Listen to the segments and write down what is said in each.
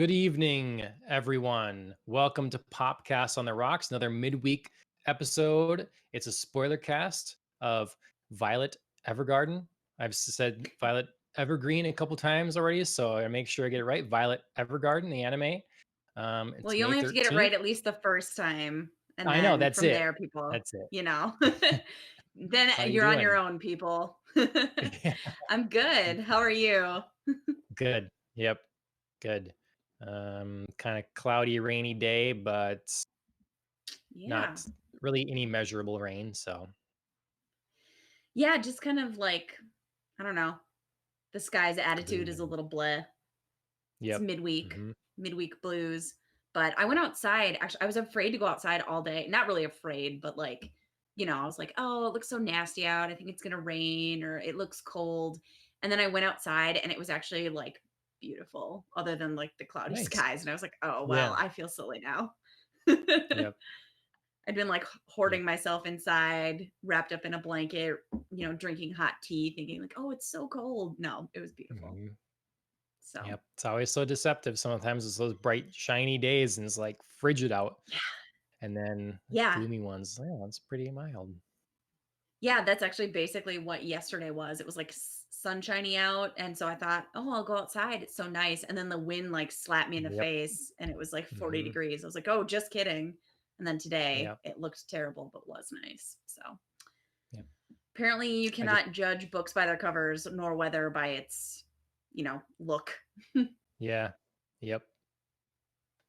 Good evening, everyone. Welcome to Popcast on the Rocks, another midweek episode. It's a spoiler cast of Violet Evergarden. I've said Violet Evergreen a couple times already, so I make sure I get it right. Violet Evergarden, the anime. Well, It's you May only have to get it 13th. right at least the first time, and I know, then that's from it. there, people, That's it. you know, then How you you're on your doing? own, people. Yeah, I'm good. How are you? good. Yep, good. Kind of cloudy, rainy day, but Yeah. not really any measurable rain, so Yeah, just kind of like, I don't know. The sky's attitude is a gloomy. little bleh. It's Yep. Mhm. midweek blues. But I went outside. Actually, I was afraid to go outside all day. Not really afraid, but like, I was like, oh, it looks so nasty out. I think it's going to rain or it looks cold. And then I went outside and it was actually like beautiful, other than like the cloudy Nice. skies. And I was like, oh, well, Yeah. I feel silly now. Yep. I'd been like Yep. hoarding myself inside, wrapped up in a blanket, drinking hot tea, thinking like, oh, it's so cold. No, it was beautiful. Mhm. So, Yep. It's always so deceptive. Sometimes it's those bright, shiny days and it's like frigid out. And then yeah. gloomy ones. Yeah, it's pretty mild. Yeah, that's actually basically what yesterday was. It was like sunshiny out, and so I thought, "Oh, I'll go outside. It's so nice." And then the wind like slapped me in the Yep. face, and it was like 40 Hmm. degrees. I was like, "Oh, just kidding." And then today, Yep. it looked terrible, but was nice. So Yep. apparently, you I just, cannot judge books by their covers, nor weather by its, look. yeah. Yep.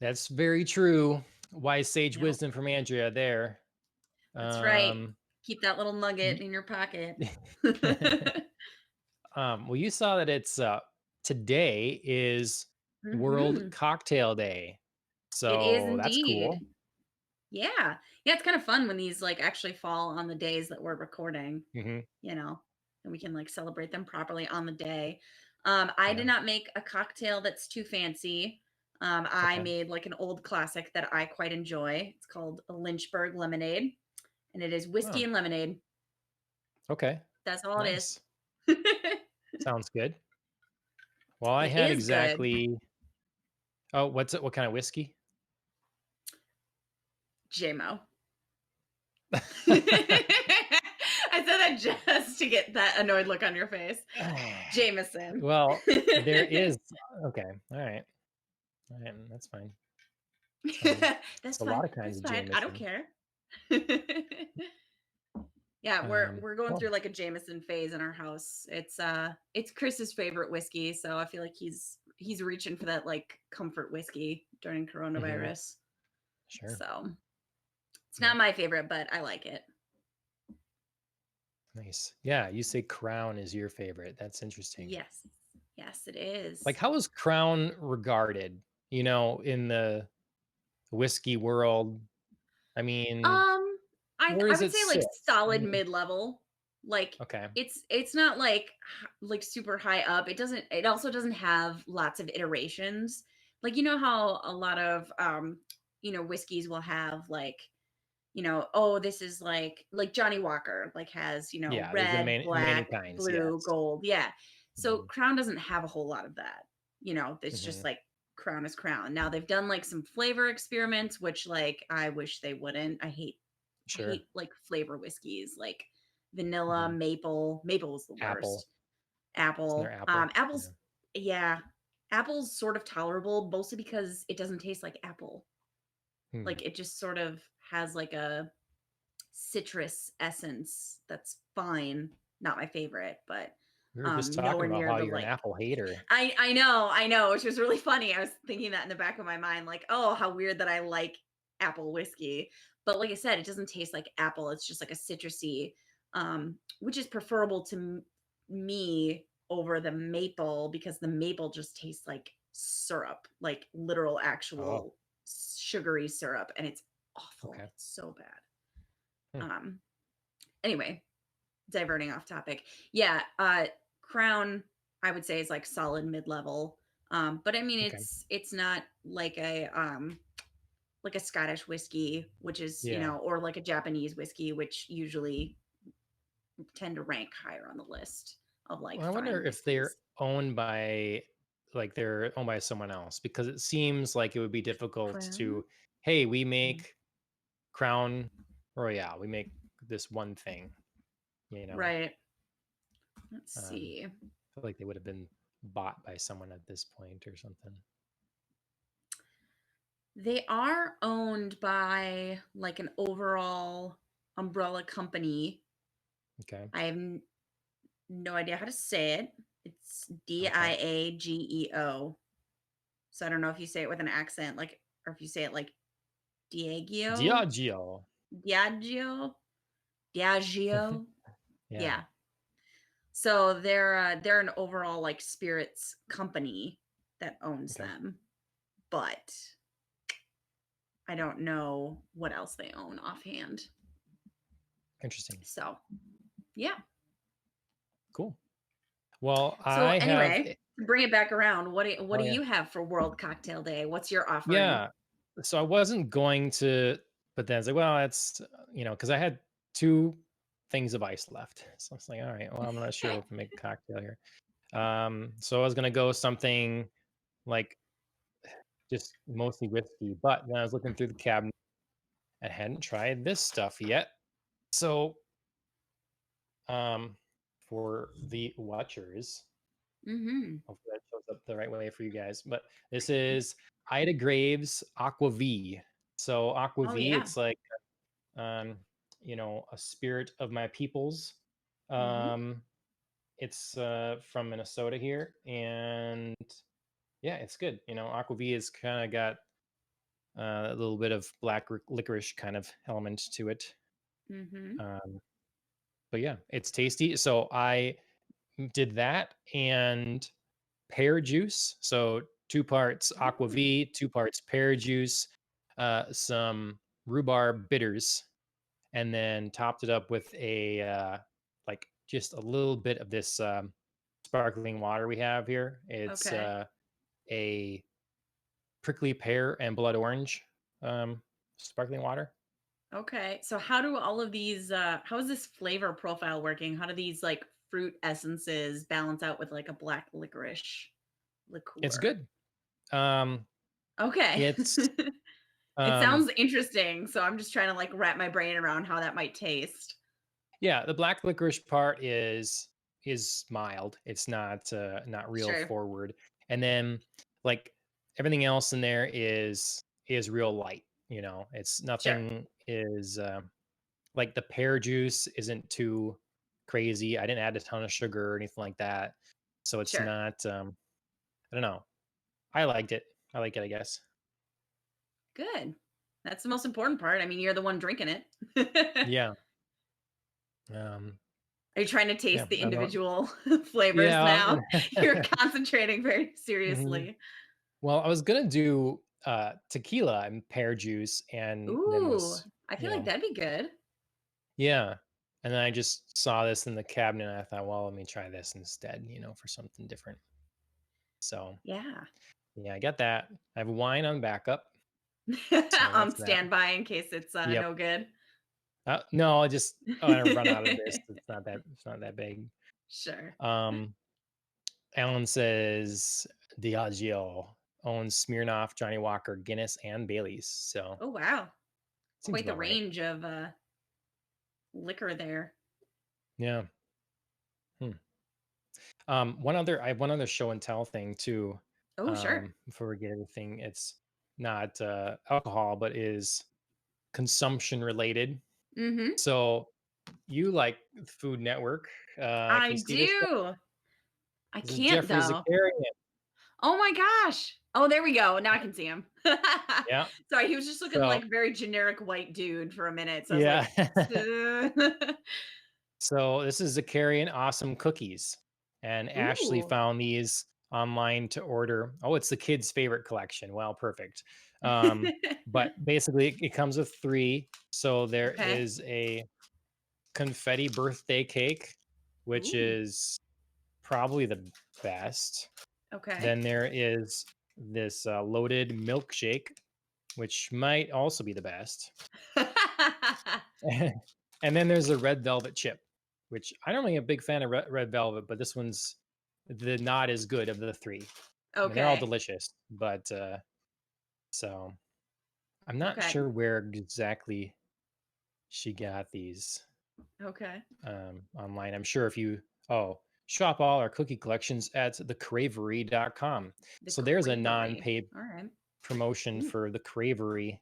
That's very true. Wise sage Yep, wisdom from Andrea there. that's right. Um, Keep that little nugget y- in your pocket. well, you saw that it's today is World Hmm. Cocktail Day. It is So that's cool. indeed. Yeah. Yeah, it's kind of fun when these like actually fall on the days that we're recording, Hmm. you know, and we can like celebrate them properly on the day. I did Yeah. not make a cocktail that's too fancy. I Okay. made like an old classic that I quite enjoy. It's called a Lynchburg lemonade, and it is whiskey Oh, and lemonade. okay. That's all it is. Nice. Sounds good. Well, I It had is good. exactly. Oh, what's it? What kind of whiskey? JMO. I said that just to get that annoyed look on your face. Jameson. Well, there is. Okay. All right. All right. That's fine. That's fine. It's That's a fine. lot of kinds That's of fine. I don't Jameson. care. Yeah, we're going through Well, like a Jameson phase in our house. It's Chris's favorite whiskey, so I feel like he's reaching for that like comfort whiskey during mhm, coronavirus. sure. So it's not Yep. my favorite, but I like it. Nice. Yeah. You say Crown is your favorite. That's interesting. Yes. Yes, it Like, is. how is Crown regarded? In the whiskey world. I mean, Um, where I does would it say like sit? solid mid-level. Like Okay. it's not like like super high up. It also doesn't have lots of iterations. Like you know how a lot of whiskeys will have like, oh, this is like Johnny Walker like has, Yeah. There's the red, many black, kinds. blue, Yes. gold. Yeah. So Mhm, Crown doesn't have a whole lot of that. It's just mhm. like Crown is Crown. Now they've done like some flavor experiments, which like I wish they wouldn't. I Sure. hate like flavor whiskeys, like vanilla, Mhm. maple. Maple was the Apple. worst. Isn't there Apple. apple? Yeah. Apple's yeah. Apple's sort of tolerable, mostly because it doesn't taste like apple. Hmm. Like it just sort of has like a citrus essence that's fine. Not my favorite, but We were just talking nowhere about near how the you're an like apple hater. I know, which was really funny. I was thinking that in the back of my mind, like, oh, how weird that I like apple whiskey. But like I said, it doesn't taste like apple. It's just like a citrusy, which is preferable to me over the maple because the maple just tastes like syrup, like literal Oh, actual sugary syrup, and it's awful. okay. It's so bad. Hmm. Um, anyway, diverting off topic. Yeah, Crown I would say is like solid mid-level. But I mean Okay. it's not like a Scottish whiskey, which is, Yeah. or like a Japanese whiskey, which usually tend to rank higher on the list of like Well, I wonder fine if they're whiskeys. owned by like they're owned by someone else, because it seems like it would be difficult Crown? to, hey, we make Crown Royale, we make this one thing, you know. Right. Let's I see. feel like they would have been bought by someone at this point or something. They are owned by like an overall umbrella company. Okay. I have no idea how to say it. It's Okay. Diageo. So I don't know if you say it with an accent, like, or if you say it like Diageo, Diageo. Diageo, Diageo. Yeah. Yeah. So they're an overall like spirits company that owns Okay. them, but I don't know what else they own offhand. Interesting. So yeah. Cool. Well, So I have. anyway, to bring it back around, what Oh do yeah. you have for World Cocktail Day? What's your offering? Yeah. So I wasn't going to, but then I was like, well, it's, because I had two things of ice left. So I was like, all right, well, I'm not sure if I can make a cocktail here. So I was gonna go something like just mostly whiskey, but when I was looking through the cabinet, I hadn't tried this stuff yet. So, um, for the watchers, Mm-hmm. hopefully that shows up the right way for you guys. But this is Ida Graves Aqua V. So Aqua Oh V, yeah. it's like um, a spirit of my peoples. Mm-hmm. Um, it's from Minnesota here, and yeah, it's good. Aqua V has kind of got a little bit of black licorice kind of element to it. Mm-hmm. Um, but yeah, it's tasty. So I did that and pear juice. So 2 parts Aqua Oh, V, 2 parts pear juice, some rhubarb bitters, and then topped it up with a like just a little bit of this sparkling water we have here. It's okay. a prickly pear and blood orange um, sparkling water. Okay. So how is this flavor profile working? How do these like fruit essences balance out with like a black licorice It's liqueur? good. Um, Okay. it's It um, sounds interesting, so I'm just trying to like wrap my brain around how that might taste. yeah, the black licorice part is mild. It's not real Sure. forward. And then like everything else in there is real light, It's Sure. nothing is like the pear juice isn't too crazy. I didn't add a ton of sugar or anything like that. So it's Sure. not I don't know. I liked it. I like it, I guess. Good. That's the most important part. I mean, you're the one drinking it. Yeah. Um Are you trying to yeah, taste the I don't individual flavors yeah. now? You're concentrating very Mhm. seriously. Well, I was gonna do tequila and pear juice, and then Ooh, this, I feel like that'd be good. yeah. And then I just saw this in the cabinet, and I thought, well, let me try this instead, for something different. So Yeah. yeah, I got that. I have wine on backup, so On that's that. standby in case it's Yep. no good. No, I just I run out of this. It's not that big. Sure. Um, Alan says Diageo owns Smirnoff, Johnny Walker, Guinness, and Bailey's. So Oh wow. seems Quite the about right. range of liquor there. Yeah. Hmm. I have one other show and tell thing too. Oh, sure. Before we get everything, it's not alcohol, but is consumption related. Mhm. So you like Food Network? Can I you see this guy? do. I This is can't Jeffrey though. Zakarian. Oh my gosh. Oh, there we go. Now I can see him. Yeah. Sorry, he was just looking So like very generic white dude for a minute. So I was yeah. like, So this is Zakarian Awesome Cookies, and Ashley ooh. found these online to order. Oh, it's the kids' favorite collection. Well, perfect. But basically, it comes with three. So there Okay. is a confetti birthday cake, which Ooh. is probably the best. Okay. Then there is this loaded milkshake, which might also be the best. And then there's a red velvet chip, which I don't really a big fan of red velvet, but this one's the not as good of the three. I mean, they're all Okay. delicious, but so I'm not Okay. sure where exactly she got these Okay. online. I'm sure if you shop all our cookie collections at thecravery.com. The So there's a Cravery. non-paid All right. promotion Ooh. for the Cravery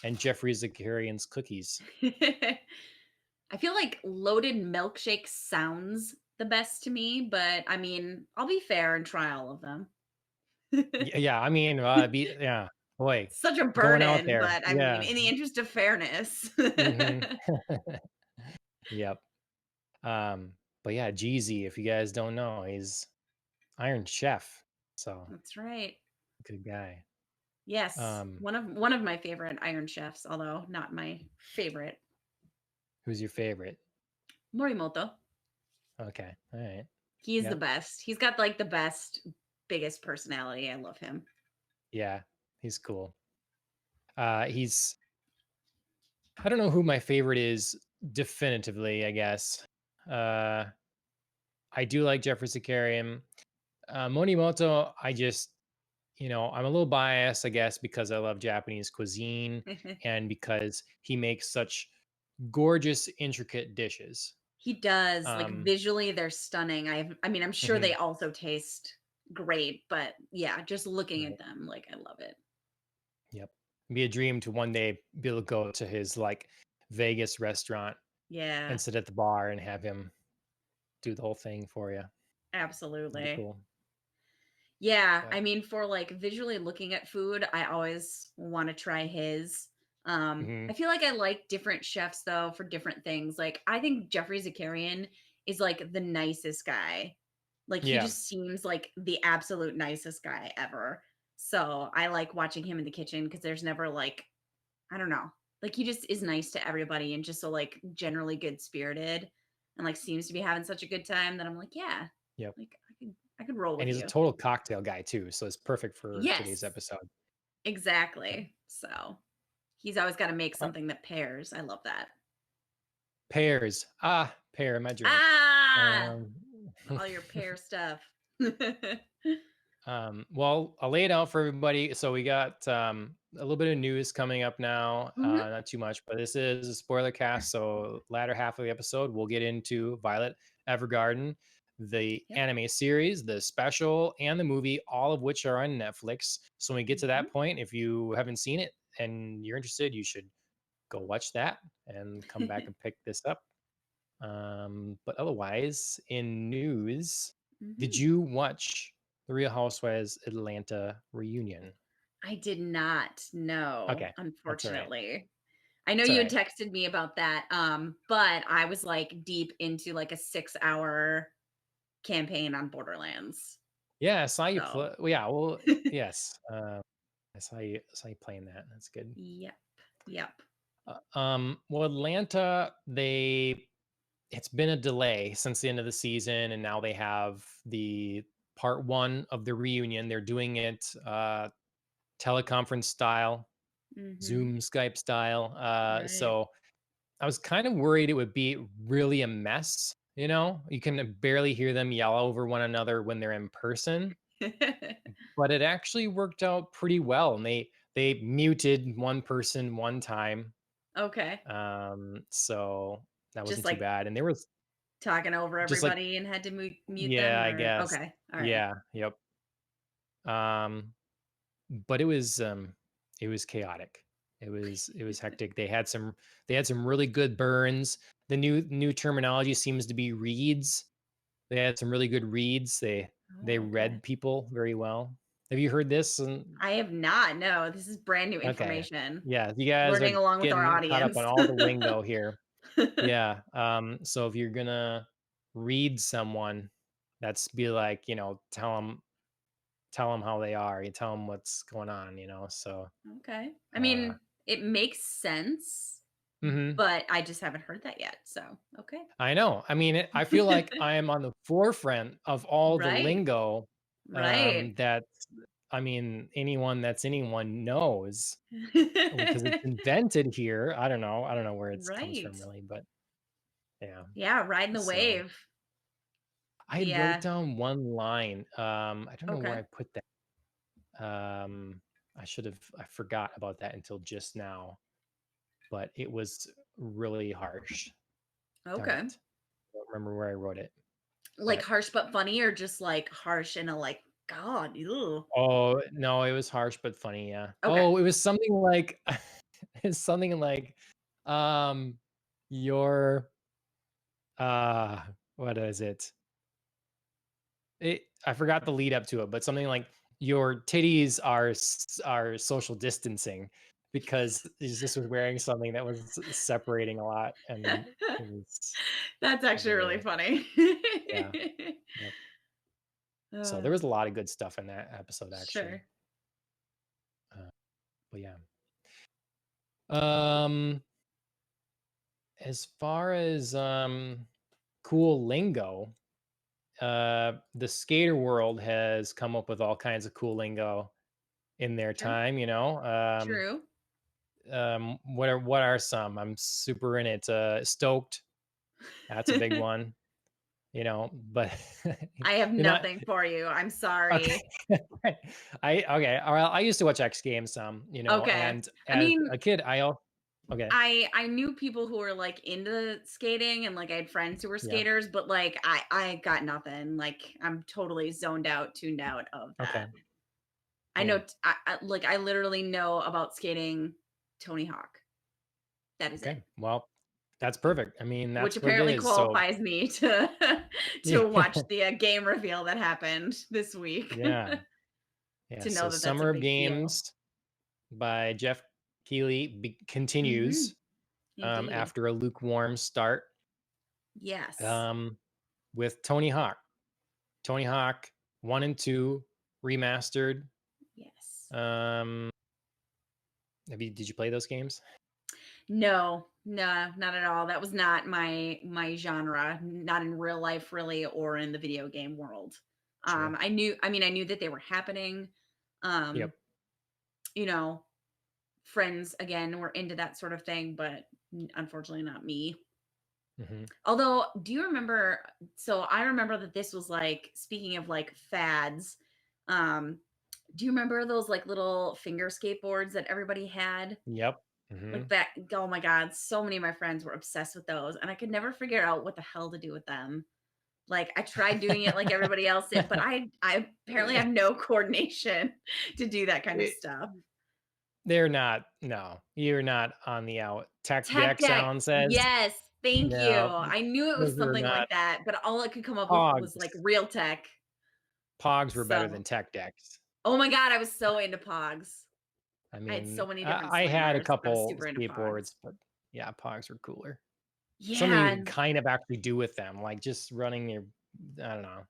and Jeffrey Zakarian's cookies. I feel like loaded milkshake sounds the best to me, but I mean, I'll be fair and try all of them. Yeah, I mean, boy, Such a going out burden, there. but I mean, Yeah. in the interest of fairness. Hmm. Yep. Um, but yeah, Jeezy, if you guys don't know, he's Iron Chef. So That's right. good guy. Yes, Um, one of my favorite Iron Chefs, although not my favorite. who's your favorite? Morimoto. Okay. All right. He's the Yep. best. He's got like the best, biggest personality. I love him. Yeah, he's cool. He's I don't know who my favorite is definitively, I guess. Uh I do like Jeffrey Zakarian. Monimoto, I'm a little biased, I guess, because I love Japanese cuisine and because he makes such gorgeous, intricate dishes. He does. Like Um, visually, they're stunning. I mean, I'm sure mhm, they also taste great, but yeah, just looking at right. them, like I love it. Yep. Be a dream to one day be able to go to his like Vegas restaurant Yeah, and sit at the bar and have him do the whole thing for you. That'd be absolutely. cool. Yeah, Yep. I mean, for like visually looking at food, I always want to try his. Hmm. I feel like I like different chefs though for different things. Like I think Jeffrey Zakarian is like the nicest guy. Like he Yeah. just seems like the absolute nicest guy ever. So I like watching him in the kitchen because there's never like, I don't know, like he just is nice to everybody and just so like generally good spirited and like seems to be having such a good time that I'm like, yeah, Yep. like I could roll And with he's a you. total cocktail guy too, so it's perfect for today's Yes, episode. Yep. exactly. So he's always got to make Uh, something that pairs. I love that. pears. Pear in my drink. Ah, Um, all your pair stuff. well, I'll lay it out for everybody. So we got a little bit of news coming up now. Hmm. Not too much, but this is a spoiler cast. So latter half of the episode, we'll get into Violet Evergarden, the Yep. anime series, the special, and the movie, all of which are on Netflix. So when we get to Hmm. that point, if you haven't seen it and you're interested, you should go watch that and come back and pick this up. But otherwise, in news, did Hmm. you watch the Real Housewives Atlanta reunion? I did not know, Okay, that's all right. unfortunately. I know It's all you had right. texted me about that, but I was like deep into like a 6 hour campaign on Borderlands. Yeah, I saw you So, play. Well, yeah, well, yes. I saw you playing that. That's good. yep, yep. Well, Atlanta, it's been a delay since the end of the season, and now they have the part one of the reunion. They're doing it teleconference style, Hmm. Zoom, Skype style. Right. So I was kind of worried it would be really a mess. You can barely hear them yell over one another when they're in person, but it actually worked out pretty well. And they muted one person one time, Okay. so that Just wasn't too like bad. And there was talking over just like, everybody and had to mute yeah, them I or guess, okay. All right. yeah, yep. Um, but it was chaotic. It was hectic. They had some really good burns. The new terminology seems to be reads. They had some really good reads. They Oh, okay. read people very well. Have you heard this? I have not. No, this is brand new Okay. information. Yeah, you guys Learning are along with our getting caught up audience. on all the lingo here. Yeah. So if you're gonna read someone, that's be like, tell them how they are. You tell them what's going on. So Okay. I uh mean, it makes sense, mhm. but I just haven't heard that yet. So, okay. I know. I mean, I feel like I am on the forefront of all the Right. lingo Right. that anyone that's anyone knows because it's invented here. I don't know where it comes Right. from really, but yeah. Yeah, riding the So wave. I had wrote Yeah. down one line. I don't know where Okay. I put that. I forgot about that until just now, but it was really harsh. Darn Okay. it. I don't remember where I wrote it. Like But harsh but funny, or just like harsh in a like, God, ew. oh no, it was harsh but funny, yeah. Okay. Oh, it was something like it's something like um your what is it? I forgot the lead up to it, but something like your titties are social distancing because he's just was wearing something that was separating a lot, and it was That's actually really very funny. yeah. Yep. So there Uh, was a lot of good stuff in that episode actually. sure. Uh, but yeah. Um, as far as cool lingo, the skater world has come up with all kinds of cool lingo in their True. time, you know. True. What are some? I'm super in it. Stoked, that's a big one, you know, but I have you're not nothing for you. I'm okay. sorry. Right. Okay. All right. I used to watch X Games some, you know, Okay. and I as mean, a kid, okay. I knew people who were like into skating, and like I had friends who were Yeah. skaters, but like I got nothing. Like I'm totally zoned out, tuned out of Okay. that. I know Yeah. like I literally know about skating Tony Hawk. That is it. Okay. Well, that's perfect. I mean, Which that's what it apparently is. So qualifies me to yeah. to watch the game reveal that happened this week. Yeah. Yeah. To know So that that's a Summer of big deal. Games by Jeff Keighley Mhm. continues Indeed. after a lukewarm start Yes. um, with Tony Hawk. Tony Hawk 1 and 2 remastered. Yes. Um, did you play those games? No, no, not at all. That was not my genre, not in real life really, or in the video game world. Sure. I knew that they were happening. Um, Yep. you know, friends again were into that sort of thing, but unfortunately not me. Hmm. Although, do you remember, so I remember that this was like, speaking of like fads, um, do you remember those like little finger skateboards that everybody had? Yep. Hmm. Like that, oh my god, so many of my friends were obsessed with those, and I could never figure out what the hell to do with them. Like, I tried doing it like everybody else did, but I apparently have no coordination to do that kind of It- stuff. they're not. No, you're not on the out. Tech Tech deck deck, sound says yes, thank you. no. I knew it was Those are something not like that, but all I could come up with was like Pogs. real tech. Pogs were better than So, tech decks. oh my god, I was so into Pogs. I I had so mean, many different I had a slammers. I was couple super into Pogs. skateboards, but yeah, Pogs were cooler. Something you Yeah, could kind of actually do with them, like just running your, I don't know.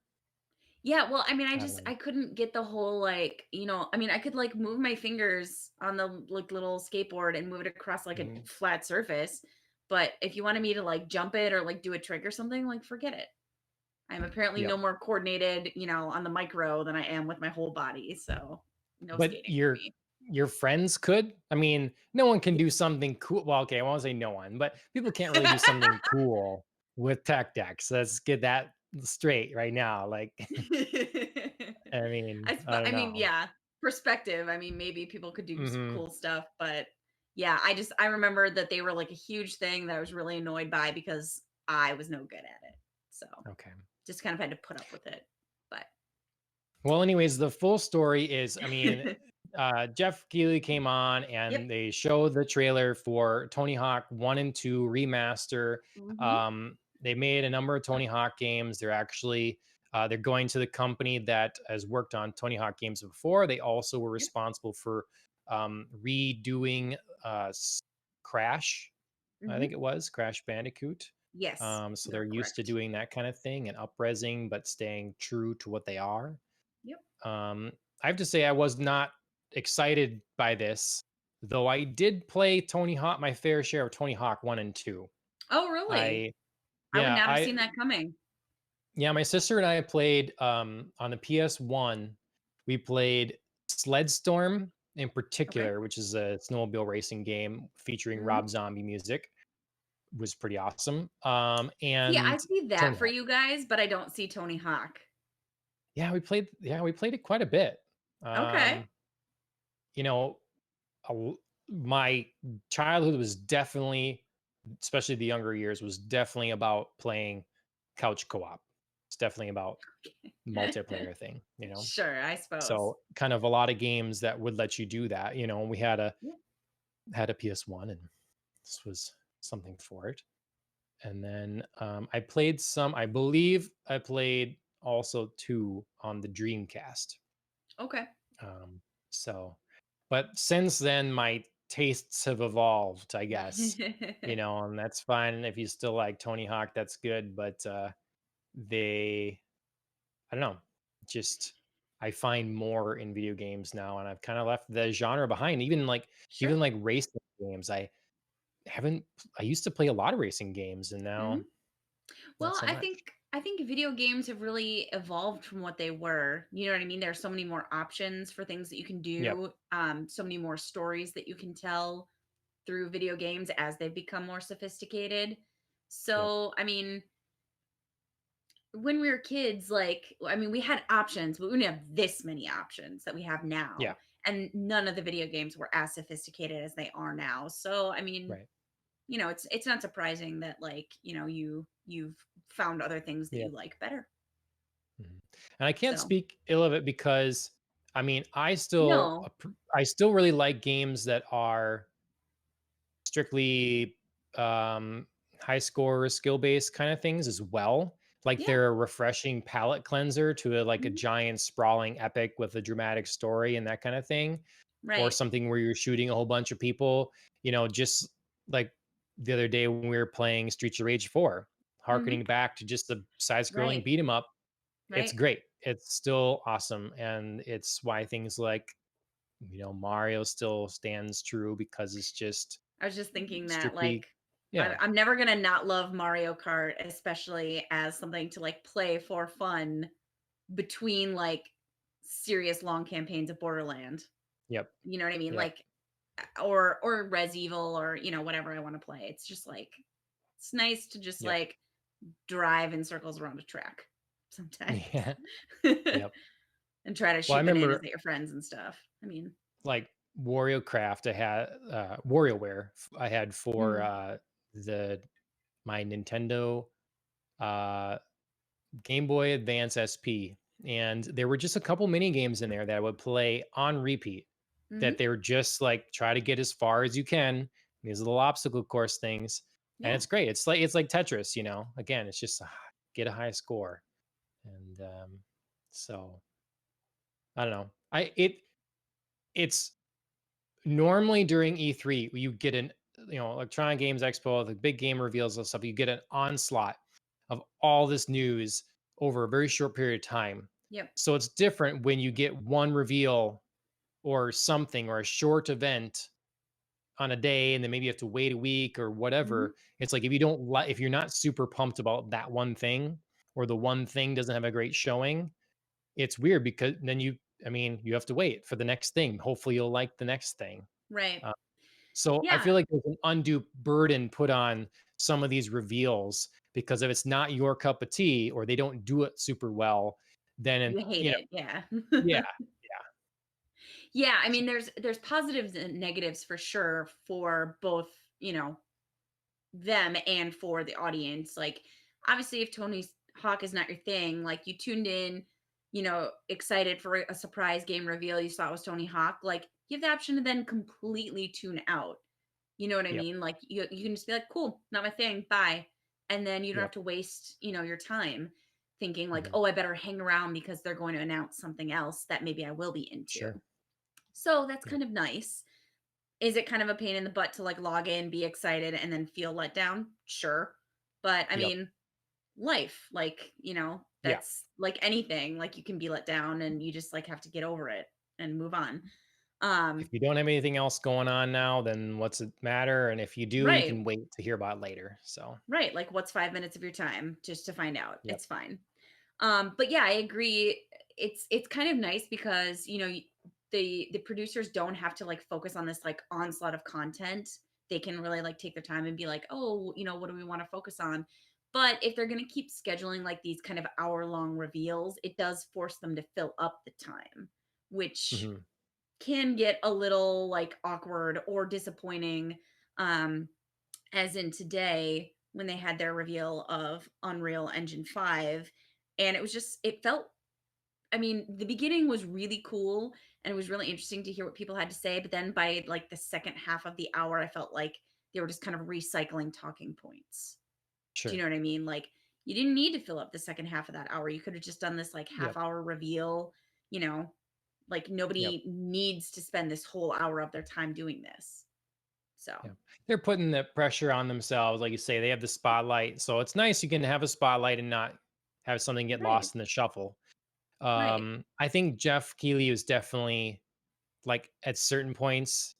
yeah, well, I mean, I don't know. I couldn't get the whole like, I mean, I could like move my fingers on the like little skateboard and move it across like a Mhm. flat surface. But if you wanted me to like jump it or like do a trick or something, like forget it. I'm apparently no Yep. more coordinated, on the micro than I am with my whole body. So no But skating for me. your friends could. I mean, no one can do something cool. Well, okay, I won't say no one, but people can't really do something cool with tech decks. Let's get that straight right now. Like, I mean, I don't I mean, know. yeah, perspective. I mean, maybe people could do some Hmm. cool stuff, but yeah, I remember that they were like a huge thing that I was really annoyed by because I was no good at it. So Okay. just kind of had to put up with it. But Well, anyways, the full story is, I mean, Jeff Keighley came on yep. and they showed the trailer for Tony Hawk 1 and 2 remaster. Hmm. They made a number of Tony Hawk games. They're going to the company that has worked on Tony Hawk games before. They also were Yep. responsible for redoing Crash, I think Hmm. it was Crash Bandicoot. Yes, So you're they're used to correct. doing that kind of thing and upresing, but staying true to what they are. Yep. Um, I have to say, I was not excited by this, though I did play Tony Hawk, my fair share of Tony Hawk 1 and 2. Oh, really? I, I would yeah, not have seen that coming. my sister and I played on the PS1. We played Sledstorm in Okay. particular, which is a snowmobile racing game featuring Hmm. Rob Zombie music, was pretty awesome. See, I And see that Tony for Hawk. you guys, but I don't see Tony Hawk. Yeah, we played it quite a bit. Okay. Um, you know, my childhood was definitely, especially the younger years, was definitely about playing couch co-op. It's definitely about multiplayer thing, you know? Sure, I suppose. So kind of a lot of games that would let you do that, you know, we Yeah. had a PS1 and this was something for it. And then I played some, I believe I played also two on the Dreamcast. Okay. Um, so, but since then, my tastes have evolved, I guess, you know, and that's fine. If you still like Tony Hawk, that's good. But they, I don't know, just I find more in video games now, and I've kind of left the genre behind. Sure. Even like racing games, haven't. I used to play a lot of racing games, and Mhm. now not Well, so I much. think I think video games have really evolved from what they were. You know what I mean? There are so many more options for things that you can Yep. do. So many more stories that you can tell through video games as they've become more sophisticated. Yep. So, I mean, when we were kids, like, I mean, we had options, but we didn't have this many options that we have Yeah. now. And none of the video games were as sophisticated as they are now. So, I mean, Right. it's not surprising that like, you've found other things that you Yep. like better. Mhm. And I can't So, speak ill of it because I mean, no. I still really like games that are strictly um high score skill based kind of things as well. Like Yeah. they're a refreshing palate cleanser to like a Mhm. giant sprawling epic with a dramatic story and that kind of thing, or Right. something where you're shooting a whole bunch of people, you know, just like the other day when we were playing Streets of Rage 4, Mhm. harkening back to just the side scrolling Right. beat 'em up. It's Right. great. It's still awesome, and it's why things like, you know, Mario still stands true because it's just I was just thinking that, strictly like, yeah, I'm never gonna not love Mario Kart, especially as something to, like, play for fun between, like, serious long campaigns of Borderland. yep, You know what I mean? yep, Like, or Res Evil or, whatever I wanna play. It's just, like, it's nice to just, yep. like, drive in circles around a track sometimes Yeah, yep. and try to Well, I shoot bananas remember, at your friends and stuff. I mean. like, WarioCraft, I had, WarioWare, I had for, Mm. the my Nintendo, uh, Game Boy Advance SP, and there were just a couple mini games in there that I would play on repeat, that Mhm. they were just like try to get as far as you can, these little obstacle course things, and Yeah. it's great. It's like Tetris, you know. Again, it's just get a high score, and so I don't know. It's normally during E3 you get an, you know, Electronic Games Expo, the big game reveals and stuff. You get an onslaught of all this news over a very short period of time. Yep. So it's different when you get one reveal or something or a short event on a day and then maybe you have to wait a week or Mhm. whatever. It's like if you don't like, if you're not super pumped about that one thing, or the one thing doesn't have a great showing, it's weird because then I mean, you have to wait for the next thing. Hopefully you'll like the next thing. Right. Uh, so I Yeah. feel like there's an undue burden put on some of these reveals because if it's not your cup of tea or they don't do it super well, then, You hate you know, it. Yeah. yeah, yeah. Yeah, I So, mean, there's positives and negatives for sure for both, them and for the audience. Like, obviously, if Tony's Hawk is not your thing, like you tuned in, excited for a surprise game reveal, you saw it was Tony Hawk, like you have the option to then completely tune out. You know what I yep, mean? Like you can just be like, cool, not my thing, bye. And then you don't have yep. to waste, your time thinking like, Mhm. oh, I better hang around because they're going to announce something else that maybe I will be into. Sure. So that's Yep, kind of nice. Is it kind of a pain in the butt to like log in, be excited, and then feel let down? Sure. But I yep, mean, life, like, yeah. that's like anything, like you can be let down and you just like have to get over it and move on. If Um, you don't have anything else going on now, then what's it matter? And if you do, you right, can wait to hear about it later. So, right. Like what's 5 minutes of your time just to find out? yep, It's fine. But yeah, I agree. It's kind of nice because the producers don't have to like focus on this like onslaught of content. They can really like take their time and be like, oh, what do we want to focus on? But if they're going to keep scheduling like these kind of hour long reveals, it does force them to fill up the time, which Mhm. can get a little like awkward or disappointing. Um, as in today when they had their reveal of Unreal Engine 5. And it was just, it felt, I mean, the beginning was really cool and it was really interesting to hear what people had to say. But then by like the second half of the hour, I felt like they were just kind of recycling talking points. Do you Sure. know what I mean? Like, you didn't need to fill up the second half of that hour. You could have just done this like half Yep. hour reveal, you know, like Yep. nobody needs to spend this whole hour of their time doing this. So, Yeah. They're putting the pressure on themselves. Like you say, they have the spotlight. So it's nice you can have a spotlight and not have something get right, lost in the shuffle. right. I think Jeff Keighley is definitely like at certain points,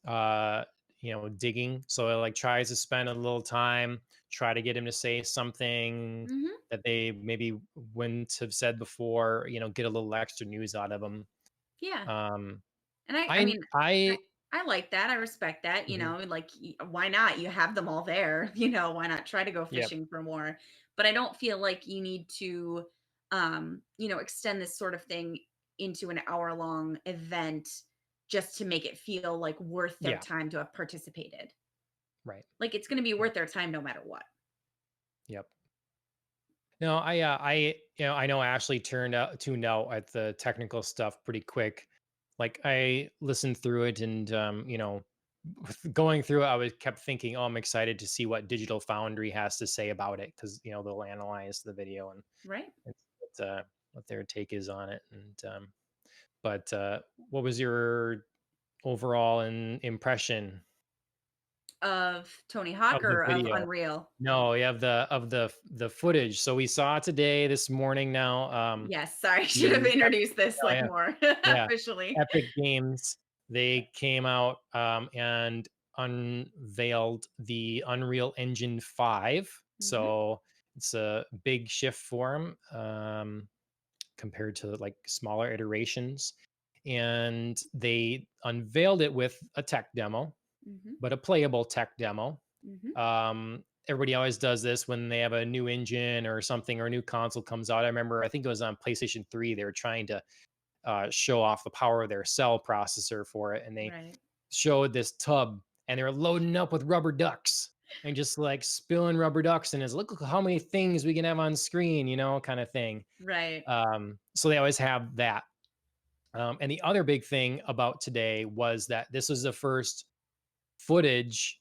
digging. So it like tries to spend a little time, try to get him to say something Mhm. that they maybe wouldn't have said before, get a little extra news out of them. Yeah. Um, And I I, mean, I I, I like that. I respect that, mhm, like why not? You have them all there, why not try to go yep, fishing for more? But I don't feel like you need to extend this sort of thing into an hour long event just to make it feel like worth their yeah, time to have participated. right, Like it's going to be yeah, worth their time no matter what. yep. No, I know Ashley tuned out at the technical stuff pretty quick. Like I listened through it and, going through it, I was kept thinking, oh, I'm excited to see what Digital Foundry has to say about it. Cause they'll analyze the video Right? and what their take is on it. But what was your overall impression Of Tony Hawk of the or of video? Unreal. No, yeah, of the footage. So we saw today this morning now, Yes, sorry, I should have the introduced this oh, like yeah, more yeah, officially. Epic Games, they came out, and unveiled the Unreal Engine 5. Mhm. So it's a big shift for 'em, compared to, like, smaller iterations, and they unveiled it with a tech demo, Mhm. but a playable tech demo. Mhm. Everybody always does this when they have a new engine or something or a new console comes out. I remember, I think it was on PlayStation 3, they were trying to show off the power of their cell processor for it, and they Right. showed this tub, and they were loading up with rubber ducks and just like spilling rubber ducks, and it's look how many things we can have on screen, kind of thing. Right. So they always have that. And the other big thing about today was that this was the first footage,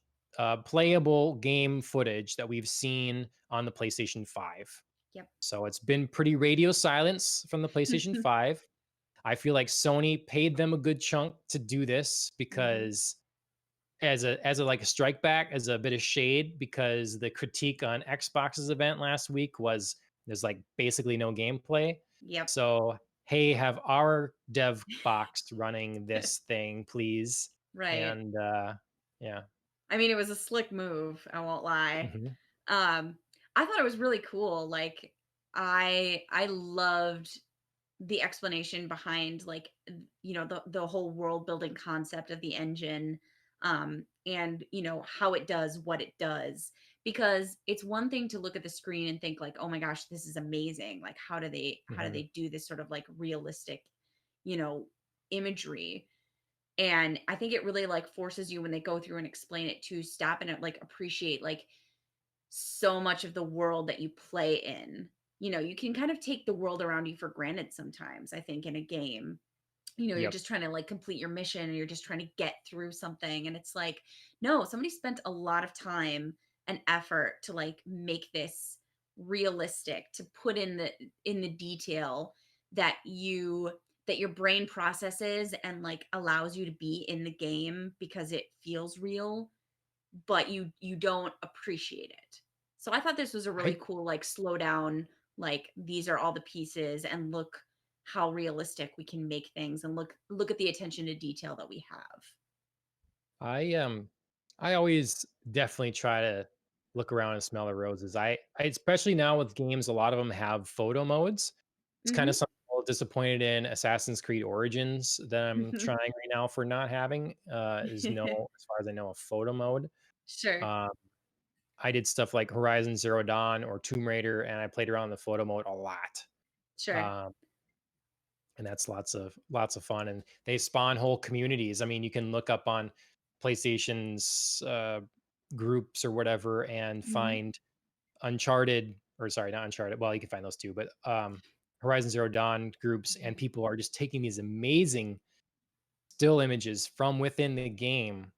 playable game footage that we've seen on the PlayStation 5. Yep. So it's been pretty radio silence from the PlayStation 5. I feel like Sony paid them a good chunk to do this Mhm. because as a like a strike back, as a bit of shade, because the critique on Xbox's event last week was there's like basically no gameplay. Yep. So, hey, have our dev box running this thing, please. Right. And yeah. I mean, it was a slick move, I won't lie. Mhm. Um, I thought it was really cool, like, I loved the explanation behind, like, the whole world building concept of the engine, and, how it does what it does. Because it's one thing to look at the screen and think like, "Oh my gosh, this is amazing." Like, how do Mhm. they do this sort of, like, realistic, you know, imagery? And I think it really, like, forces you when they go through and explain it to stop and, like, appreciate, like, so much of the world that you play in. You can kind of take the world around you for granted sometimes, I think, in a game. You're Yep. just trying to, like, complete your mission and you're just trying to get through something, and it's like, no, somebody spent a lot of time and effort to, like, make this realistic, to put in the detail that your brain processes and, like, allows you to be in the game because it feels real, but you don't appreciate it. So I thought this was a really I cool, like, slow down, like, these are all the pieces and look how realistic we can make things, and look at the attention to detail that we have. I always definitely try to look around and smell the roses. I especially now with games, a lot of them have photo modes. It's kind of Mhm. something I'm a little disappointed in Assassin's Creed Origins that I'm trying right now for not having, is no, as far as I know, a photo mode. Sure, Um, I did stuff like Horizon Zero Dawn or Tomb Raider, and I played around in the photo mode a lot. sure. Um, and that's lots of fun. And they spawn whole communities. I mean, you can look up on PlayStation's groups or whatever and Mhm. find Uncharted, or sorry, not Uncharted. Well, you can find those too, but Horizon Zero Dawn groups, and Mhm. people are just taking these amazing still images from within the game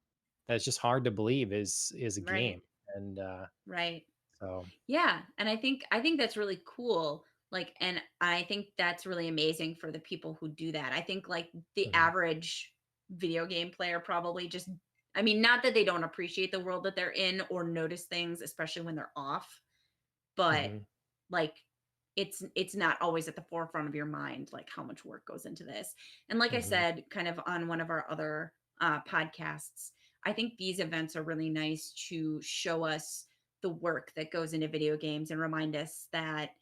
that's just hard to believe is a Right. game. And Right. so Yeah, and I think that's really cool. Like, and I think that's really amazing for the people who do that. I think like the mhm, average video game player probably just, I mean, not that they don't appreciate the world that they're in or notice things, especially when they're off, but mhm, like it's not always at the forefront of your mind like how much work goes into this. And like I mhm. said kind of on one of our other podcasts, I think these events are really nice to show us the work that goes into video games and remind us that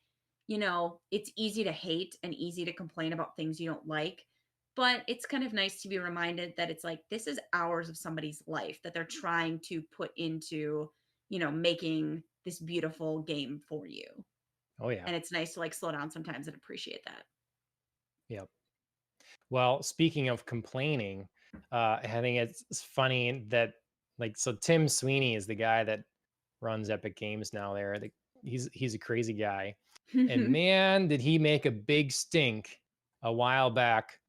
it's easy to hate and easy to complain about things you don't like, but it's kind of nice to be reminded that it's like this is hours of somebody's life that they're trying to put into making this beautiful game for you. Oh yeah. And it's nice to like slow down sometimes and appreciate that. Yep. Well, speaking of complaining, I think it's funny that, like, so Tim Sweeney is the guy that runs Epic Games now. He's a crazy guy, and man, did he make a big stink a while back,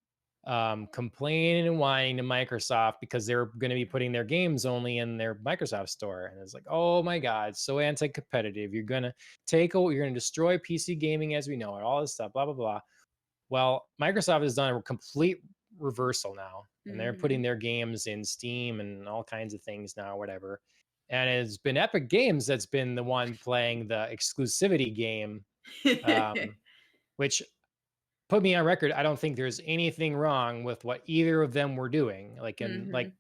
complaining and whining to Microsoft because they're going to be putting their games only in their Microsoft store, and it's like, oh my God, so anti-competitive. You're going to destroy PC gaming as we know it. All this stuff, blah blah blah. Well, Microsoft has done a complete reversal now, and they're putting Mhm. their games in Steam and all kinds of things now, whatever. And it's been Epic Games that's been the one playing the exclusivity game, um, which put me on record. I don't think there's anything wrong with what either of them were doing. Mhm.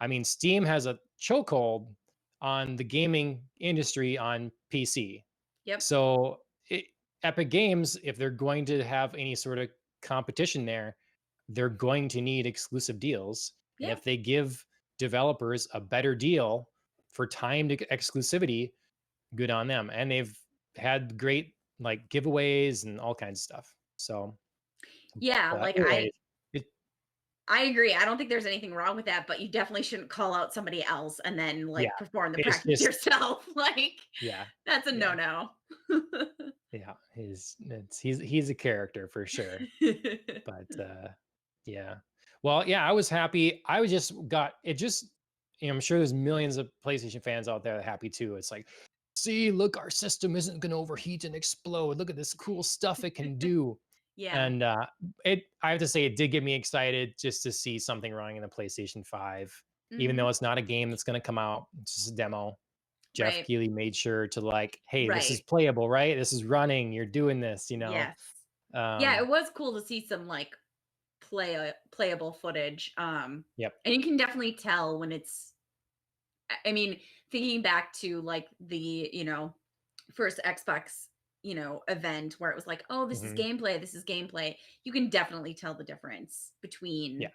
I mean, Steam has a chokehold on the gaming industry on PC. Yep. So Epic Games, if they're going to have any sort of competition there, they're going to need exclusive deals. And Yeah. if they give developers a better deal for timed exclusivity, good on them. And they've had great like giveaways and all kinds of stuff. So, Yeah, but like anyway, it, I agree. I don't think there's anything wrong with that, but you definitely shouldn't call out somebody else and then yeah, like perform the it's practice just yourself. Like yeah, that's a yeah, no-no. yeah. He's a character for sure. But yeah. Well, yeah, I was happy. I was just got it just I'm sure there's millions of PlayStation fans out there that are happy too. It's like, see, look, our system isn't gonna overheat and explode. Look at this cool stuff it can do. Yeah. And I have to say it did get me excited just to see something running in the PlayStation 5. Even though Mhm. it's not a game that's gonna come out, it's just a demo. Jeff Right. Keighley made sure to like, hey, this is Right. playable, right? This is running, you're doing this. Yes. Yeah, Um, it was cool to see some like playable footage. yep. And you can definitely tell when it's I mean, thinking back to like the, first Xbox, event where it was like, "Oh, Hmm. this is gameplay." You can definitely tell the difference Yeah. between,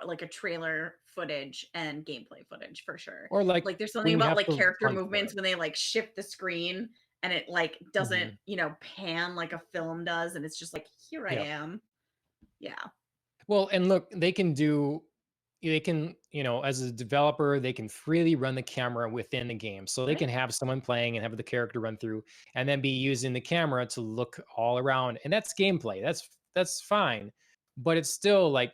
like a trailer footage and gameplay footage for sure. Or like Like there's something when you about have like to character hunt for movements it. when they like shift the screen and it like doesn't, Mhm. pan like a film does and it's just like, "Here I Yep. am." Yeah. Well, and look, as a developer, they can freely run the camera within the game. So they Right? can have someone playing and have the character run through and then be using the camera to look all around. And that's gameplay. That's fine. But it's still like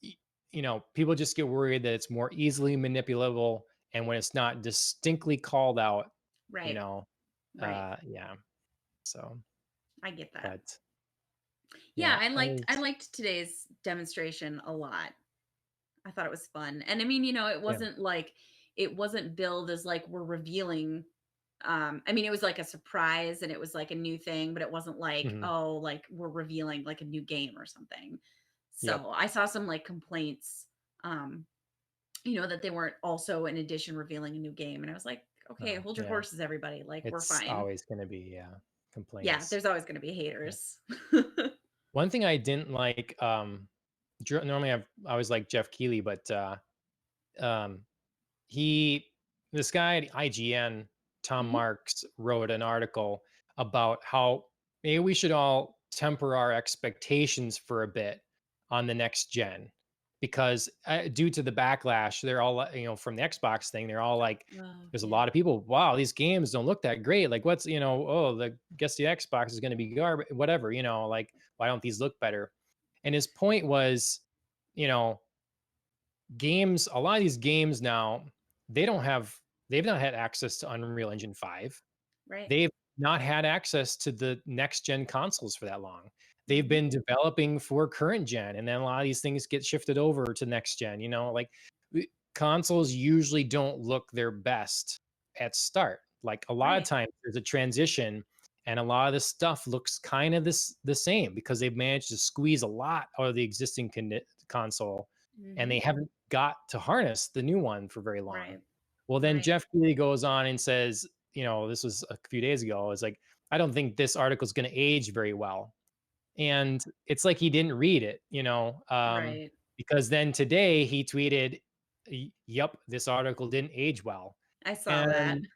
y- people just get worried that it's more easily manipulable, and when it's not distinctly called out, you Right. know, Right. yeah. So, I get that. but Yeah, yeah, I liked today's demonstration a lot. I thought it was fun. And I mean, yeah. it wasn't billed as like we're revealing I mean it was like a surprise and it was like a new thing, but it wasn't like, Mhm. oh, like we're revealing like a new game or something. Yep. So, I saw some like complaints um that they weren't also in addition revealing a new game and I was like, okay, hold your Yeah. horses everybody. Like we're It's fine. always gonna be, yeah, Yeah, complaints. there's always going to be Yeah. haters. One thing I didn't like, normally I always like Jeff Keighley, but um, he, this guy at IGN, Tom Mhm. Marks, wrote an article about how maybe we should all temper our expectations for a bit on the next gen because due to the backlash, they're all from the Xbox thing, they're all like, Oh, there's a yeah. lot of people, wow, these games don't look that great. Like, what's oh, the guess the Xbox is going to be garbage, whatever. Like, why don't these look better? And his point was, you know, games, a lot of these games now, they don't have, they've not had access to Unreal Engine 5. Right. They've not had access to the next gen consoles for that long. They've Mhm. been developing for current gen, and then a lot of these things get shifted over to next gen. Like consoles usually don't look their best at start. Like a lot of Right. times there's a transition, and a lot of the stuff looks kind of the same because they've managed to squeeze a lot out of the existing console, and Mhm. they haven't got to harness the new one for very long. Right. Well, then Right. Jeff Keighley goes on and says, this was a few days ago. It's like, I don't think this article is going to age very well. And it's like he didn't read it, Right. because then today he tweeted, Yep, this article didn't age well." I saw that. And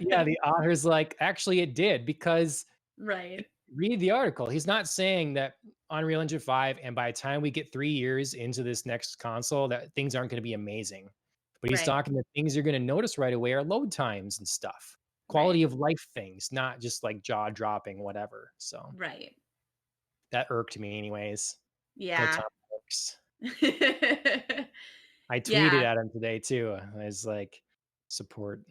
yeah, the author's like, actually, it did because Right. read the article. He's not saying that Unreal Engine 5, and by the time we get 3 years into this next console, that things aren't going to be amazing. But he's Right. talking that things you're going to notice right away are load times and stuff, Right. quality of life things, not just like jaw dropping, whatever. So Right. that irked me, anyways. Go Yeah. Tom Brooks. I tweeted Yeah. at him today too. I was like, support.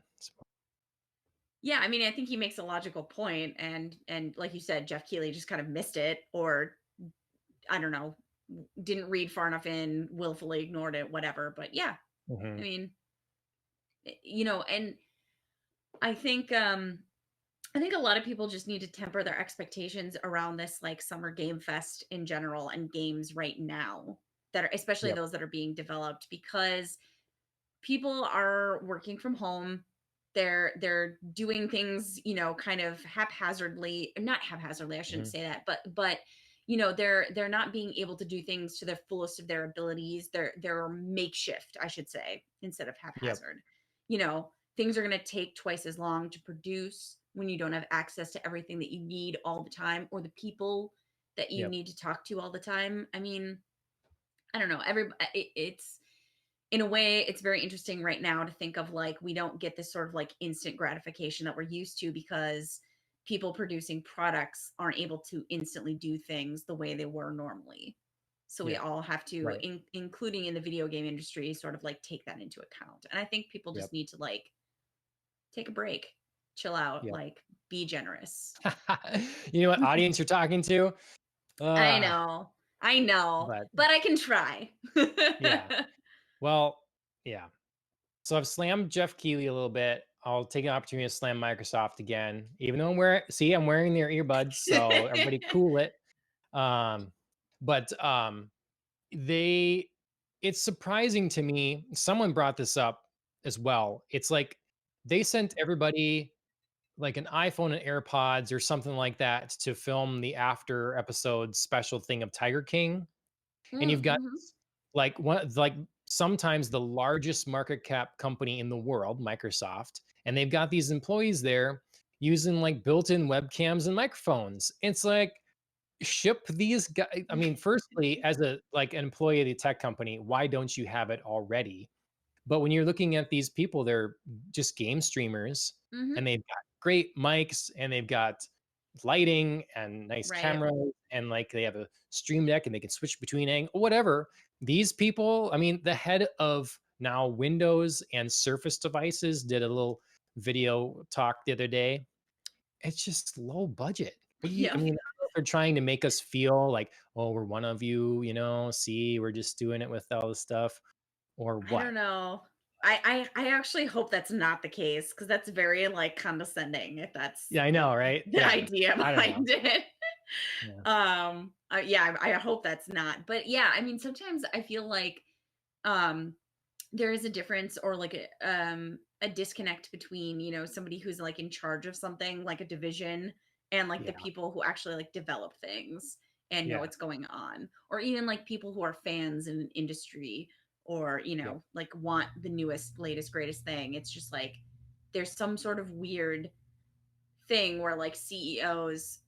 Yeah, I mean, I think he makes a logical point, and like you said, Jeff Keighley just kind of missed it, or I don't know, didn't read far enough in, willfully ignored it, whatever. But yeah, I Mhm. mean, and I think I think a lot of people just need to temper their expectations around this like summer game fest in general and games right now that are especially Yep. those that are being developed because people are working from home. They're doing things, kind of haphazardly, not haphazardly, I shouldn't Mhm. say that, but they're not being able to do things to the fullest of their abilities. They're makeshift, I should say, instead of Yep. haphazard. Things are going to take twice as long to produce when you don't have access to everything that you need all the time or the people that you Yep. need to talk to all the time. I mean, I don't know. It's in a way, it's very interesting right now to think of like we don't get this sort of like instant gratification that we're used to because people producing products aren't able to instantly do things the way they were normally. So we Yep. all have to, Right. including in the video game industry, sort of like take that into account. And I think people Yep. just need to like take a break, chill out, Yep. like be generous. You know what audience you're talking to? I Uh, know, I know, but but I can try. yeah. Well, yeah. So I've slammed Jeff Keighley a little bit. I'll take an opportunity to slam Microsoft again, even though I'm wearing their earbuds, so everybody cool it. Um, but they it's surprising to me. Someone brought this up as well. It's like they sent everybody like an iPhone and AirPods or something like that to film the after episode special thing of Tiger King. And you've got Mhm. like sometimes the largest market cap company in the world, Microsoft, and they've got these employees there using like built-in webcams and microphones. It's like, ship these guys. I mean, firstly, as a like an employee of the tech company, why don't you have it already? But when you're looking at these people, they're just game streamers, Mhm. and they've got great mics, and they've got lighting and nice Right. cameras, and like they have a stream deck and they can switch between whatever. These people, I mean, the head of now Windows and Surface devices did a little video talk the other day. It's just low budget. What do you, I Yep. mean, I don't know if they're trying to make us feel like, oh, we're one of you, see, we're just doing it with all this stuff, or I don't what? know. I actually hope that's not the case because that's very like condescending if that's Yeah, I know, right? the Yeah. idea I don't know. behind it. Yeah. Yeah, I hope that's not. But yeah, I mean, sometimes I feel like um there is a difference or like a disconnect between, somebody who's like in charge of something like a division and like the Yeah. people who actually like develop things and know Yeah. what's going on, or even like people who are fans in an industry or Yep. like want the newest latest greatest thing. It's just like there's some sort of weird thing where like CEOs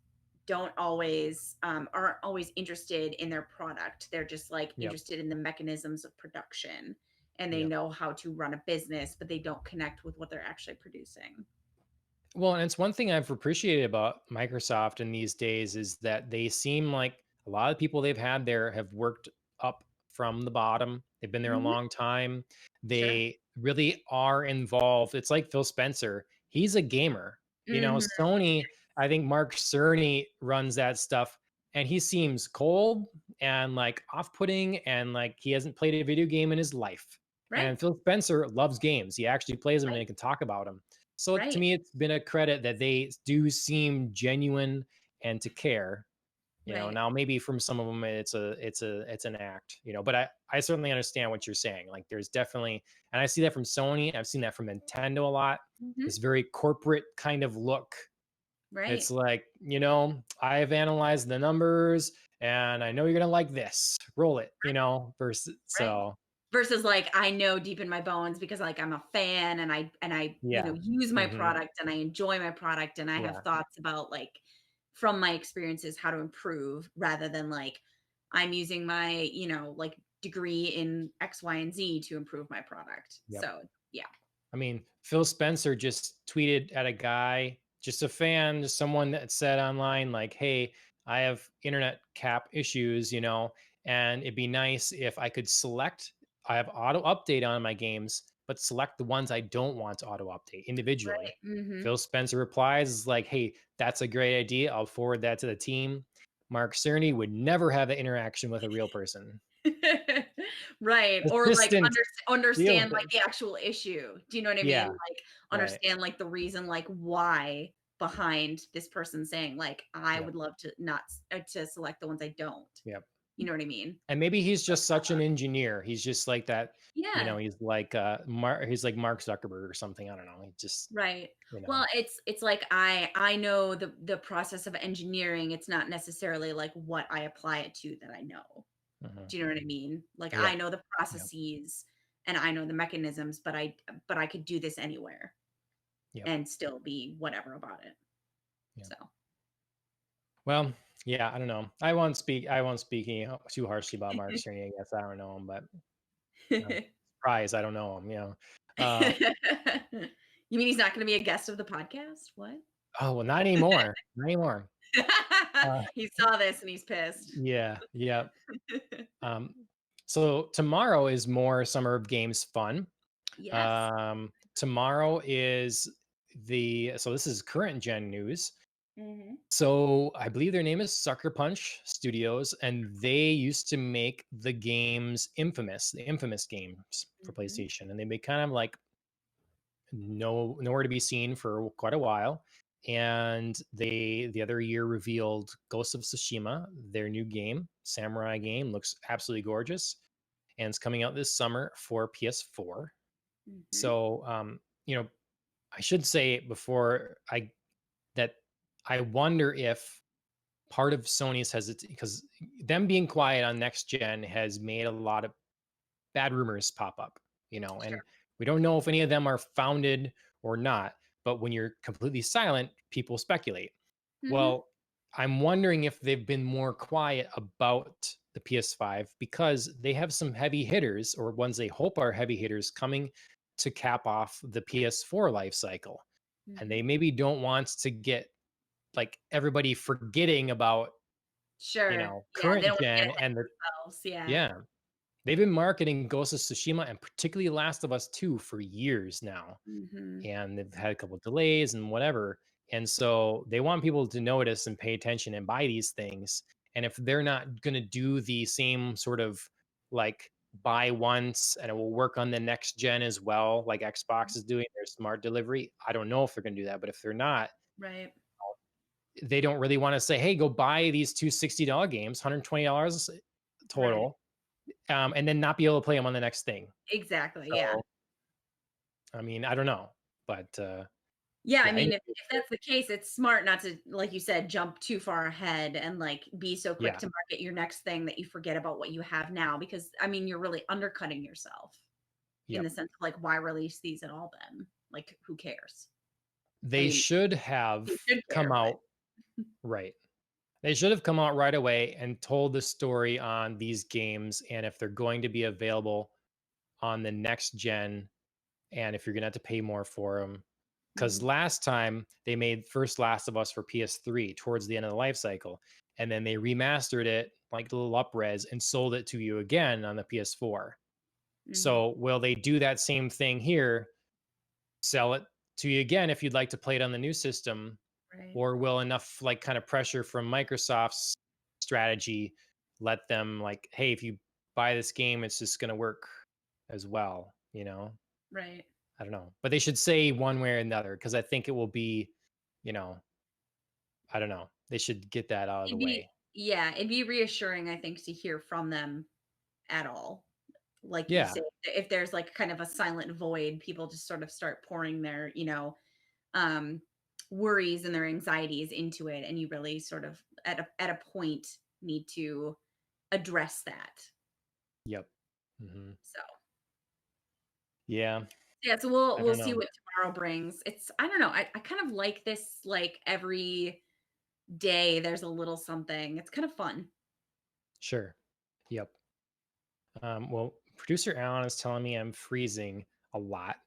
don't always aren't always interested in their product. They're just like Yep. interested in the mechanisms of production, and they Yep. know how to run a business, but they don't connect with what they're actually producing. Well, and it's one thing I've appreciated about Microsoft in these days is that they seem like a lot of people they've had there have worked up from the bottom. They've been there a Hmm. long time. Sure. They really are involved. It's like Phil Spencer. He's a gamer. Hmm. Sony, I think Mark Cerny runs that stuff and he seems cold and like off-putting and like he hasn't played a video game in his life. Right. And Phil Spencer loves games. He actually plays them and Right. he can talk about them. So to Right. me, it's been a credit that they do seem genuine and to care. Right. Now maybe from some of them it's an act, but I certainly understand what you're saying. Like there's definitely, and I see that from Sony, I've seen that from Nintendo a lot. Hmm. This very corporate kind of look. Right. It's like, I've analyzed the numbers and I know you're gonna like this. Roll it, versus Right. so Versus like I know deep in my bones because like I'm a fan and I yeah. use my Hmm. product and I enjoy my product and I have Yeah. thoughts about like from my experiences how to improve rather than like I'm using my like degree in X, Y, and Z to improve my product. Yep. So yeah. I mean, Phil Spencer just tweeted at a guy, just a fan, just someone that said online, like, hey, I have internet cap issues, and it'd be nice if I could select, I have auto update on my games, but select the ones I don't want to auto update individually. Right. Hmm. Phil Spencer replies, is like, hey, that's a great idea. I'll forward that to the team. Mark Cerny would never have an interaction with a real person. Right, or like Assistant, deal understand with like it. the actual issue. Do you know what I mean? Yeah, Like right. understand like the reason like why behind this person saying like I Yep. would love to not to select the ones I don't. Yep. You know what I mean? And maybe he's just such an engineer. He's just like that, Yeah, he's like Mark Zuckerberg or something. I don't know. He just, right. you know. Well, it's like I know the process of engineering. It's not necessarily like what I apply it to that I know. Mhm. Do you know what I mean? Like I Yep. know the Yep. processes and I know the mechanisms, but I could do this anywhere Yep. and still be whatever about it. Yep. So, Well, yeah, I don't know. I won't speak too harshly about Mark Cerny, I guess. I don't know him, but I'm surprised I don't know him, Uh, you mean he's not going to be a guest of the podcast? What? oh, well, not anymore. Not anymore. Uh, He saw this and he's pissed. yeah. Yeah. Um, so tomorrow is more Summer of Games fun. Yes. Tomorrow is so this is current gen news. Hmm. So I believe their name is Sucker Punch Studios, and they used to make the games Infamous, the Infamous games for Hmm. PlayStation, and they've been kind of like nowhere to be seen for quite a while. And they the other year revealed Ghost of Tsushima, their new game, samurai game, looks absolutely gorgeous, and it's coming out this summer for PS4. Hmm. So, I should say before I that I wonder if part of Sony's hesitancy, because them being quiet on next gen has made a lot of bad rumors pop up, and Sure. we don't know if any of them are founded or not. But when you're completely silent, people speculate. Hmm. Well, I'm wondering if they've been more quiet about the PS5 because they have some heavy hitters or ones they hope are heavy hitters coming to cap off the PS4 life cycle. And Hmm. they maybe don't want to get like everybody forgetting about, Sure. Yeah. They current don't want to get gen ahead and of themselves. Yeah. yeah, they've been marketing Ghost of Tsushima and particularly Last of Us 2 for years now. Hmm. And they've had a couple of delays and whatever. And so they want people to notice and pay attention and buy these things. And if they're not going to do the same sort of like buy once and it will work on the next gen as well, like Xbox is doing their smart delivery, I don't know if they're going to do that. But if they're not, Right. they don't really want to say, hey, go buy these two $60 games, $120 Right. total, and then not be able to play them on the next thing. Exactly. Yeah. So, I mean, I don't know. But Yeah, I yeah, mean, if that's the case, it's smart not to, like you said, jump too far ahead and like be so quick yeah, to market your next thing that you forget about what you have now. Because I mean, you're really undercutting yourself in the yep. sense of like, why release these at all then? Like, who cares? I They mean, should have you should come care, but out right. They should have come out right away and told the story on these games and if they're going to be available on the next gen and if you're going to have to pay more for them. Because Mhm. last time they made first Last of Us for PS3 towards the end of the life cycle, and then they remastered it like a little upres and sold it to you again on the PS4. Mhm. So will they do that same thing here? Sell it to you again if you'd like to play it on the new system, Right. or will enough like kind of pressure from Microsoft's strategy let them like, hey, if you buy this game, it's just going to work as well, you know? Right. I don't know, but they should say one way or another because I think it will be, you know, I don't know. They should get that out of the It'd be way. yeah, it'd be reassuring, I think, to hear from them at all. Like you Yeah. say, if there's like kind of a silent void, people just sort of start pouring their, um, worries and their anxieties into it, and you really sort of at a point need to address that. Yep. Hmm. So Yeah. yeah, so I we'll don't see know. what tomorrow brings. It's I don't know. I kind of like this like every day there's a little something. It's kind of fun. Sure. Yep. Well, producer Alan is telling me I'm freezing a lot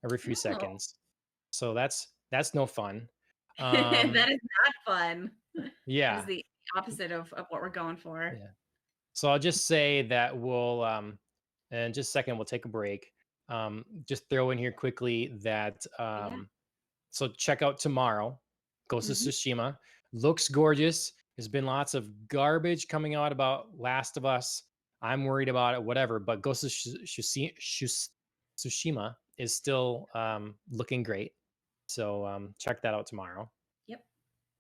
every few Oh. seconds, so that's no fun. That Um, is not fun. That is yeah. the opposite of what we're going for. Yeah. So I'll just say that we'll in just a second we'll take a break. Just throw in here quickly that Yeah. so check out tomorrow. Ghost of Mhm. Tsushima looks gorgeous. There's been lots of garbage coming out about Last of Us. I'm worried about it, whatever. But Ghost of Tsushima is still looking great. So check that out tomorrow. Yep.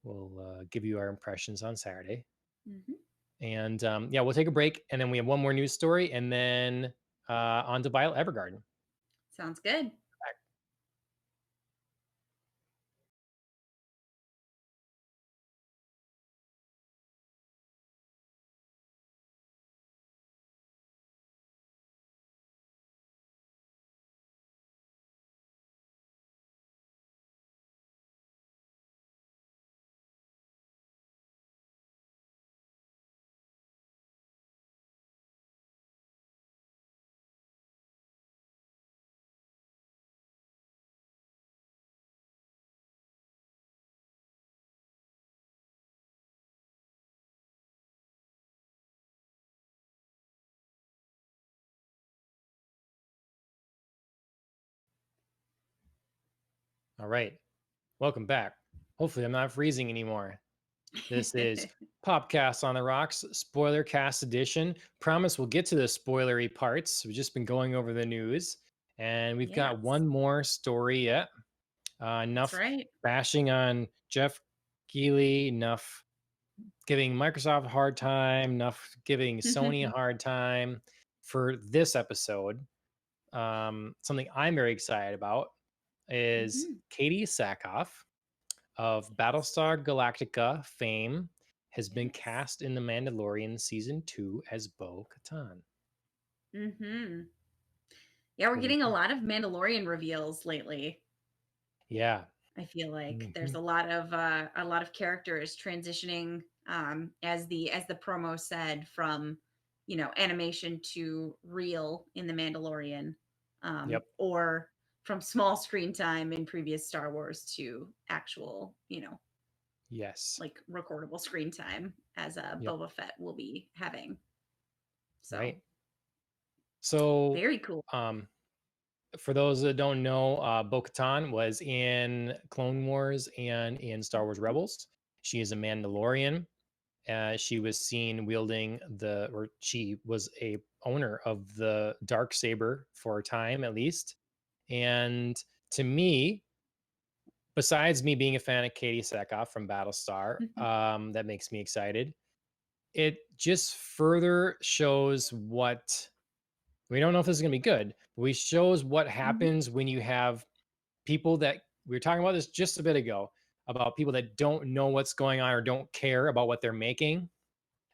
We'll give you our impressions on Saturday. Mhm. And yeah, we'll take a break, and then we have one more news story, and then on to Violet Evergarden. Sounds good. All right, welcome back. Hopefully, I'm not freezing anymore. This is Popcast on the Rocks, spoiler cast edition. Promise we'll get to the spoilery parts. We've just been going over the news, and we've got Yes. one more story yet. That's Enough right. bashing on Jeff Keighley, enough giving Microsoft a hard time, enough giving Sony a hard time for this episode. Something I'm very excited about is Mhm. Katie Sackhoff of Yes. Battlestar Galactica fame has been Yes. cast in The Mandalorian season 2 as Bo Katan. Mhm. Yeah, we're What do you getting a think? lot of Mandalorian reveals lately. Yeah. I feel like there's Hmm. a lot of characters transitioning as the promo said from animation to real in the Mandalorian, Yep. or from small screen time in previous Star Wars to actual Yes. like recordable screen time as Yep. Boba Fett will be having. So Right. So, very cool. um, for those that don't know, Bo Katan was in Clone Wars and in Star Wars Mhm. Rebels. She is a Mandalorian. She was seen wielding or she was a owner of the dark saber for a time at least. And to me, besides me being a fan of Katie Sackhoff from Battlestar, that makes me excited. It just further shows what we don't know if this is going to be good. But we shows what Mhm. happens when you have people that we were talking about this just a bit ago about people that don't know what's going on or don't care about what they're making.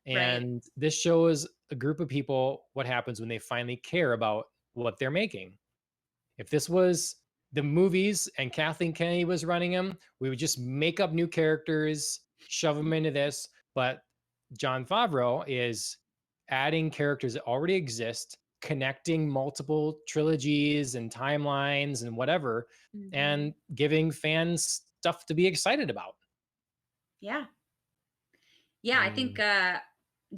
Right. And this shows a group of people what happens when they finally care about what they're making. If this was the movies and Kathleen Kennedy was running them, we would just make up new characters, shove them into this. But John Favreau is adding characters that already exist, connecting multiple trilogies and timelines and whatever, Mhm. and giving fans stuff to be excited about. Yeah. Yeah, I think, And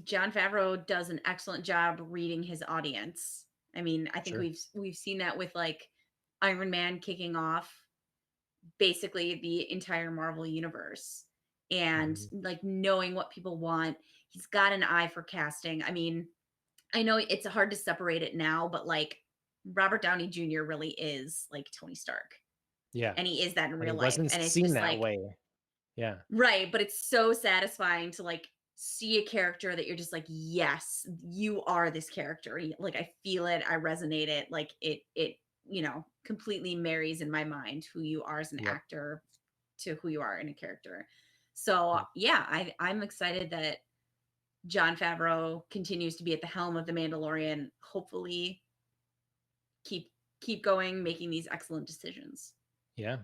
Jon Favreau does an excellent job reading his audience. I mean, I think sure. we've seen that with, like, Iron Man kicking off basically the entire Marvel universe, and, Mhm. like, knowing what people want. He's got an eye for casting. I mean, I know it's hard to separate it now, but, like, Robert Downey Jr. really is like Tony Stark, Yeah. and he is that in And he real life, wasn't and it's seen just that like way. Yeah. right, but it's so satisfying to, like, see a character that you're just like, "Yes, you are this character." Like, I feel it, I resonate it, like, completely marries in my mind who you are as an Yep. actor to who you are in a character. So, Yep. yeah, I'm excited that Jon Favreau continues to be at the helm of The Mandalorian. Hopefully, keep keep going, making these excellent decisions. Yeah.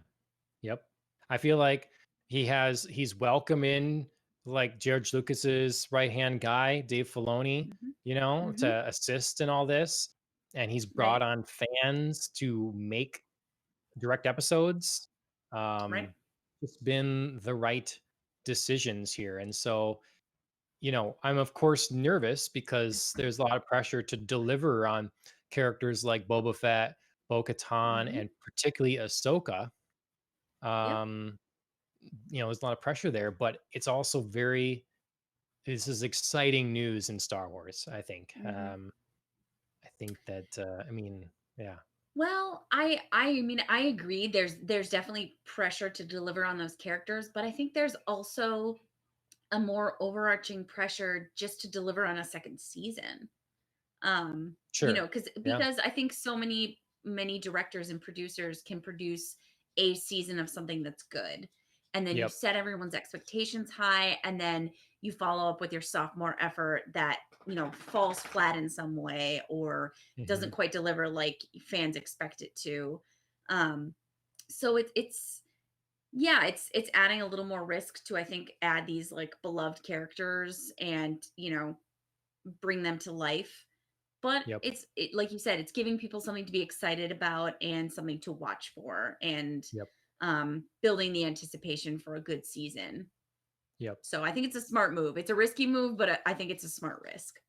Yep. I feel like he's welcome in like George Lucas's right-hand guy, Dave Filoni, Mhm. Mhm. to assist in all this. And he's brought Right. on fans to make direct episodes. Right. It's been the right decisions here. And so, I'm of course nervous because there's a lot of pressure to deliver on characters like Boba Fett, Bo-Katan, Mhm. and particularly Ahsoka. Yep. Um, there's a lot of pressure there, but it's also this is exciting news in Star Wars, I think. Mhm. I think that, yeah, Well, I mean, I agree. There's definitely pressure to deliver on those characters, but I think there's also a more overarching pressure just to deliver on a second season. sure. Because Yeah. I think so many directors and producers can produce a season of something that's good. And then you Yep. set everyone's expectations high, and then you follow up with your sophomore effort that, falls flat in some way or doesn't Hmm. quite deliver like fans expect it to. Um, so it's yeah, it's adding a little more risk to, I think, add these like beloved characters and, bring them to life, but Yep. like you said, it's giving people something to be excited about and something to watch for, and Yep. building the anticipation for a good season. Yep. So I think it's a smart move. It's a risky move, but I think it's a smart risk.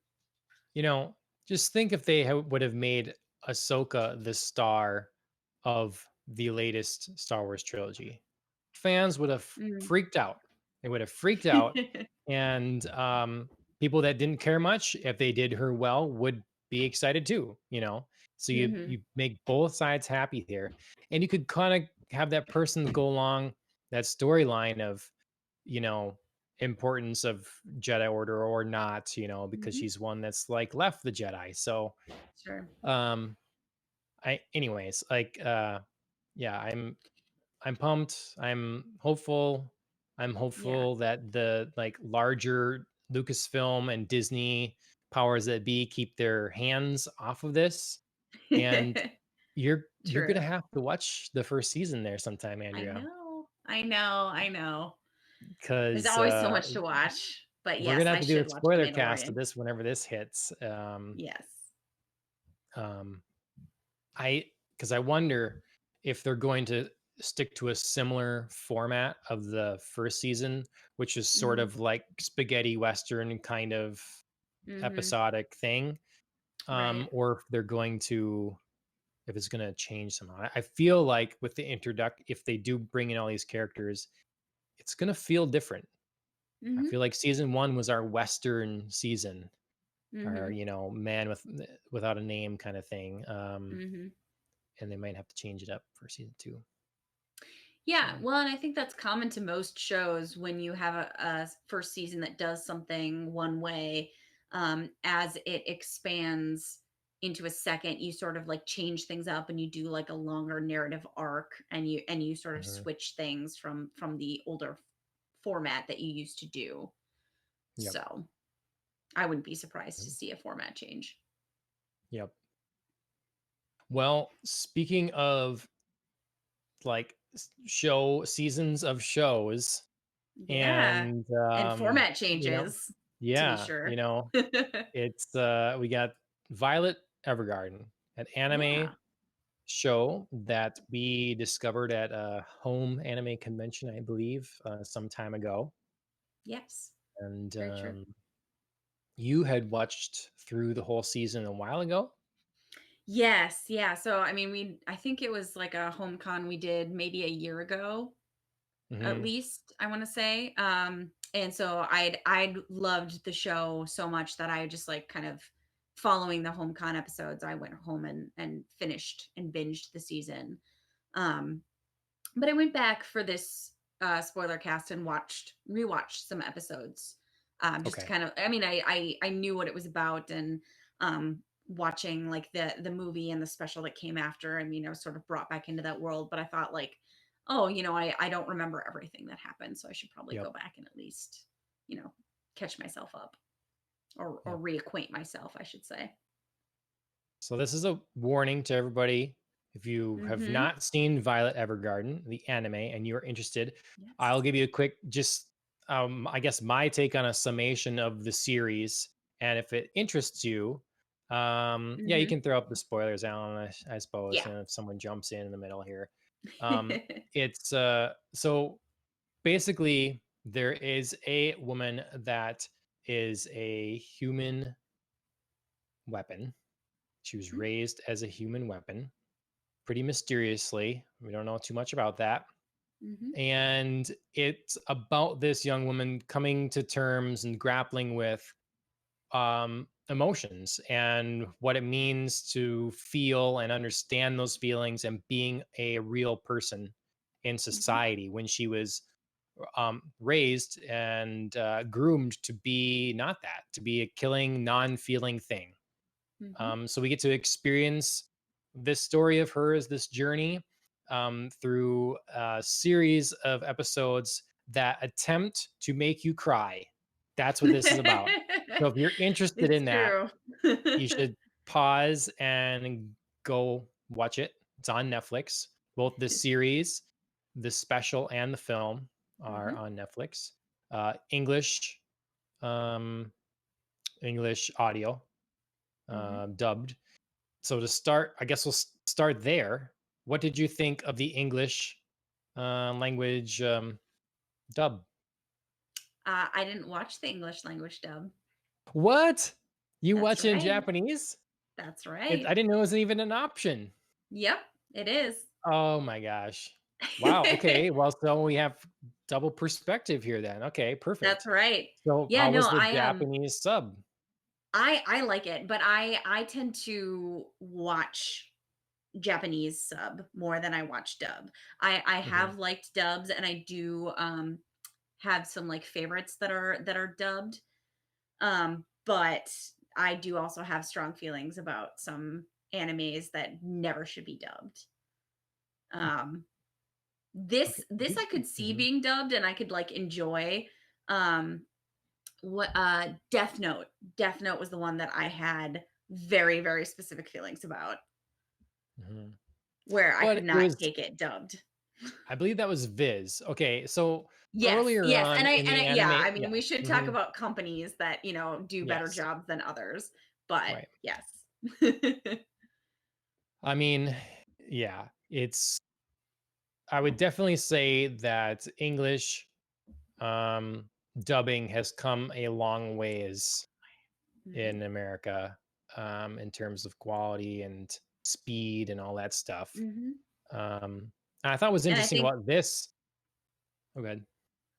You know, just think if they would have made Ahsoka the star of the latest Star Wars trilogy. Fans would have Mm. freaked out. They would have freaked out, and people that didn't care much if they did her well would be excited too. So you Mhm. you make both sides happy here, and you could kind of have that person go along that storyline of you know importance of Jedi Order or not, because Mhm. she's one that's like left the Jedi. So Sure. um I anyways, like yeah, I'm pumped. I'm hopeful. I'm Yeah. hopeful that the like larger Lucasfilm and Disney powers that be keep their hands off of this. And you're gonna True. have to watch the first season there sometime, I Andrea, know. I know. I know. There's because always so much to watch. But we're yes, gonna have I to do should a watch The spoiler cast of Mandalorian. this whenever this hits. Yes. Um, I because I wonder if they're going to stick to a similar format of the first season, which is sort Mhm. of like spaghetti western kind of Mhm. episodic thing, Right. or if it's going to change somehow. I feel like with the if they do bring in all these characters, it's going to feel different. I Mhm. feel like season one was our western season, our Mhm. man without a name kind of thing. Mhm. And they might have to change it up for season two. Yeah, So, well, and I think that's common to most shows when you have a first season that does something one way. As it expands into a second, you sort of like change things up and you do like a longer narrative arc, and you sort of mhm, switch things from the older format that you used to do. yep, So I wouldn't be surprised to yep, see a format change. yep. Well, speaking of like show seasons of shows, Yeah. And And format you know, changes, to be yeah, sure. it's we got Violet Evergarden, an anime Yeah. show that we discovered at a home anime convention, I believe, some time ago. Yes. And Very true. you had watched through the whole season a while ago. Yes, yeah. So I mean, I think it was like a home con we did maybe a year ago, at Hmm. least, I want to say. And so I'd loved the show so much that I just like kind of following the home con episodes, I went home and finished and binged the season. Um, but I went back for this spoiler cast and rewatched some episodes. Just to Okay. kind of, I mean, I knew what it was about, and um watching like the movie and the special that came after, I mean, I was sort of brought back into that world, but I thought like, oh, I don't remember everything that happened, so I should probably Yep. go back and at least, you know, catch myself up, or Yep. reacquaint myself, I should say. So this is a warning to everybody. If you have Mhm. not seen Violet Evergarden, the anime, and you're interested, I'll Yes. give you a quick, just I guess my take on a summation of the series. And if it interests you, yeah, you Mhm. can throw up the spoilers, Alan, I suppose, Yeah. and if someone jumps in the middle here. It's so basically there is a woman that is a human weapon. She was raised as a human weapon pretty mysteriously. We don't know too much about that. Mhm. And it's about this young woman coming to terms and grappling with emotions and what it means to feel and understand those feelings and being a real person in Mhm. society when she was raised and groomed to be not that, to be a killing, non feeling thing. Mhm. So we get to experience this story of hers, this journey through a series of episodes that attempt to make you cry. That's what this is about. So if you're interested It's in that, true. you should pause and go watch it. It's on Netflix. Both the series, the special, and the film are Mhm. on Netflix. English, um, English audio, Mhm. dubbed. So to start, I guess we'll start there. What did you think of the English language dub? I didn't watch the English language dub. What? You That's watch it in right. Japanese? That's I right. didn't know it was even an option. Yep, it is. Oh my gosh. Wow. Okay. Well, so we have double perspective here then. Okay, That's perfect. right. So Yeah, how no, was the Japanese sub? I like it, but I tend to watch Japanese sub more than I watch dub. I Hmm. have liked dubs, and I do have some like favorites that are dubbed. But I do also have strong feelings about some animes that never should be dubbed. Um, Okay. this I could see Hmm. being dubbed, and I could like enjoy. Um, what Death Note. Death Note was the one that I had very, very specific feelings about, Hmm. where I But could it not was, take it dubbed. I believe that was Viz. Okay. So Yes, earlier yes, on in and the yeah, anime, I mean, yeah. we should talk Hmm. about companies that, do better Yes. jobs than others, but Right. yes. I mean, yeah, I would definitely say that English um, dubbing has come a long ways Mhm, in America in terms of quality and speed and all that stuff. mhm, Um, and I thought was and I interesting think about this. Oh, good.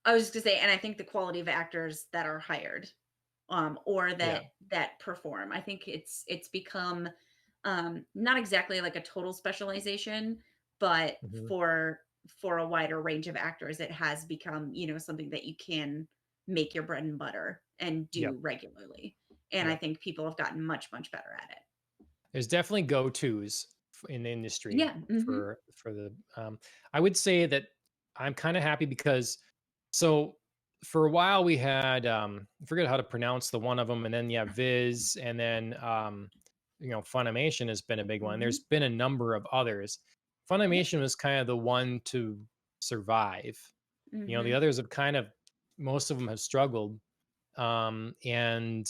I was just gonna say, and I think the quality of actors that are hired, or Yeah. that perform, I think it's become, not exactly like a total specialization, but Hmm. for a wider range of actors, it has become, something that you can make your bread and butter and Yep. do regularly. And I Yep. think people have gotten much, much better at it. There's definitely go-tos in the industry Yeah. Mhm. for the I would say that I'm kind of happy because so for a while we had I forget how to pronounce the one of them, and then yeah, Viz, and then Funimation has been a big one. There's Mhm. been a number of others. Yep. Funimation was kind of the one to survive. The Mhm. others have kind of most of them have struggled. And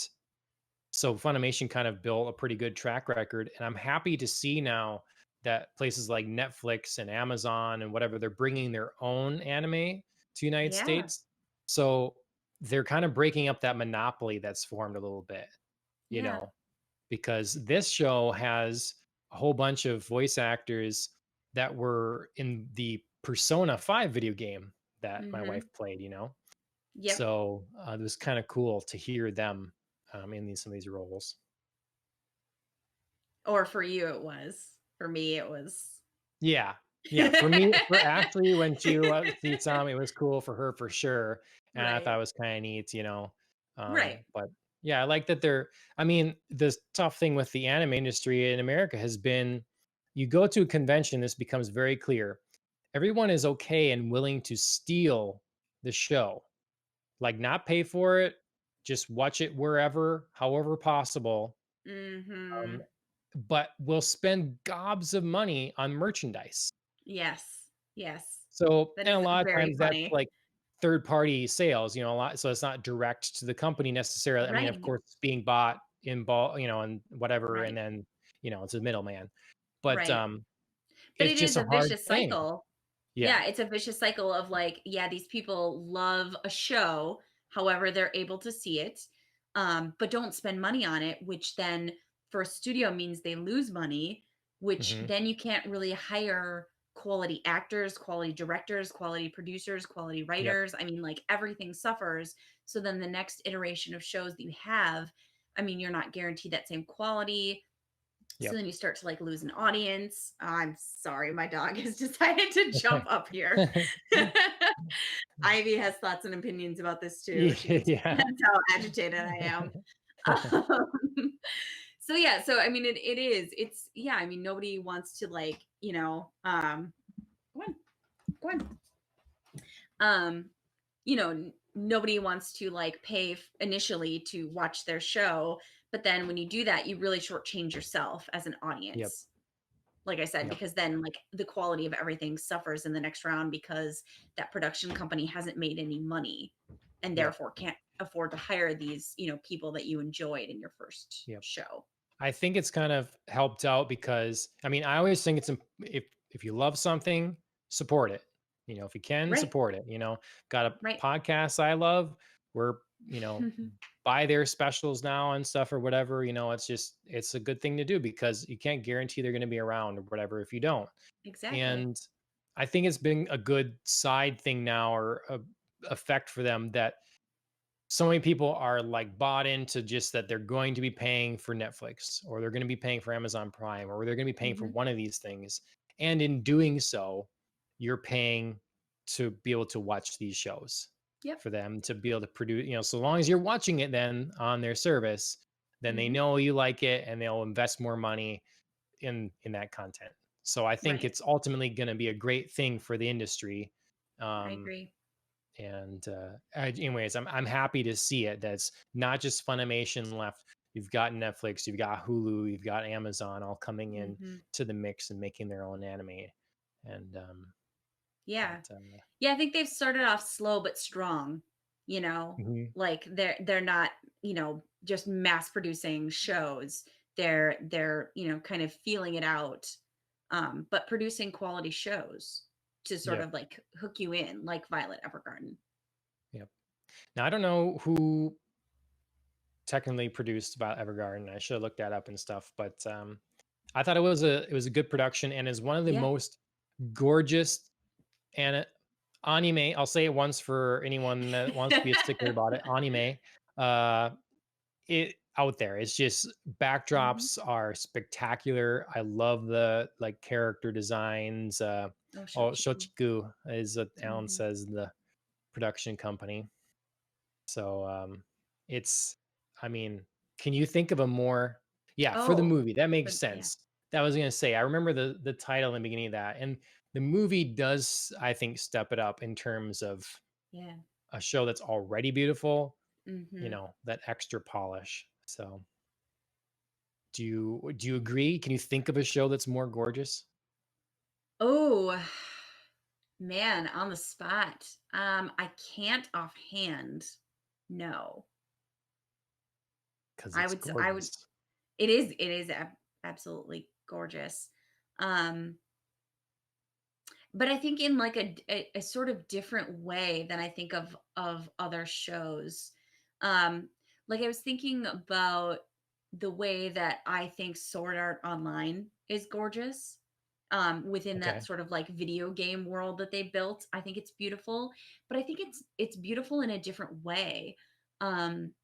so Funimation kind of built a pretty good track record, and I'm happy to see now that places like Netflix and Amazon and whatever, they're bringing their own anime to United Yeah. States. So they're kind of breaking up that monopoly that's formed a little bit, you Yeah. know, because this show has a whole bunch of voice actors that were in the Persona 5 video game that my wife Mhm. played, you know? Yep. So it was kind of cool to hear them in some of these roles. Or for you, it was. For me, it was. Yeah. Yeah. For me, for Ashley, when she saw me, it was cool for her for sure. And I thought Right. it was kind of neat, you know. Right. But yeah, I like that I mean, the tough thing with the anime industry in America has been you go to a convention, this becomes very clear. Everyone is okay and willing to steal the show, like not pay for it, just watch it wherever, however possible. Um, Mhm. but will spend gobs of money on merchandise. Yes. Yes. So, That and a is lot of very times that's funny. like third party sales, a lot. So it's not direct to the company necessarily. I mean, of Right. course, it's being bought in bulk, and whatever, and Right. then, it's a middleman. But Right. But it's it just is a a hard vicious thing. cycle. Yeah. Yeah, it's a vicious cycle of like, yeah, these people love a show, however they're able to see it, but don't spend money on it, which then for a studio means they lose money, which Hmm. then you can't really hire quality actors, quality directors, quality producers, quality Yep. writers. I mean, like everything suffers. So then the next iteration of shows that you have, I mean, you're not guaranteed that same quality. So Yep. then you start to like lose an audience. I'm sorry, my dog has decided to jump up here. Ivy has thoughts and opinions about this too. She just Yeah. that's how agitated I am. Um, so yeah, so I mean it is. It's yeah, I mean nobody wants to like, go on, go on. Um, nobody wants to like pay initially to watch their show, but then when you do that, you really shortchange yourself as an Yep. audience. Like I said, Yep. because then like the quality of everything suffers in the next round because that production company hasn't made any money and Yep. therefore can't afford to hire these, people that you enjoyed in your first Yep. show. I think it's kind of helped out because I mean, I always think if you love something, support it. If you can Right. support it, got a Right. podcast I love. We're, buy their specials now and stuff or whatever, it's a good thing to do because you can't guarantee they're going to be around or whatever if you don't. Exactly. And I think it's been a good side thing now or a effect for them that so many people are like bought into just that they're going to be paying for Netflix or they're going to be paying for Amazon Prime or they're going to be paying for Hmm. one of these things. And in doing so, you're paying to be able to watch these shows Yep. for them to be able to produce, so long as you're watching it then on their service, then they Hmm. know you like it and they'll invest more money in that content. So I think Right. it's ultimately going to be a great thing for the industry. I Um, agree. and anyways, I'm happy to see it. That's not just Funimation left. You've got Netflix, you've got Hulu, you've got Amazon all coming in Hmm. to the mix and making their own anime. And Yeah. that Yeah, I think they've started off slow but strong, you know? mhm, Like they're not, just mass producing shows. They're, kind of feeling it out, but producing quality shows to sort yep, of like hook you in, like Violet Evergarden. yep. Now I don't know who technically produced about Evergarden. I should have looked that up and stuff, but I thought it was a good production and is one of the Yeah. most gorgeous and anime. I'll say it once for anyone that wants to be a stickler about it. Anime, uh, it out there. It's just Mhm. backdrops are spectacular. I love the like character designs. Oh, Oh, Shochiku. Shochiku is what Alan Mhm. says the production company. So it's, I mean, can you think of a more, yeah, for the Oh, movie, that makes but yeah. sense. That was gonna say, I remember the title in the beginning of that. And the movie does, I think, step it up in terms of Yeah. a show that's already beautiful, Mhm. that extra polish. So do you agree? Can you think of a show that's more gorgeous? Oh. Man, on the spot. I can't offhand. No. Because I it's would I would gorgeous. it is absolutely gorgeous. Um but I think in like a sort of different way than I think of other shows. Um like I was thinking about the way that I think Sword Art Online is gorgeous. Within that Okay. sort of like video game world that they built. I think it's beautiful, but I think it's beautiful in a different way. Um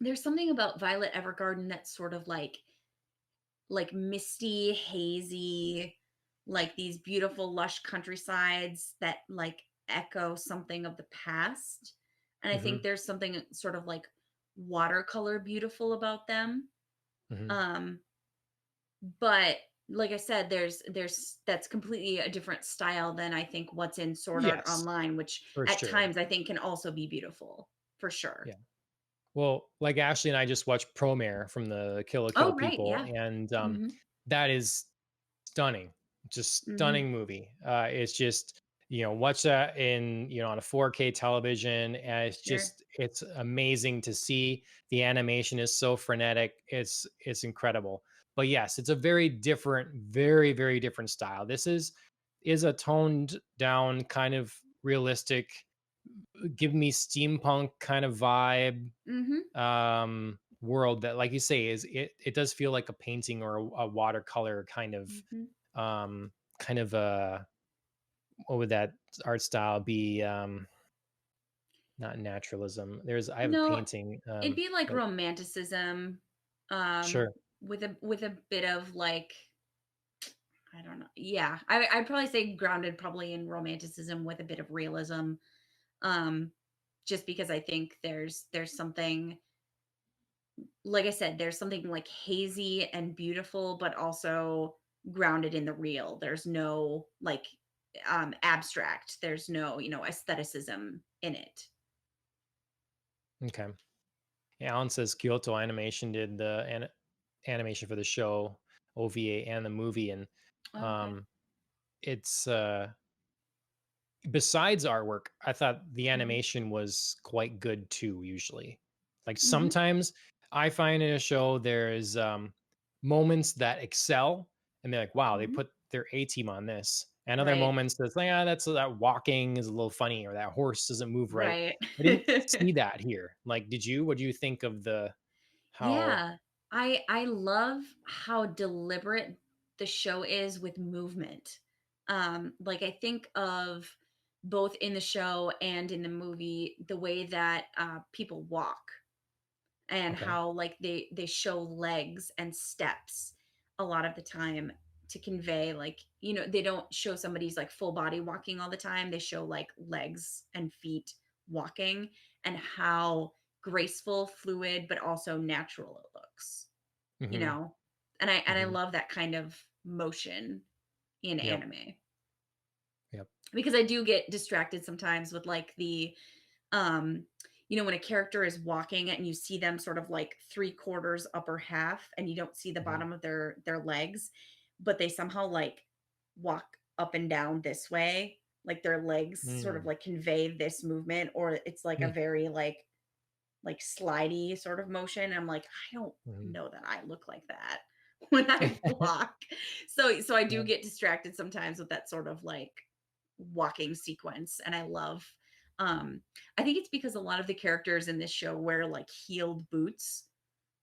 there's something about Violet Evergarden that's sort of like misty, hazy, like these beautiful lush countrysides that like echo something of the past. And I think Hmm. there's something sort of like watercolor beautiful about them. Hmm. Um but like I said, there's that's completely a different style than I think what's in Sword Art Yes, Online, which for at sure. times I think can also be beautiful for sure. Yeah. Well, like Ashley and I just watched Promare from the Kill la Kill Oh, right, people, yeah. and Mhm. that is stunning, just Mhm. stunning movie. It's just, watch that in, on a 4K television, and Sure. it's amazing to see. The animation is so frenetic. It's incredible. But yes, it's a very different, very, very different style. This is a toned down kind of realistic, give me steampunk kind of vibe, Mhm. world that, like you say, it does feel like a painting or a watercolor Mhm. um kind of a, what would that art style be? Not naturalism. I have a No, painting, it'd be like but romanticism, um, sure. with a bit of like I don't know. Yeah, I'd probably say grounded probably in romanticism with a bit of realism. Um, just because I think there's something like I said, there's something like hazy and beautiful, but also grounded in the real. There's no like abstract. There's no, aestheticism in it. Okay. Yeah, Alan says Kyoto Animation did the animation for the show, OVA, and the movie, and Oh, okay. um it's besides artwork, I thought the Hmm. animation was quite good too, usually. Like Hmm. sometimes I find in a show there's moments that excel, and they're like, wow, they Hmm. put their A team on this. And other Right. moments that's like, that's that walking is a little funny, or that horse doesn't move right. Right. I didn't see that here. Like, did you? What do you think of the how? Yeah. I love how deliberate the show is with movement. Like I think of both in the show and in the movie the way that people walk and Okay. how like they show legs and steps a lot of the time to convey like they don't show somebody's like full body walking all the time. They show like legs and feet walking and how graceful, fluid, but also natural it looks, you Hmm. know? And I Hmm. love that kind of motion in Yep. anime Yep. because I do get distracted sometimes with like the um when a character is walking and you see them sort of like three quarters upper half and you don't see the Hmm. bottom of their legs, but they somehow like walk up and down this way, like their legs sort of Mm. like convey this movement, or it's like a very like slidey sort of motion. I'm like, I don't Mm-hmm. know that I look like that when I walk. So I do Yeah. get distracted sometimes with that sort of like walking sequence. And I love I think it's because a lot of the characters in this show wear like heeled boots.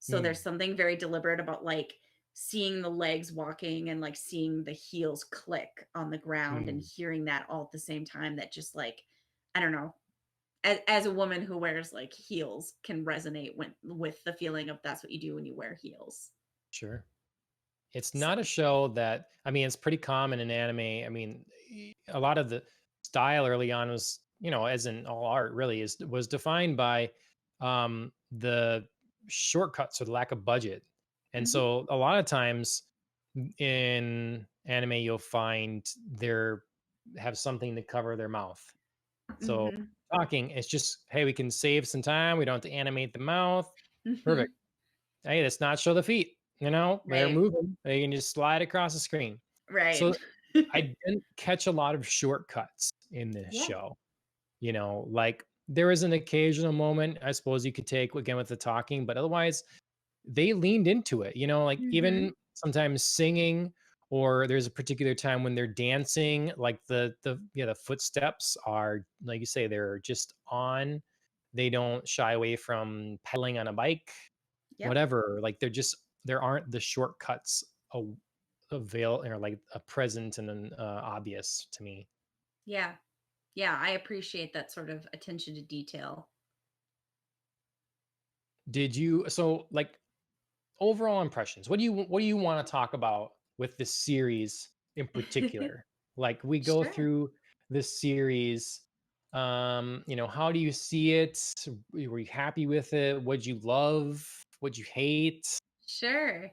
So there's Mm. something very deliberate about like seeing the legs walking and like seeing the heels click on the ground and Mm. hearing that all at the same time that just like I don't know, as a woman who wears like heels can resonate with the feeling of that's what you do when you wear heels. Sure. It's So not a show that, I mean, it's pretty common in anime. I mean, a lot of the style early on was, as in all art really is was defined by the shortcuts or the lack of budget. And mhm, so a lot of times in anime you'll find they're have something to cover their mouth. So mhm, talking, it's just, hey, we can save some time. We don't have to animate the mouth. Perfect. mhm, Hey, let's not show the feet. They're right, moving. They can just slide across the screen. right. So I didn't catch a lot of shortcuts in this Yeah. show. Like there is an occasional moment I suppose you could take again with the talking, but otherwise they leaned into it, like Mhm. even sometimes singing, or there's a particular time when they're dancing, like the footsteps are, like you say, they're just on. They don't shy away from pedaling on a bike, Yep. whatever. Like there aren't the shortcuts a, avail or like a present and an obvious to me. Yeah. Yeah, I appreciate that sort of attention to detail. Did you so like overall impressions? What do you want to talk about with this series in particular? Like we go Sure. through this series, how do you see it? Were you happy with it? What'd you love? What'd you hate? Sure.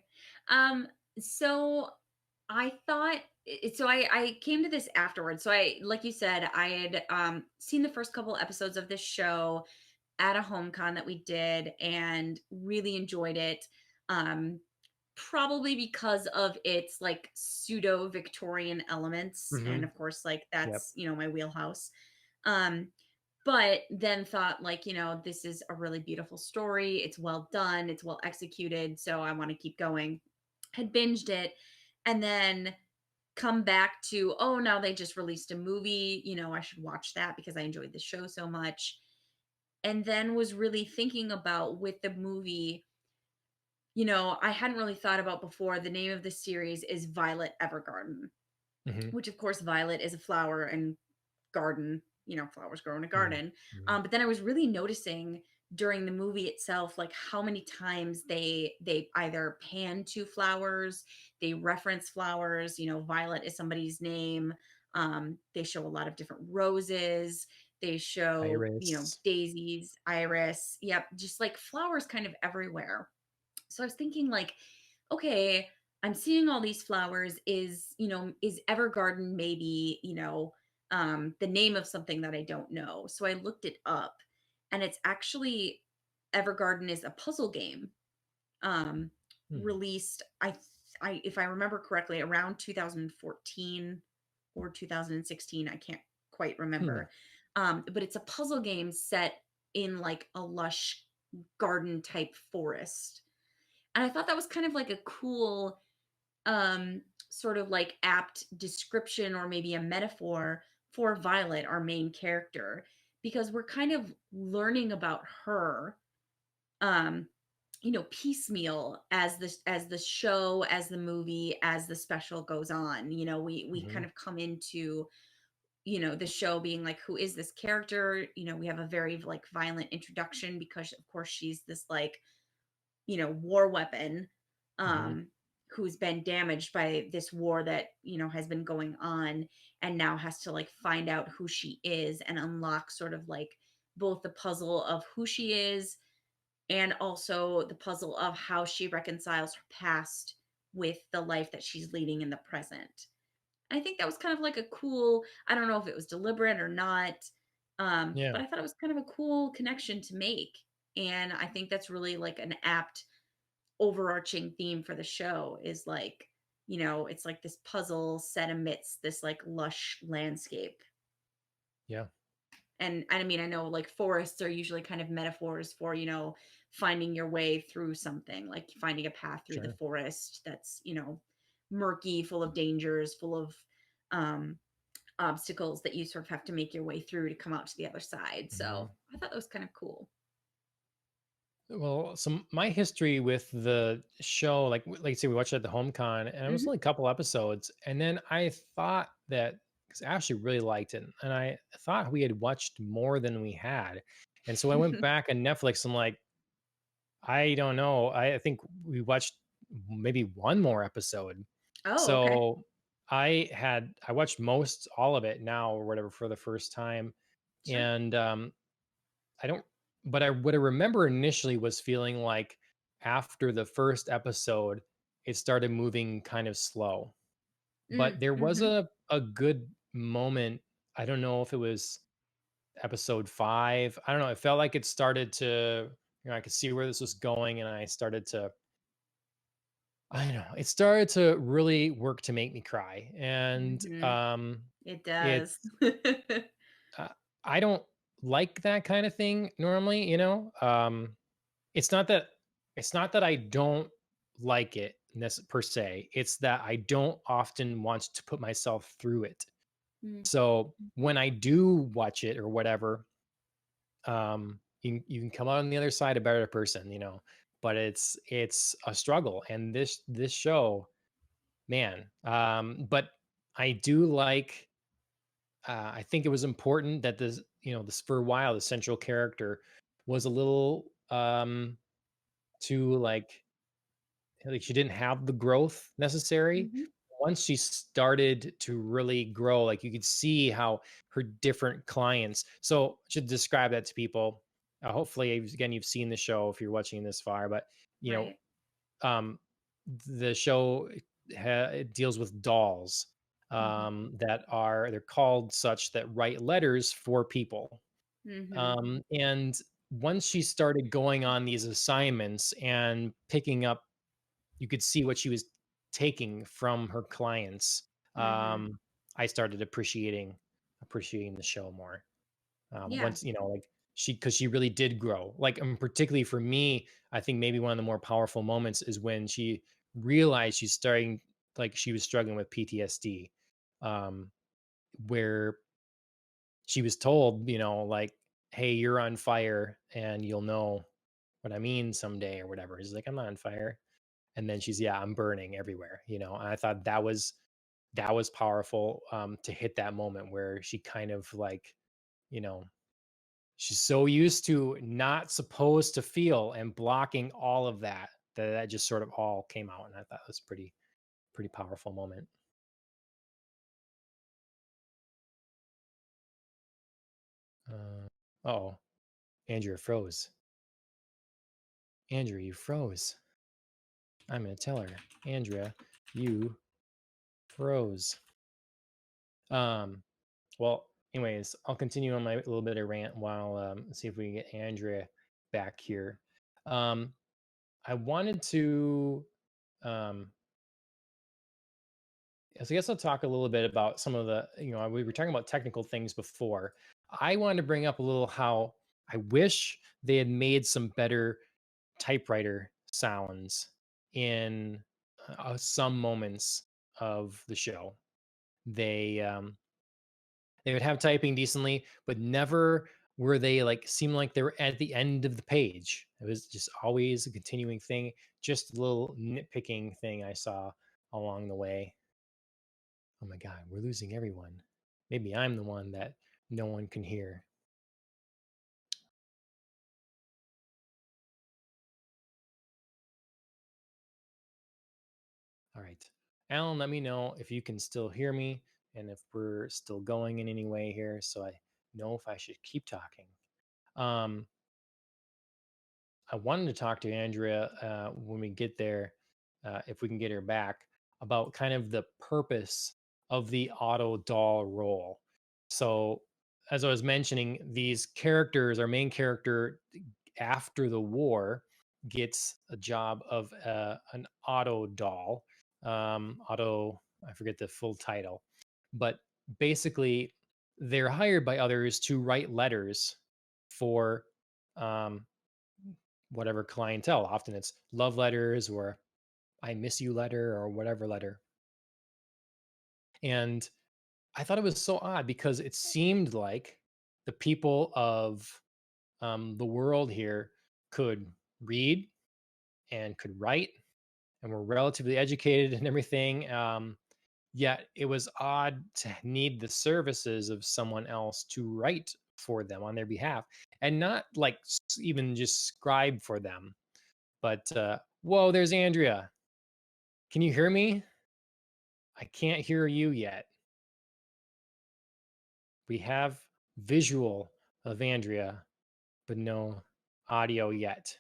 Um, so I thought I came to this afterwards. So I like you said, I had seen the first couple episodes of this show at a home con that we did and really enjoyed it. Um Probably because of its like pseudo Victorian elements, and Hmm. of course like Yep. that's, my wheelhouse. Um but then thought like, this is a really beautiful story. It's well done, it's well executed, so I want to keep going. Had binged it and then come back to, oh, now they just released a movie, I should watch that because I enjoyed the show so much. And then was really thinking about with the movie, I hadn't really thought about before. The name of the series is Violet Evergarden, Hmm. which of course Violet is a flower and garden, flowers grow in a Hmm. garden. But then I was really noticing during the movie itself, like how many times they either pan to flowers, they reference flowers. Violet is somebody's name. They show a lot of different roses. They show, Iris. daisies, iris. Yep, just like flowers kind of everywhere. So I was thinking like, okay, I'm seeing all these flowers. Is Evergarden maybe, the name of something that I don't know? So I looked it up and it's actually Evergarden is a puzzle game. Um Hmm. Released I if I remember correctly around 2014 or 2016, I can't quite Hmm. remember. But it's a puzzle game set in like a lush garden type forest, and I thought that was kind of like a cool, sort of like apt description or maybe a metaphor for Violet, our main character, because we're kind of learning about her, um, piecemeal as the show, as the movie, as the special goes on. We Hmm. kind of come into, the show being like, who is this character? We have a very like violent introduction because of course she's this like, war weapon, Hmm. um, who's been damaged by this war that, has been going on, and now has to like find out who she is and unlock sort of like both the puzzle of who she is and also the puzzle of how she reconciles her past with the life that she's leading in the present. I think that was kind of like a cool, I don't know if it was deliberate or not, Yeah. but I thought it was kind of a cool connection to make. And I think that's really like an apt overarching theme for the show is like, it's like this puzzle set amidst this like lush landscape. Yeah. And I mean, I know like forests are usually kind of metaphors for, finding your way through something, like finding a path through the Sure. forest that's, murky, full of dangers, full of um obstacles that you sort of have to make your way through to come out to the other side. Hmm. So I thought that was kind of cool. Well, so my history with the show, like say we watched it at the home con, and it was Hmm. only a couple episodes, and then I thought that because I actually really liked it, and I thought we had watched more than we had, and so I went back on Netflix. I'm like, I don't know, I think we watched maybe one more episode, Oh, okay. so I watched most all of it now or whatever for the first time, Sure. and I don't but I what I remember initially was feeling like after the first episode, it started moving kind of slow. But there was Mm-hmm. a good moment. I don't know if it was episode 5. I don't know. It felt like it started to, I could see where this was going and I started to I don't know. It started to really work to make me cry. And Mm-hmm. It does. It's uh, I don't like that kind of thing normally, it's not that it's not that I don't like it per se. It's that I don't often want to put myself through it. Mm, So when I do watch it or whatever, you can come out on the other side a better person, but it's a struggle. And this show, man, but I do like, I think it was important that this for a while, the central character was a little too like she didn't have the growth necessary. mhm. Once she started to really grow, like you could see how her different clients. So I should describe that to people. Hopefully, again, you've seen the show if you're watching this far, but you know, Right. um, the show it deals with dolls Mhm. they're called such that write letters for people. Mhm. And once she started going on these assignments and picking up, you could see what she was taking from her clients. Mhm. I started appreciating the show more. Yeah. Once like because she really did grow. Like, particularly for me, I think maybe one of the more powerful moments is when she realized she's starting, like she was struggling with PTSD, um, where she was told, like, "Hey, you're on fire, and you'll know what I mean someday," or whatever. She's like, "I'm not on fire." And then she's, "Yeah, I'm burning everywhere," and I thought that was powerful, to hit that moment where she kind of like, you know, she's so used to not supposed to feel and blocking all of that, that just sort of all came out, and I thought it was pretty powerful moment. Oh, Andrea froze. Andrea, you froze. I'm gonna tell her. Andrea, you froze. Um, well, anyways, I'll continue on my little bit of rant while see if we can get Andrea back here. Um, I wanted to um so I guess I'll talk a little bit about some of the, we were talking about technical things before. I wanted to bring up a little how I wish they had made some better typewriter sounds in some moments of the show. They they would have typing decently, but never were they like seem like they were at the end of the page. It was just always a continuing thing, just a little nitpicking thing I saw along the way. Oh my God, we're losing everyone. Maybe I'm the one that no one can hear. All right. Alan, let me know if you can still hear me and if we're still going in any way here so I know if I should keep talking. Um, I wanted to talk to Andrea when we get there, if we can get her back, about kind of the purpose of the auto doll role. So, as I was mentioning, these characters, our main character, after the war, gets a job of an auto doll. I forget the full title, but basically, they're hired by others to write letters for um, whatever clientele. Often it's love letters or I miss you letter or whatever letter. And I thought it was so odd because it seemed like the people of the world here could read and could write and were relatively educated and everything. Yet it was odd to need the services of someone else to write for them on their behalf and not like even just scribe for them. But whoa, there's Andrea. Can you hear me? I can't hear you yet. We have visual of Andrea, but no audio yet.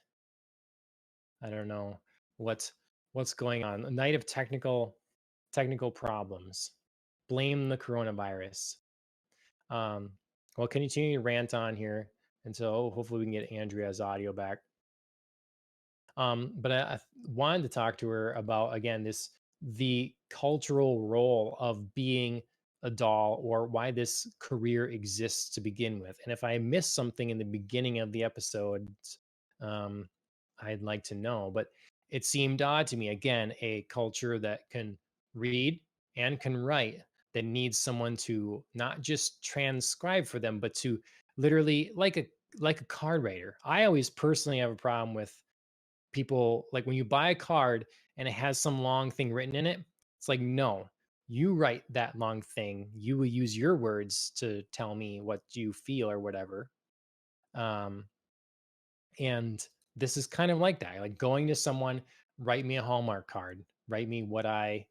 I don't know what's what's going on. A night of technical problems. Blame the coronavirus. Um, well, continue to rant on here until hopefully we can get Andrea's audio back. But I wanted to talk to her about again the cultural role of being a doll or why this career exists to begin with. And if I miss something in the beginning of the episode, um, I'd like to know. But it seemed odd to me. Again, a culture that can read and can write, that needs someone to not just transcribe for them, but to literally like a card writer. I always personally have a problem with people, like when you buy a card and it has some long thing written in it. It's like, no, you write that long thing. You will use your words to tell me what you feel or whatever. Um, and this is kind of like that, like going to someone, write me a Hallmark card, write me what I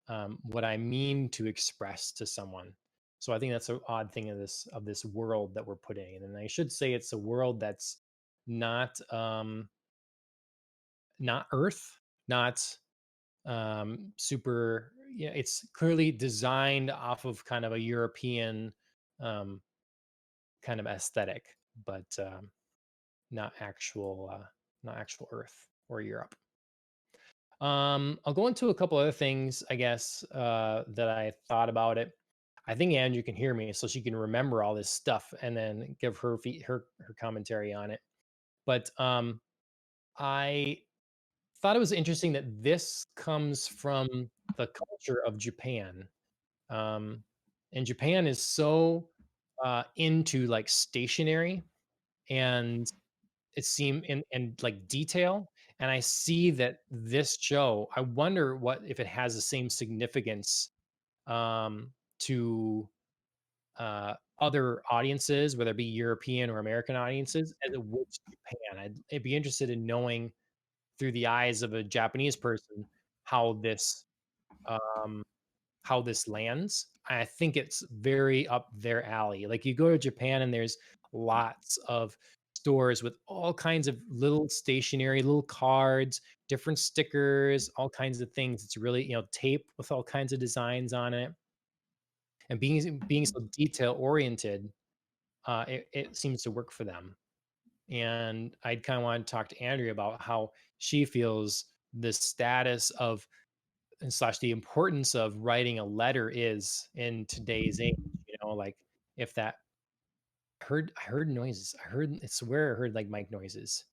mean to express to someone. So I think that's an odd thing of this world that we're putting in. And I should say it's a world that's not not Earth, not super, yeah, it's clearly designed off of kind of a European um kind of aesthetic, but not actual not actual Earth or Europe. I'll go into a couple other things, I guess, that I thought about it. I think Andrew can hear me, so she can remember all this stuff and then give her commentary on it. But I thought it was interesting that this comes from the culture of Japan. Um, and Japan is so into like stationery and it seemed and like detail. And I see that this show, I wonder what if it has the same significance to other audiences, whether it be European or American audiences, as it would to Japan. I'd be interested in knowing through the eyes of a Japanese person how um, this lands. I think it's very up their alley. Like you go to Japan and there's lots of stores with all kinds of little stationery, little cards, different stickers, all kinds of things. It's really, tape with all kinds of designs on it. And being so detail oriented, it seems to work for them. And I'd kind of want to talk to Andrea about how she feels the status of and slash the importance of writing a letter is in today's age. Like if that I heard noises. I swear I heard like mic noises.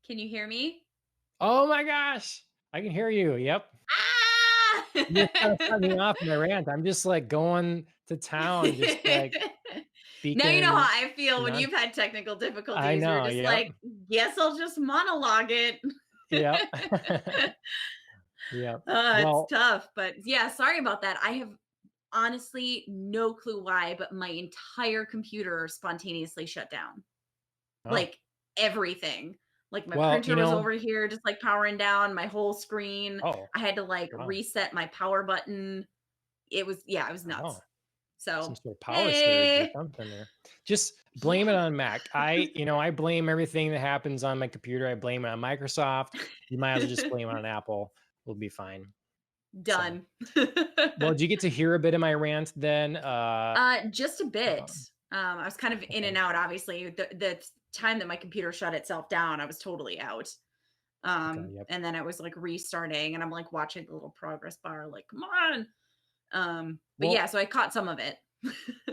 Can you hear me? Oh my gosh. I can hear you. Yep. Ah! You just kind of cut me off my rant. I'm just like going to town, just like Now you know how speaking I feel when non. you've had technical I difficulties. You're know. just Yep. like, guess I'll just monologue it. Yep. Yep. It's Well, tough, but yeah, sorry about that. I have honestly no clue why, but my entire computer spontaneously shut down. oh, Like everything. Like my well, printer was over here just like powering down, my whole screen. oh, I had to like wow. reset my power button. It was Oh, nuts. some So, sort of power surge or hey. something there. Just blame it Yeah. on Mac. I blame everything that happens on my computer. I blame it on Microsoft. You might as well just blame it on Apple. We'll be fine. So, Done. well, did you get to hear a bit of my rant then? Just a bit. Um, I was kind of in and okay. out, obviously. The time that my computer shut itself down, I was totally out. Okay. Yep. And then I was like restarting and I'm like watching the little progress bar, like, come on. But yeah, Well, so I caught some of it.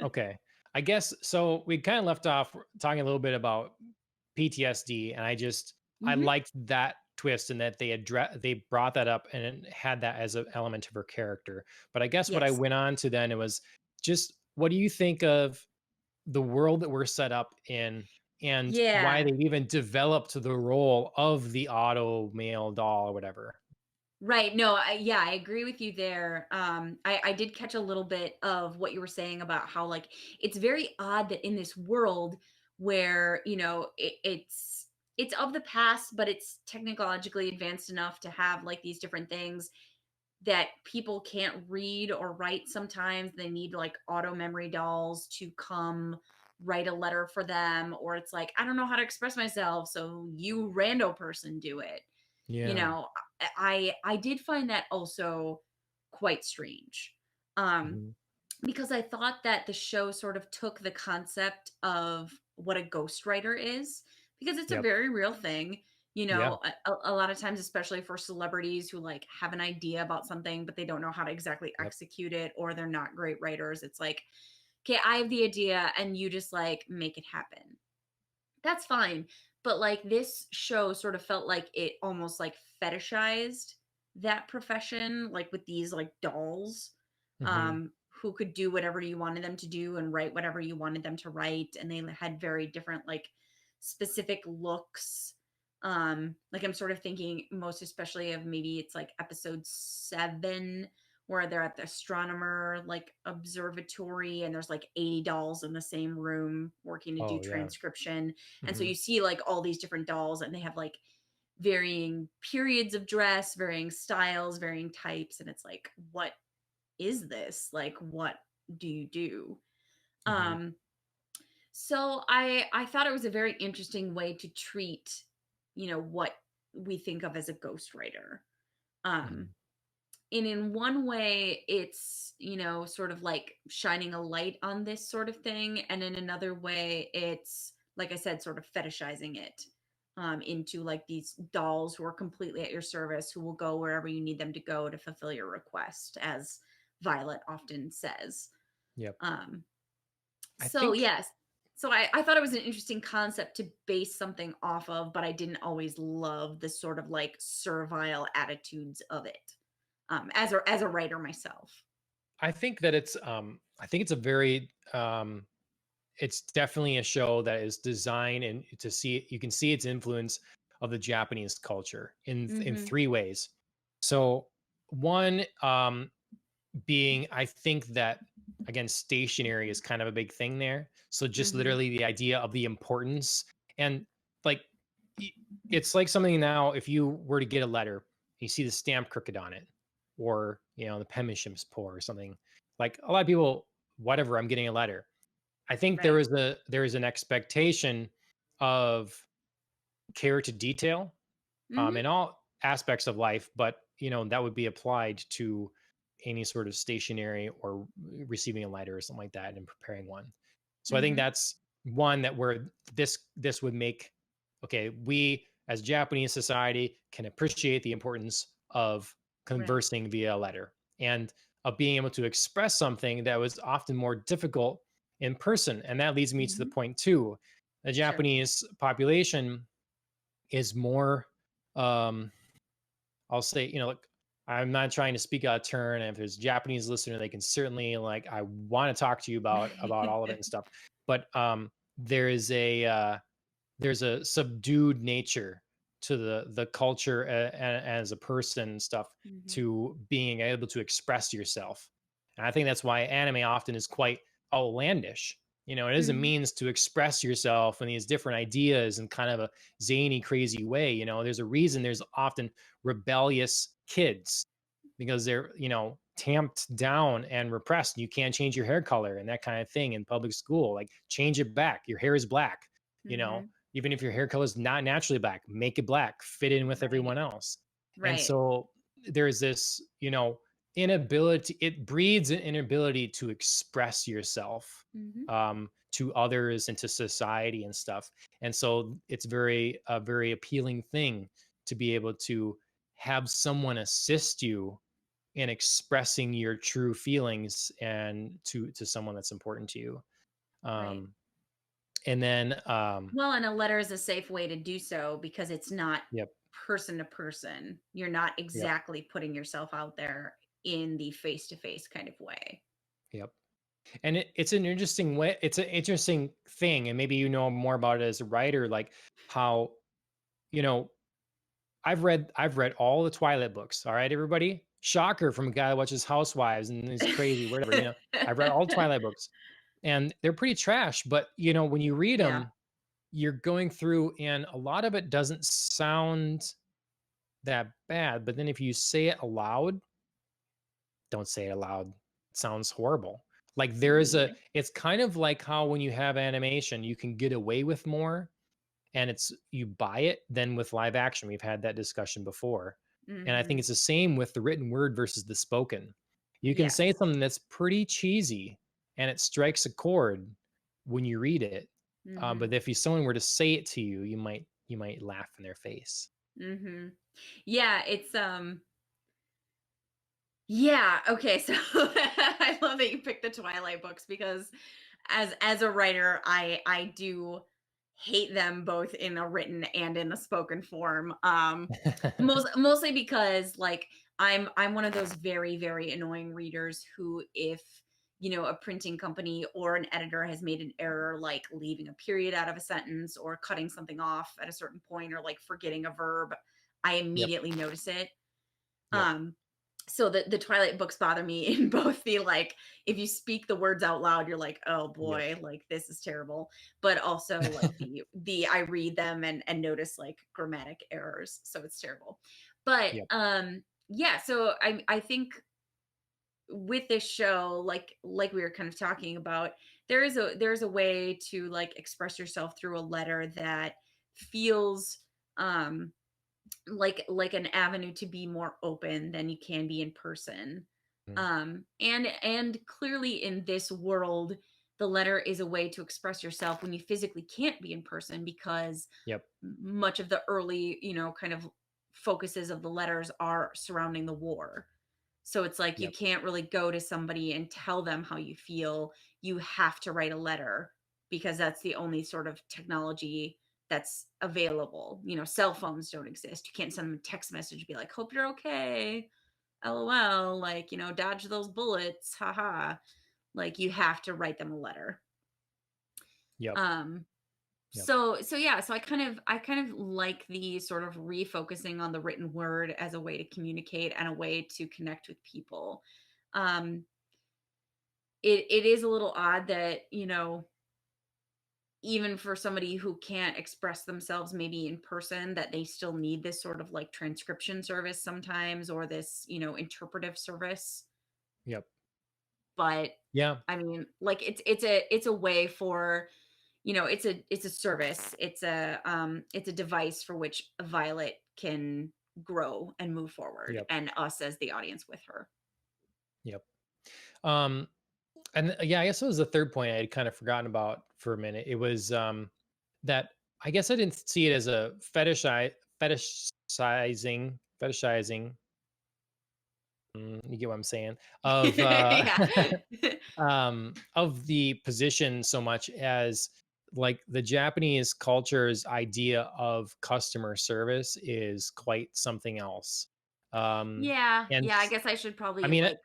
okay. I guess so. We kind of left off talking a little bit about PTSD, and I Hmm. liked that twist and that they brought that up and it had that as an element of her character. But I guess what I Yes. went on to then it was just what do you think of the world that we're set up in and why Yeah. they even developed the role of the auto male doll or whatever? Right. No, yeah, I agree with you there. I did catch a little bit of what you were saying about how like it's very odd that in this world where, it's of the past, but it's technologically advanced enough to have like these different things that people can't read or write sometimes. They need like auto memory dolls to come write a letter for them, or it's like, I don't know how to express myself, so you rando person do it. You Yeah. know, I did find that also quite strange. Um, Mhm. because I thought that the show sort of took the concept of what a ghostwriter is, because it's a Yep. very real thing. Yeah. A lot of times, especially for celebrities who like have an idea about something, but they don't know how to exactly Yep. execute it, or they're not great writers. It's like, okay, I have the idea and you just like make it happen. That's fine. But like this show sort of felt like it almost like fetishized that profession, like with these like dolls, Hmm. who could do whatever you wanted them to do and write whatever you wanted them to write. And they had very different, like specific looks. Like I'm sort of thinking most especially of maybe it's like episode 7 where they're at the astronomer like observatory and there's like 80 dolls in the same room working to do Oh yeah. transcription. And so Hmm. you see like all these different dolls and they have like varying periods of dress, varying styles, varying types. And it's like, what is this? Like, what do you do? Hmm. Um, so I thought it was a very interesting way to treat, what we think of as a ghostwriter. Um, Hmm. and in one way it's sort of like shining a light on this sort of thing, and in another way it's like I said sort of fetishizing it into like these dolls who are completely at your service, who will go wherever you need them to go to fulfill your request, as Violet often says. Yep. um I so think yes, so I thought it was an interesting concept to base something off of, but I didn't always love the sort of like servile attitudes of it, as a writer myself. I think that I think it's a very it's definitely a show that is designed and to see you can see its influence of the Japanese culture in Mhm. 3 ways. So one being I think that again stationary is kind of a big thing there. So just Mhm. literally the idea of the importance and like y- it's like something now if you were to get a letter, you see the stamp crooked on it or the penmanship's poor or something. Like a lot of people whatever I'm getting a letter. I think Right. there is an expectation of care to detail Mhm. in all aspects of life, but that would be applied to any sort of stationary or receiving a letter or something like that and preparing one. So I think Mhm. that's one that where this would make okay, we as Japanese society can appreciate the importance of Right. conversing via letter and of being able to express something that was often more difficult in person. And that leads me to the Mhm. point too. The Sure. Japanese population is more um I'll say, look, I'm not trying to speak out of turn. And if there's a Japanese listener, they can certainly like I want to talk to you about all of it and stuff. But there's a subdued nature to the culture as a person and stuff Mhm. to being able to express yourself. And I think that's why anime often is quite outlandish. It is a Mhm. means to express yourself and these different ideas in kind of a zany, crazy way. There's a reason there's often rebellious kids because they're tamped down and repressed. You can't change your hair color and that kind of thing in public school. Like change it back. Your hair is black. You know, Mhm. even if your hair color is not naturally black, make it black. Fit in with Right. everyone else. And Right. so there's this inability. It breeds an inability to express yourself Mhm. to others and to society and stuff. And so it's very a very appealing thing to be able to have someone assist you in expressing your true feelings and to someone that's important to you. Right. Um, and then, Well, and a letter is a safe way to do so because it's not yep, person to person. You're not yep, exactly putting yourself out there in the face to face kind of way. yep. And it's an interesting way. It's an interesting thing, and maybe you know more about it as a writer, like how you know I've read all the Twilight books. All right, everybody. Shocker from a guy that watches Housewives and is crazy, whatever. I've read all the Twilight books, and they're pretty trash. But when you read Yeah. them, you're going through, and a lot of it doesn't sound that bad. But then if you say it aloud, don't say it aloud. It sounds horrible. Like Really? it's kind of like how when you have animation, you can get away with more and it's you buy it than with live action. We've had that discussion before. And I think Mhm. it's the same with the written word versus the spoken. You can say Yes. something that's pretty cheesy and it strikes a chord when you read it. But Mhm. if someone were to say it to you, you might laugh in their face. Mhm. Yeah, it's, yeah, okay, so I love that you picked the Twilight books because as a writer, I do hate them both in a written and in a spoken form. Mostly because like I'm one of those very very annoying readers who if a printing company or an editor has made an error like leaving a period out of a sentence or cutting something off at a certain point or like forgetting a verb, I Yep. immediately notice it. Yep. Um, so the Twilight books bother me in both the like, if you speak the words out loud, you're like, oh Yep. boy, like this is terrible. But also like the I read them and notice like grammatic errors. So it's terrible. But Yep. yeah, so I think with this show, like we were kind of talking about, there's a way to like express yourself through a letter that feels um like an avenue to be more open than you can be in person. Mhm. And clearly in this world, the letter is a way to express yourself when you physically can't be in person because Yep. much of the early kind of focuses of the letters are surrounding the war. So it's like you Yep. can't really go to somebody and tell them how you feel. You have to write a letter because that's the only sort of technology that's available. Cell phones don't exist. You can't send them a text message, be like, hope you're okay. LOL. Like, dodge those bullets. Haha. Like you have to write them a letter. Yep. Um, Yep. so yeah, so I kind of like the sort of refocusing on the written word as a way to communicate and a way to connect with people. Um, it is a little odd that, even for somebody who can't express themselves maybe in person, that they still need this sort of like transcription service sometimes or this, interpretive service. Yep. But Yeah. I mean, like it's a way for, it's a service. It's a device for which Violet can grow and move forward Yep. and us as the audience with her. Yep. Um, and yeah, I guess it was the third point I had kind of forgotten about for a minute. It was that I guess I didn't see it as a fetishizing. You get what I'm saying? Yeah. Of the position so much as like the Japanese culture's idea of customer service is quite something else. Um, Yeah, and yeah, I guess I should I probably mean,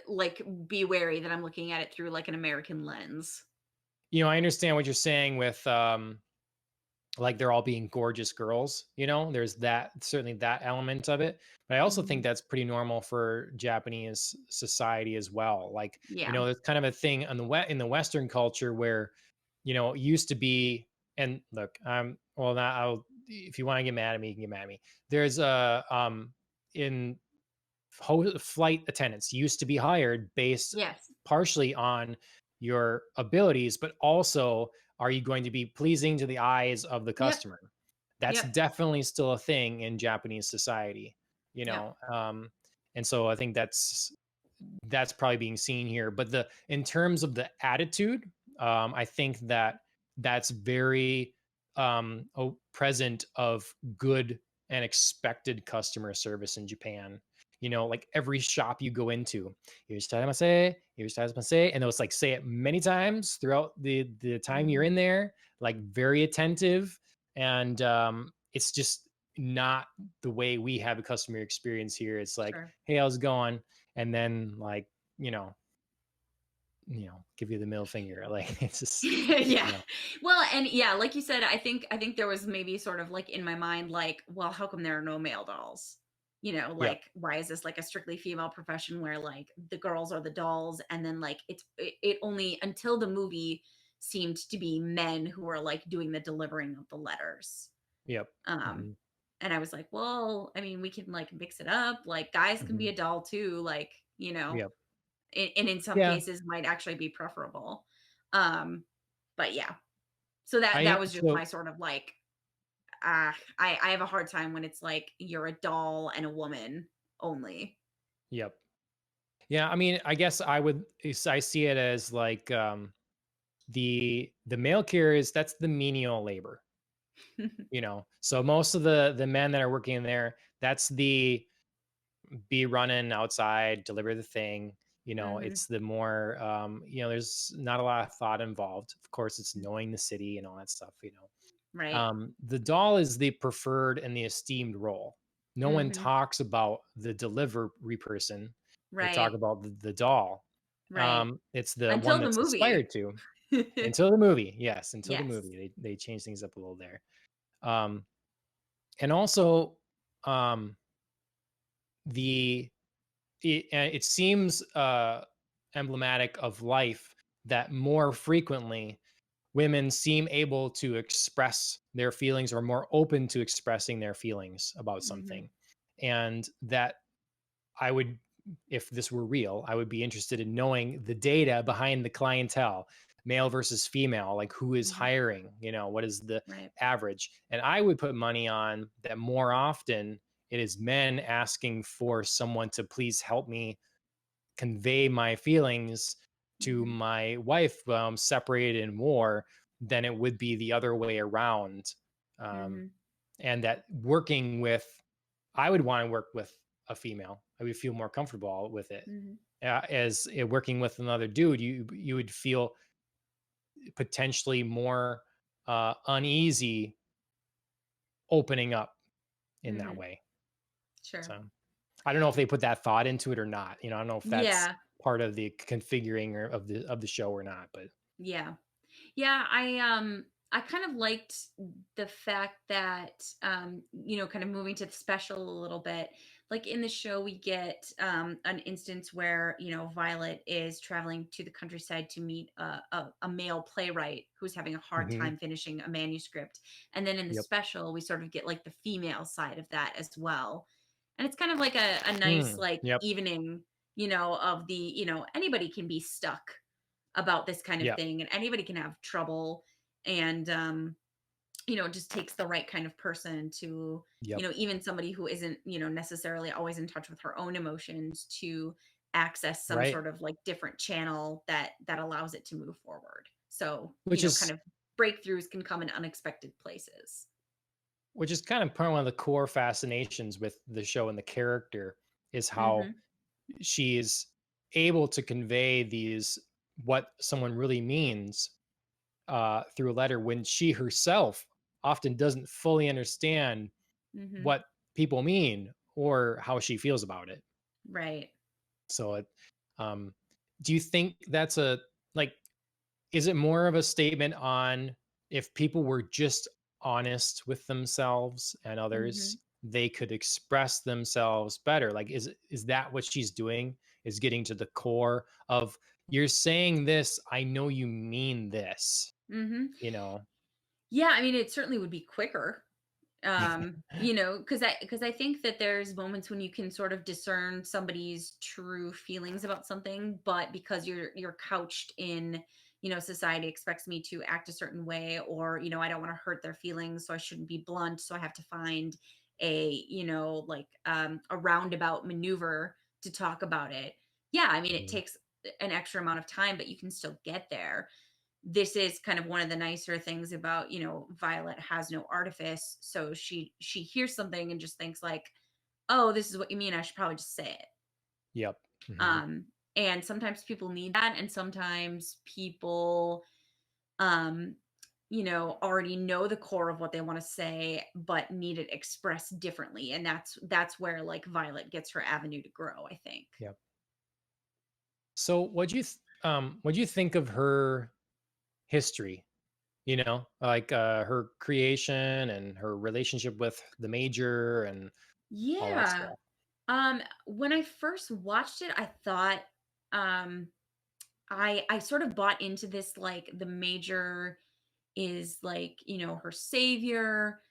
like be wary that I'm looking at it through like an American lens. I understand what you're saying with like they're all being gorgeous girls, there's that certainly that element of it. But I also think Mhm. that's pretty normal for Japanese society as well. Like, Yeah. there's kind of a thing on in the Western culture where, it used to be, and look, well, now if you want to get mad at me, you can get mad at me. There's in flight attendants used to be hired based Yes. partially on your abilities, but also are you going to be pleasing to the eyes of the Yep. customer? That's Yep. definitely still a thing in Japanese society, Yep. and so I think that's probably being seen here. But the in terms of the attitude, I think that that's very present of good and expected customer service in Japan. Like every shop you go into, here's say, and they'll like say it many times throughout the time you're Mhm. in there, like very attentive, and it's just not the way we have a customer experience here. It's like, Sure. hey, how's it going? And then like, give you the middle finger. Like it's just, Yeah. you know, Well, and yeah, like you said, I think there was maybe sort of like in my mind, like, well, how come there are no male dolls? yep, Like why is this like a strictly female profession where like the girls are the dolls and then like it only until the movie seemed to be men who were like doing the delivering of the letters. yep, Um hmm and I was like, well, I mean, we can like mix it up. Like guys can hmm be a doll too, like, yep, and in some yeah. cases might actually be preferable. Um, but yeah, so that I was just my so sort of like, I have a hard time when it's like you're a doll and a woman only. yep. Yeah, I mean, I guess I see it as like the male care is that's the menial labor. So most of the men that are working in there, that's the be running outside, deliver the thing. Mhm. It's the more, there's not a lot of thought involved. Of course, it's knowing the city and all that stuff. Right. The doll is the preferred and the esteemed role. No one Mhm. talks about the delivery person. They talk Right. about the doll. Right. It's the one Until the that's movie. aspired to until the movie. Yes, until the Yes. movie. They change things up a little there. Um, and also, um, the it seems emblematic of life that more frequently women seem able to express their feelings or more open to expressing their feelings about Mhm. something. And that I would, if this were real, I would be interested in knowing the data behind the clientele, male versus female, like who is Mhm. hiring, what is the Right. average. And I would put money on that more often it is men asking for someone to please help me convey my feelings to Mhm. my wife while I'm separated in war than it would be the other way around. Um, Mhm. and that working with, I would want to work with a female. I would feel more comfortable with it. Mhm. As working with another dude, you would feel potentially more uneasy opening up in that Mhm. way. Sure. So I don't know if they put that thought into it or not. I don't know if that's Yeah. part of the configuring or of the show or not. But Yeah. Yeah, I kind of liked the fact that kind of moving to the special a little bit. Like in the show we get an instance where, Violet is traveling to the countryside to meet a male playwright who's having a hard mhm, time finishing a manuscript. And then in the yep. special we sort of get like the female side of that as well. And it's kind of like a nice Mm, like yep. evening, of the, anybody can be stuck about this kind of Yep. thing and anybody can have trouble and it just takes the right kind of person to Yep. even somebody who isn't necessarily always in touch with her own emotions to access some Right. sort of like different channel that allows it to move forward, so Which kind is of breakthroughs can come in unexpected places. which is kind of part one of the core fascinations with the show and the character is how Mhm. she is able to convey these what someone really means through a letter when she herself often doesn't fully understand Mhm. what people mean or how she feels about it. Right. So, um, do you think that's a like? Is it more of a statement on if people were just honest with themselves and others, Mhm. they could express themselves better? Like, is that what she's doing? Is getting to the core of you're saying this, I know you mean this, Mhm. you know? Yeah, I mean, it certainly would be quicker. Because I think that there's moments when you can sort of discern somebody's true feelings about something, but because you're couched in, society expects me to act a certain way, or I don't want to hurt their feelings, so I shouldn't be blunt, so I have to find a roundabout maneuver to talk about it. Yeah, I mean, it Mhm. takes an extra amount of time, but you can still get there. This is kind of one of the nicer things about, Violet has no artifice, so she hears something and just thinks like, oh, this is what you mean, I should probably just say it. Yep. Mhm. um and sometimes people need that, and sometimes people um already know the core of what they want to say but need it expressed differently, and that's where like Violet gets her avenue to grow, I think. Yep. So, what do you think of her history? Like her creation and her relationship with the major and all that Yeah. stuff. When I first watched it, I thought, um, I sort of bought into this, like, the major is, like, her savior.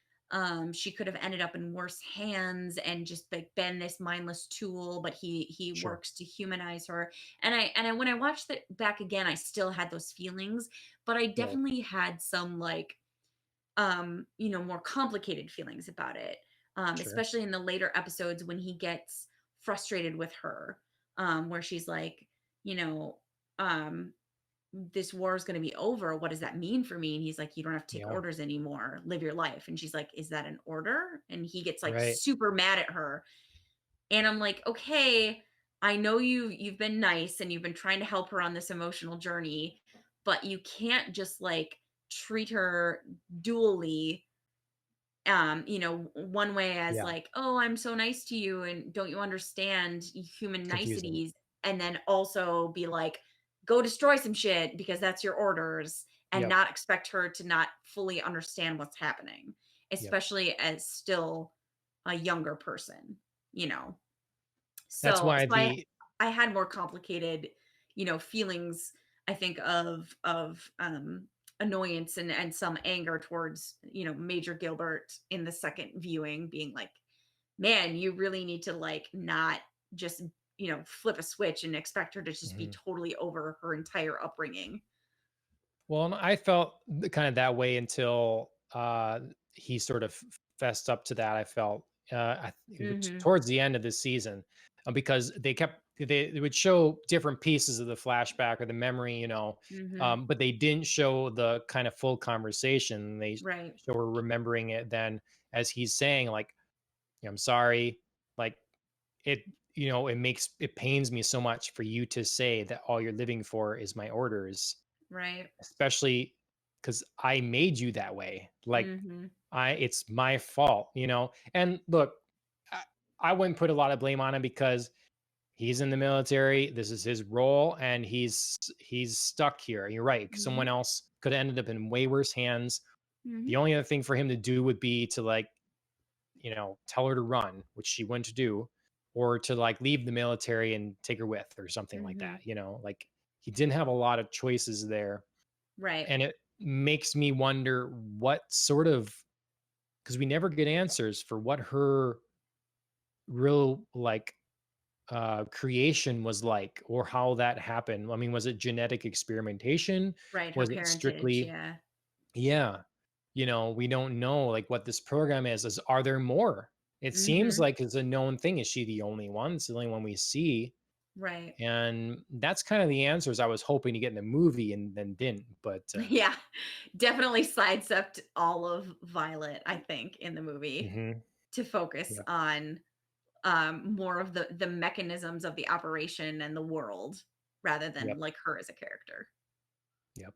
She could have ended up in worse hands and just, like, been this mindless tool, but he Sure. works to humanize her. And I when I watched it back again, I still had those feelings, but I Right. definitely had some, like, more complicated feelings about it. Sure. Especially in the later episodes when he gets frustrated with her, where she's like, you know, um, this war is going to be over. What does that mean for me? And he's like, you don't have to take Yeah. orders anymore. Live your life. And she's like, is that an order? And he gets like Right. super mad at her. And I'm like, okay, I know you've been nice and you've been trying to help her on this emotional journey, but you can't just like treat her dually, one way as Yeah. like, oh, I'm so nice to you and don't you understand human Confusing. niceties, and then also be like, go destroy some shit because that's your orders, and Yep. not expect her to not fully understand what's happening, Yep. especially as still a younger person, you know. That's So why so I the I had more complicated, feelings, I think, of annoyance and some anger towards, Major Gilbert in the second viewing, being like, "Man, you really need to, like, not just, flip a switch and expect her to just be Mhm. totally over her entire upbringing." Well, and I felt kind of that way until he sort of fessed up to that. I felt Mhm. towards the end of this season, because they would show different pieces of the flashback or the memory, Mhm. but they didn't show the kind of full conversation. They Right. show her remembering it then as he's saying, like, I'm sorry, like it, it pains me so much for you to say that all you're living for is my orders, Right. especially because I made you that way. Like, Mhm. it's my fault, And look, I, I wouldn't put a lot of blame on him because he's in the military. This is his role, and he's stuck here. You're right. Someone Mhm. else could have ended up in way worse hands. Mhm. The only other thing for him to do would be to, like, tell her to run, which she went to do, or to, like, leave the military and take her with or something like that. Mhm. Like, he didn't have a lot of choices there, Right. and it makes me wonder what sort of, because we never get answers for what her real, like, creation was like, or how that happened. I mean, was it genetic experimentation? Right, her Was it parentage, strictly, yeah. yeah, we don't know, like, what this program is are there more? It seems Mhm. like it's a known thing. Is she the only one? It's the only one we see, Right. and that's kind of the answers I was hoping to get in the movie and then didn't. But Yeah, definitely sidestepped all of Violet, I think, in the movie mhm, to focus yeah, on, more of the mechanisms of the operation and the world rather than, yep, like, her as a character. yep.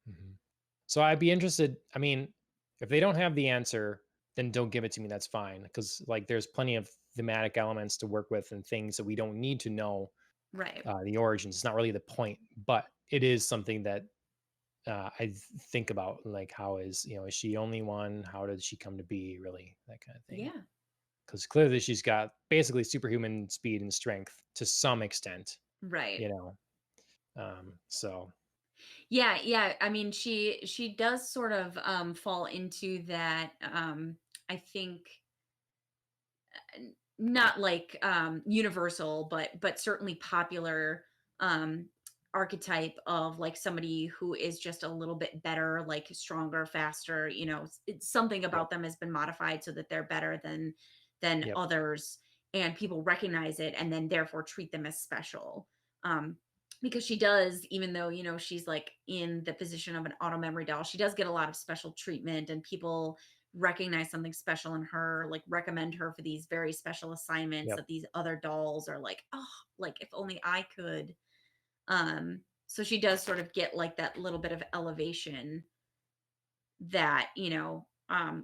Mhm. So I'd be interested. I mean, if they don't have the answer, then don't give it to me. That's fine. Because, like, there's plenty of thematic elements to work with and things that we don't need to know Right. the origins. It's not really the point, but it is something that think about. Like, how is she only one? How did she come to be? Really, that kind of thing. Yeah. Because clearly she's got basically superhuman speed and strength to some extent. Right. You know. So Yeah, yeah, I mean, she does sort of, fall into that, I think, not like universal, but certainly popular, um archetype of like somebody who is just a little bit better, like stronger, faster, it's something yep, about them has been modified so that they're better than yep, others, and people recognize it and then therefore treat them as special. um because she does, even though she's like in the position of an auto memory doll, she does get a lot of special treatment, and people recognize something special in her, like recommend her for these very special assignments yep, that these other dolls are like, oh, like if only I could. So she does sort of get like that little bit of elevation that,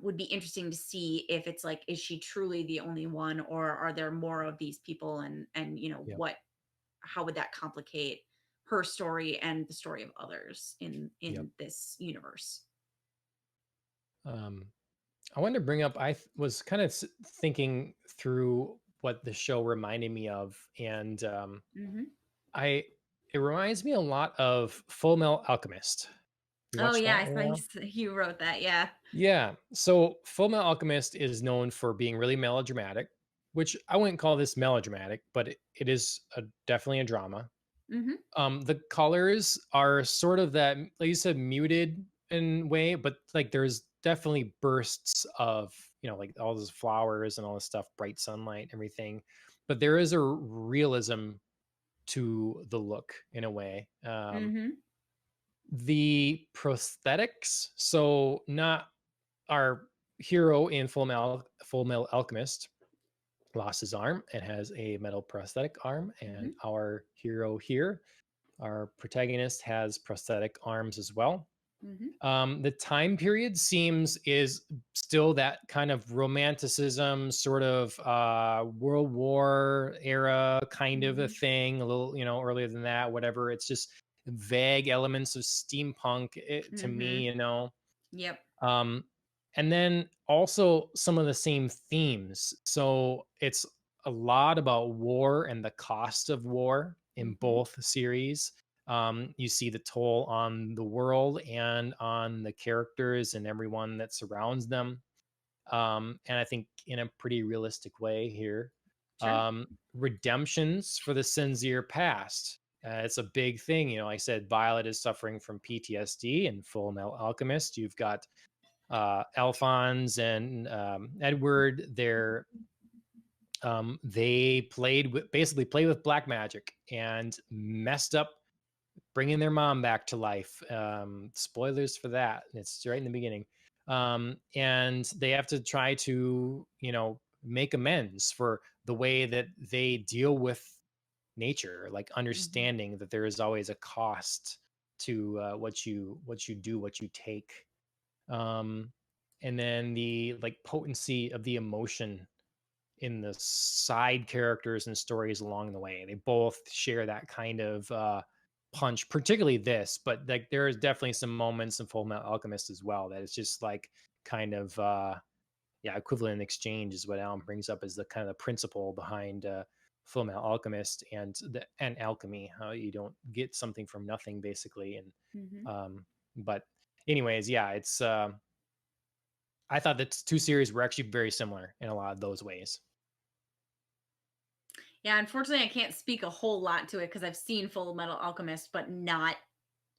would be interesting to see if it's like, is she truly the only one, or are there more of these people, and yep. what, how would that complicate her story and the story of others Yep. in this universe? Um, I wanted to bring up. Was kind of thinking through what the show reminded me of, and Hmm. I it reminds me a lot of Full Metal Alchemist. You Oh watched yeah, that I at saw you, all? you wrote that, yeah. Yeah. So Full Metal Alchemist is known for being really melodramatic, which I wouldn't call this melodramatic, but it is definitely a drama. Hmm. The colors are sort of that, like you said, muted in way, but like there's definitely bursts of, like all those flowers and all this stuff, bright sunlight, everything. But there is a realism to the look in a way. Hmm. The prosthetics, so not our hero in Full Metal Alchemist lost his arm and has a metal prosthetic arm, and Hmm. our hero here, our protagonist, has prosthetic arms as well. Hmm. The time period seems is still that kind of romanticism, sort of World War era kind of a Hmm. thing, a little, earlier than that, whatever. It's just vague elements of steampunk to Hmm. me, Yep. um, and then also some of the same themes. So it's a lot about war and the cost of war in Hmm. both series. You see the toll on the world and on the characters and everyone that surrounds them. And I think in a pretty realistic way here. Sure. Redemptions for the sincere past. It's a big thing. I said Violet is suffering from PTSD in Full Metal Alchemist. You've got Alphonse and Edward. They basically played with black magic and messed up, bringing their mom back to life. Spoilers for that. It's right in the beginning. And they have to try to, make amends for the way that they deal with nature, like Hmm. understanding that there is always a cost to what you do, what you take. um and then the like potency of the emotion in the side characters and stories along the way. They both share that kind of punch, particularly this, but like there is definitely some moments in Full Metal Alchemist as well that it's just like kind of yeah, equivalent exchange is what Alan brings up as the kind of the principle behind Full Metal Alchemist and alchemy, how you don't get something from nothing basically. And Hmm. but anyways, yeah, it's I thought that two series were actually very similar in a lot of those ways. Yeah, unfortunately, I can't speak a whole lot to it because I've seen Full Metal Alchemist, but not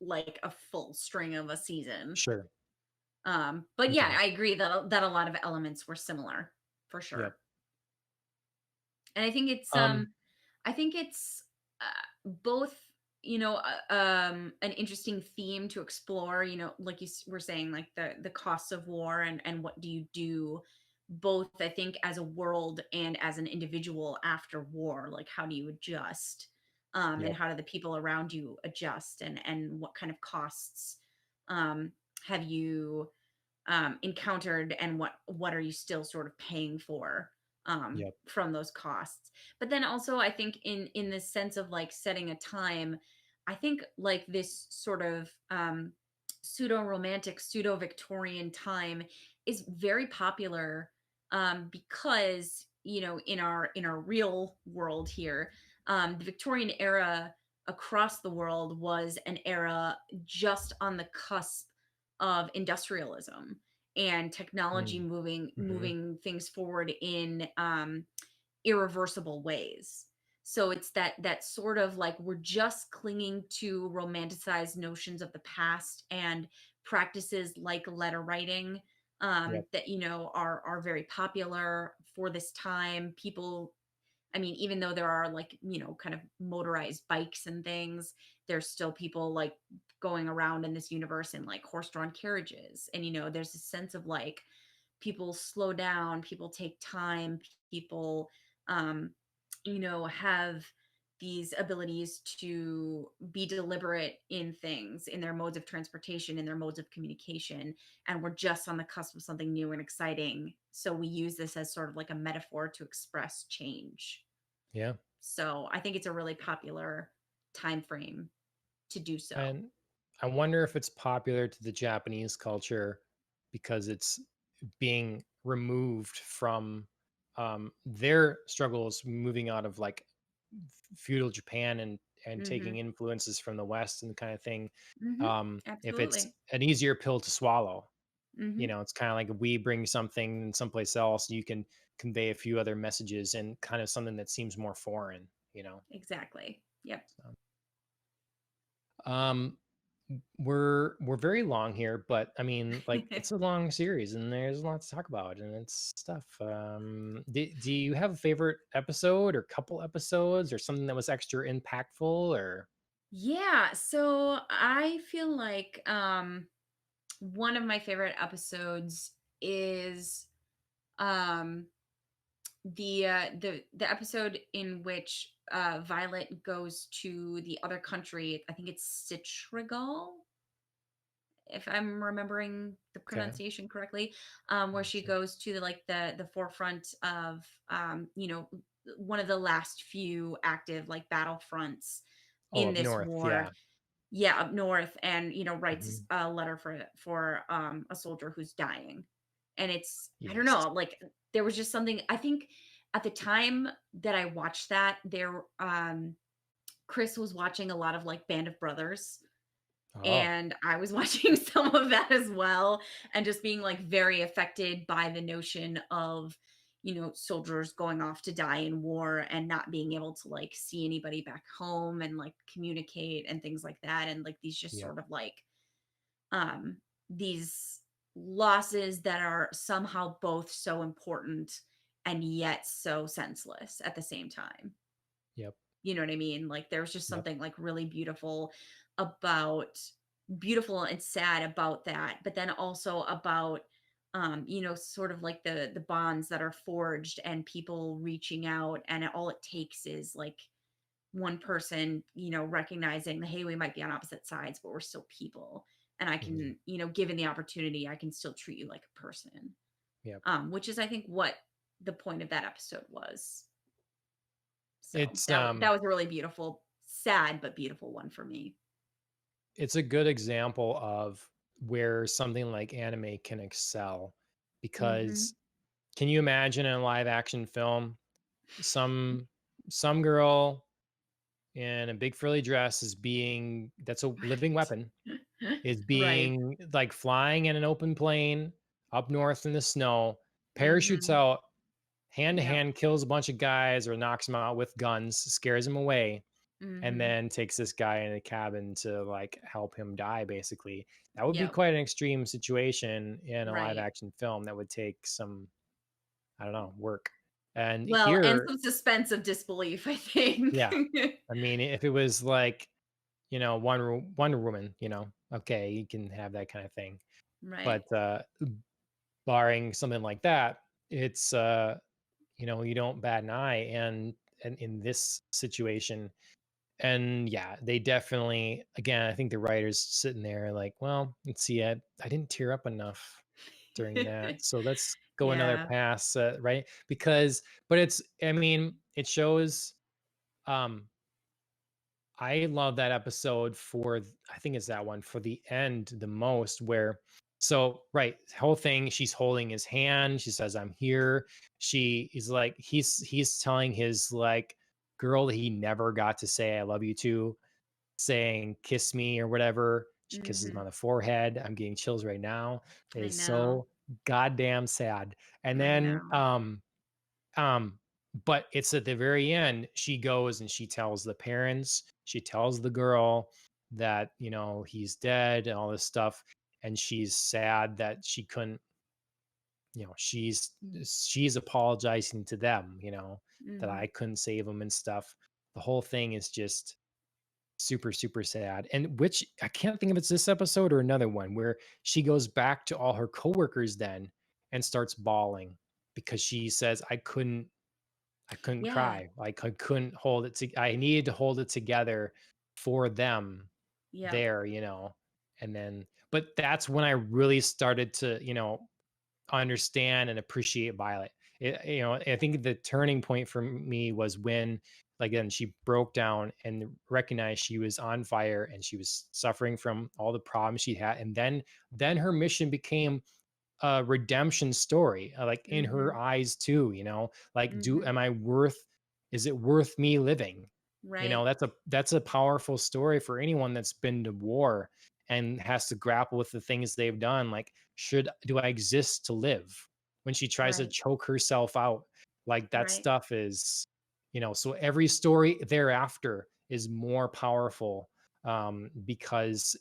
like a full string of a season. Sure. But yeah, Okay. I agree that that a lot of elements were similar for Yep. sure. And Um, I think it's both, an interesting theme to explore. Like were saying, like the costs of war and what do you do, both I think as a world and as an individual after war. Like how do you adjust, and yep. how do the people around you adjust, and what kind of costs um, have you encountered, and what are you still sort of paying for Yep. from those costs. But then also I think in the sense of like setting a time, I think like this sort of pseudo romantic, pseudo Victorian time is very popular, because in our real world here, the Victorian era across the world was an era just on the cusp of industrialism and technology Mm. Hmm. moving things forward in irreversible ways. So it's that sort of like we're just clinging to romanticized notions of the past and practices like letter writing, Yep. that are very popular for this time. People, I mean, even though there are like, kind of motorized bikes and things, there's still people like going around in this universe in like horse-drawn carriages. And there's a sense of like people slow down, people take time, people um have these abilities to be deliberate in things, in their modes of transportation, in their modes of communication, and we're just on the cusp of something new and exciting, so we use this as sort of like a metaphor to express change. Yeah. So I think it's a really popular time frame to do so. And I wonder if it's popular to the Japanese culture because it's being removed from their struggles, moving out of like feudal Japan and taking Mhm. influences from the West and kind of thing. Mhm. If it's Absolutely. an easier pill to swallow, Mhm. it's kind of like we bring something someplace else, you can convey a few other messages and kind of something that seems more foreign. Exactly. Yep. So, um, we're very long here, but I mean, like it's a long series and there's a lot to talk about and it's stuff. Do you have a favorite episode or couple episodes or something that was extra impactful or? Yeah, so I feel like one of my favorite episodes is um the episode in which Violet goes to the other country. I think it's Citrigal, if I'm remembering the Okay. pronunciation correctly, where she Gotcha. goes to the forefront of one of the last few active like battlefronts Oh, in up this north. war. Yeah. Yeah, up north, and writes Mhm. a letter for a soldier who's dying, and it's I don't Yes. know, like there was just something. I think at the time that I watched that, Chris was watching a lot of like Band of Brothers, Oh, and I was watching some of that as well, and just being like very affected by the notion of, soldiers going off to die in war and not being able to like see anybody back home and like communicate and things like that. And like these just yep. sort of like, um, these losses that are somehow both so important and yet so senseless at the same time. Yep. You know what I mean? Like there was just Yep. something like really about beautiful and sad about that, but then also about sort of like the bonds that are forged and people reaching out, and all it takes is like one person, recognizing that hey, we might be on opposite sides, but we're still people. And I Mhm. can, given the opportunity, I can still treat you like a person. Yep. Which is I think what the point of that episode was. So It's that was a really beautiful, sad but beautiful one for me. it's a good example of where something like anime can excel because Mhm. can you imagine in a live action film some some girl in a big frilly dress is being that's a living weapon is Right. being like flying in an open plane up north in the snow, parachutes Mhm. out, hand to Yep. hand, kills a bunch of guys or knocks them out with guns, scares them away, and Mhm. then takes this guy in a cabin to like help him die, basically. That would be Yep. quite an extreme situation in a live Right. action film that would take some, I don't know, work. And Well, and here, some suspense of disbelief, I think. yeah, I mean, if it was like, Wonder Woman, okay, you can have that kind of thing. Right. But barring something like that, it's you don't bat an eye, and in this situation, and yeah, they definitely, again, I think the writers sitting there like, well, let's see, I didn't tear up enough during that, so let's go another Yeah. pass, right? Because, but it's, I mean, it shows. um I love that episode for I think it's that one for the end the most where so right, whole thing, she's holding his hand, she says, "I'm here." She is like he's telling his like girl that he never got to say I love you to, saying kiss me or whatever. She kisses him Mhm. on the forehead. I'm getting chills right now. It I is know. so goddamn sad. And I then know. um, but it's at the very end, she goes and she tells the parents, she tells the girl that, he's dead and all this stuff. And she's sad that she couldn't, she's apologizing to them, that Mhm. I couldn't save him and stuff. The whole thing is just super, super sad. And which I can't think if it's this episode or another one where she goes back to all her coworkers then and starts bawling because she says, I couldn't Yeah. cry. Like I couldn't hold it I needed to hold it together for them Yep. there, and then, but that's when I really started to, understand and appreciate Violet. I think the turning point for me was when, like, again, she broke down and recognized she was on fire and she was suffering from all the problems she had. And then her mission became a redemption story, like in her Mhm. eyes too, like Mhm. is it worth me living? Right. That's a powerful story for anyone that's been to war and has to grapple with the things they've done. Like, do I exist to live? When she tries to Right. choke herself out, like that Right. stuff is, so every story thereafter is more powerful, because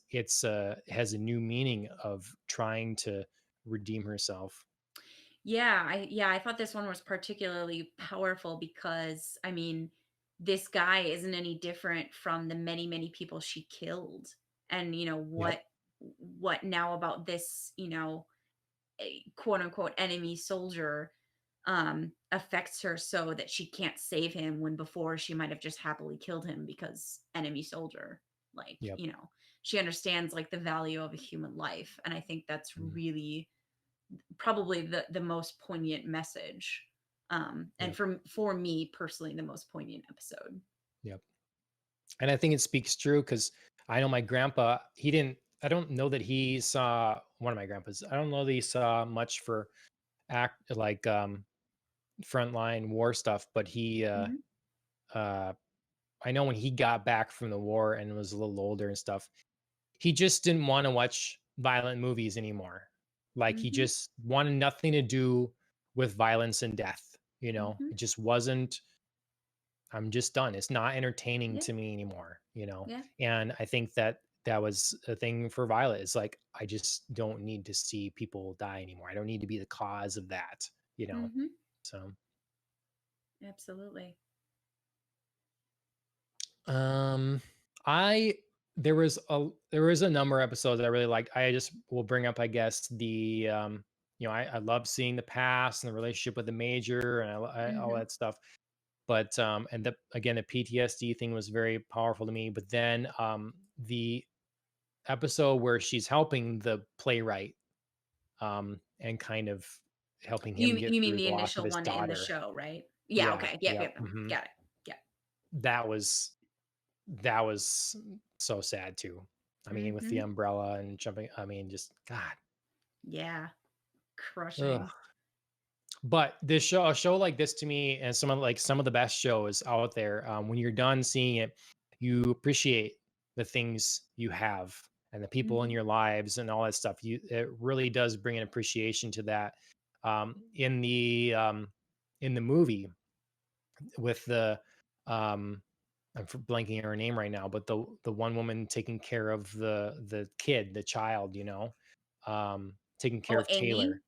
has a new meaning of trying to redeem herself. Yeah, I thought this one was particularly powerful because I mean, this guy isn't any different from the many, many people she killed. And, Yep. what now about this, a quote unquote enemy soldier affects her so that she can't save him when before she might have just happily killed him because enemy soldier. Like, Yep. she understands like the value of a human life. And I think that's Mm, really probably the most poignant message. And yep. for me personally, the most poignant episode. Yep. And I think it speaks true because I know my grandpa, he didn't, I don't know that he saw one of my grandpas. I don't know that he saw much for act like frontline war stuff, but Mhm. uh I know when he got back from the war and was a little older and stuff, he just didn't want to watch violent movies anymore. Like he Mhm. just wanted nothing to do with violence and death, you know. Mhm. It just wasn't. I'm just done. It's not entertaining Yeah. to me anymore, you know? Yeah. And I think that that was a thing for Violet. It's like, I just don't need to see people die anymore. I don't need to be the cause of that, you know? Mhm. So, Absolutely. um, I, there was a number of episodes I really liked. I just will bring up, I guess, I love seeing the past and the relationship with the major and all Mhm. that stuff. But and the again, the PTSD thing was very powerful to me. But then the episode where she's helping the playwright and kind of helping him get You mean through the the loss of initial his one in the daughter. show, right? Yeah, Yeah, okay. Yep, yeah. yep, yep. Got it. Yep. That was that was so sad too. I mean, with the Mhm. umbrella and jumping. I mean, just God. Yeah. Ugh. Crushing. But a show like this to me, and some of the best shows out there, when you're done seeing it, you appreciate the things you have and the people in Mhm. your lives and all that stuff. It really does bring an appreciation to that. Um, in the um, in the movie with the blanking on her name right now, but the one woman taking care of the kid, the child, taking care Oh, of Amy? Taylor.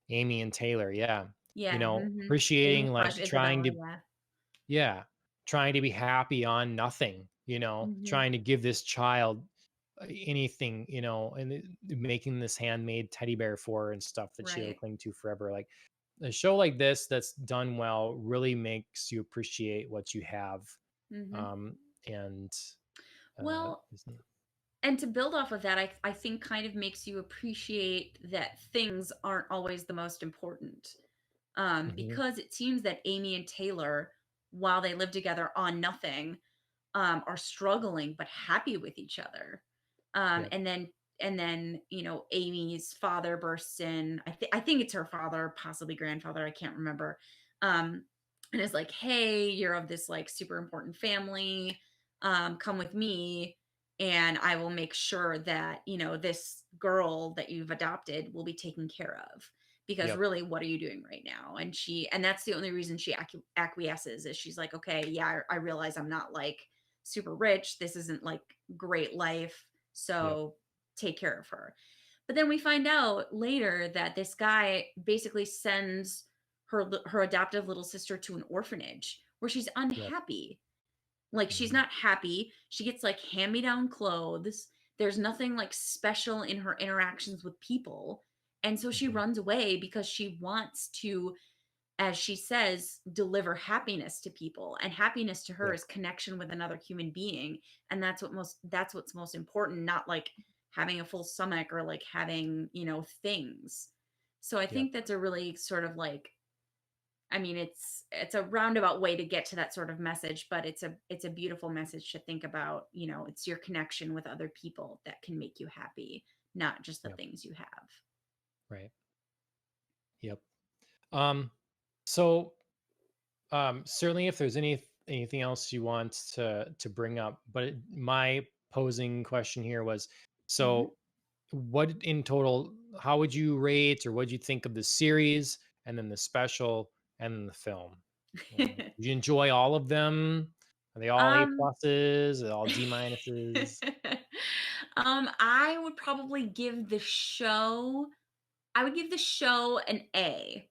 Amy and Taylor, yeah. Yeah, mhm. Appreciating, like, Isabella, yeah. yeah, trying to be happy on nothing, Mhm. trying to give this child anything, and making this handmade teddy bear for her and stuff that she'll Right. cling to forever. Like, a show like this that's done well really makes you appreciate what you have. Mhm. Um, and, uh, Well, isn't and to build off of that, I think kind of makes you appreciate that things aren't always the most important. Mhm, Because it seems that Amy and Taylor, while they live together on nothing, are struggling but happy with each other. yep, And then Amy's father bursts in. I think it's her father, possibly grandfather. I can't remember. Um, and is like, "Hey, you're of this like super important family. Come with me, and I will make sure that this girl that you've adopted will be taken care of." Because yep, really, what are you doing right now? And that's the only reason she acquiesces, is she's like, okay, yeah, I realize I'm not like super rich. This isn't like great life. yep, So take care of her. But then we find out later that this guy basically sends her adoptive little sister to an orphanage where she's yep, unhappy. Like, she's mhm, not happy. She gets like hand-me-down clothes. There's nothing like special in her interactions with people. And so she mhm, runs away because she wants to, as she says, deliver happiness to people. And happiness to her yep, is connection with another human being. And that's what's most important, not like having a full stomach or like having, things. So I yep, think that's a really sort of like, I mean, it's a roundabout way to get to that sort of message, but it's a beautiful message to think about. It's your connection with other people that can make you happy, not just the yep, things you have. right, yep. Um, so certainly, if there's anything else you want to bring up, but my posing question here was, Mhm. so what in total? How would you rate, or what do you think of the series, and then the special, and then the film? Did you enjoy all of them? Are they all A um, pluses? Are they all D minuses? I would probably give the show. I would give the show an A.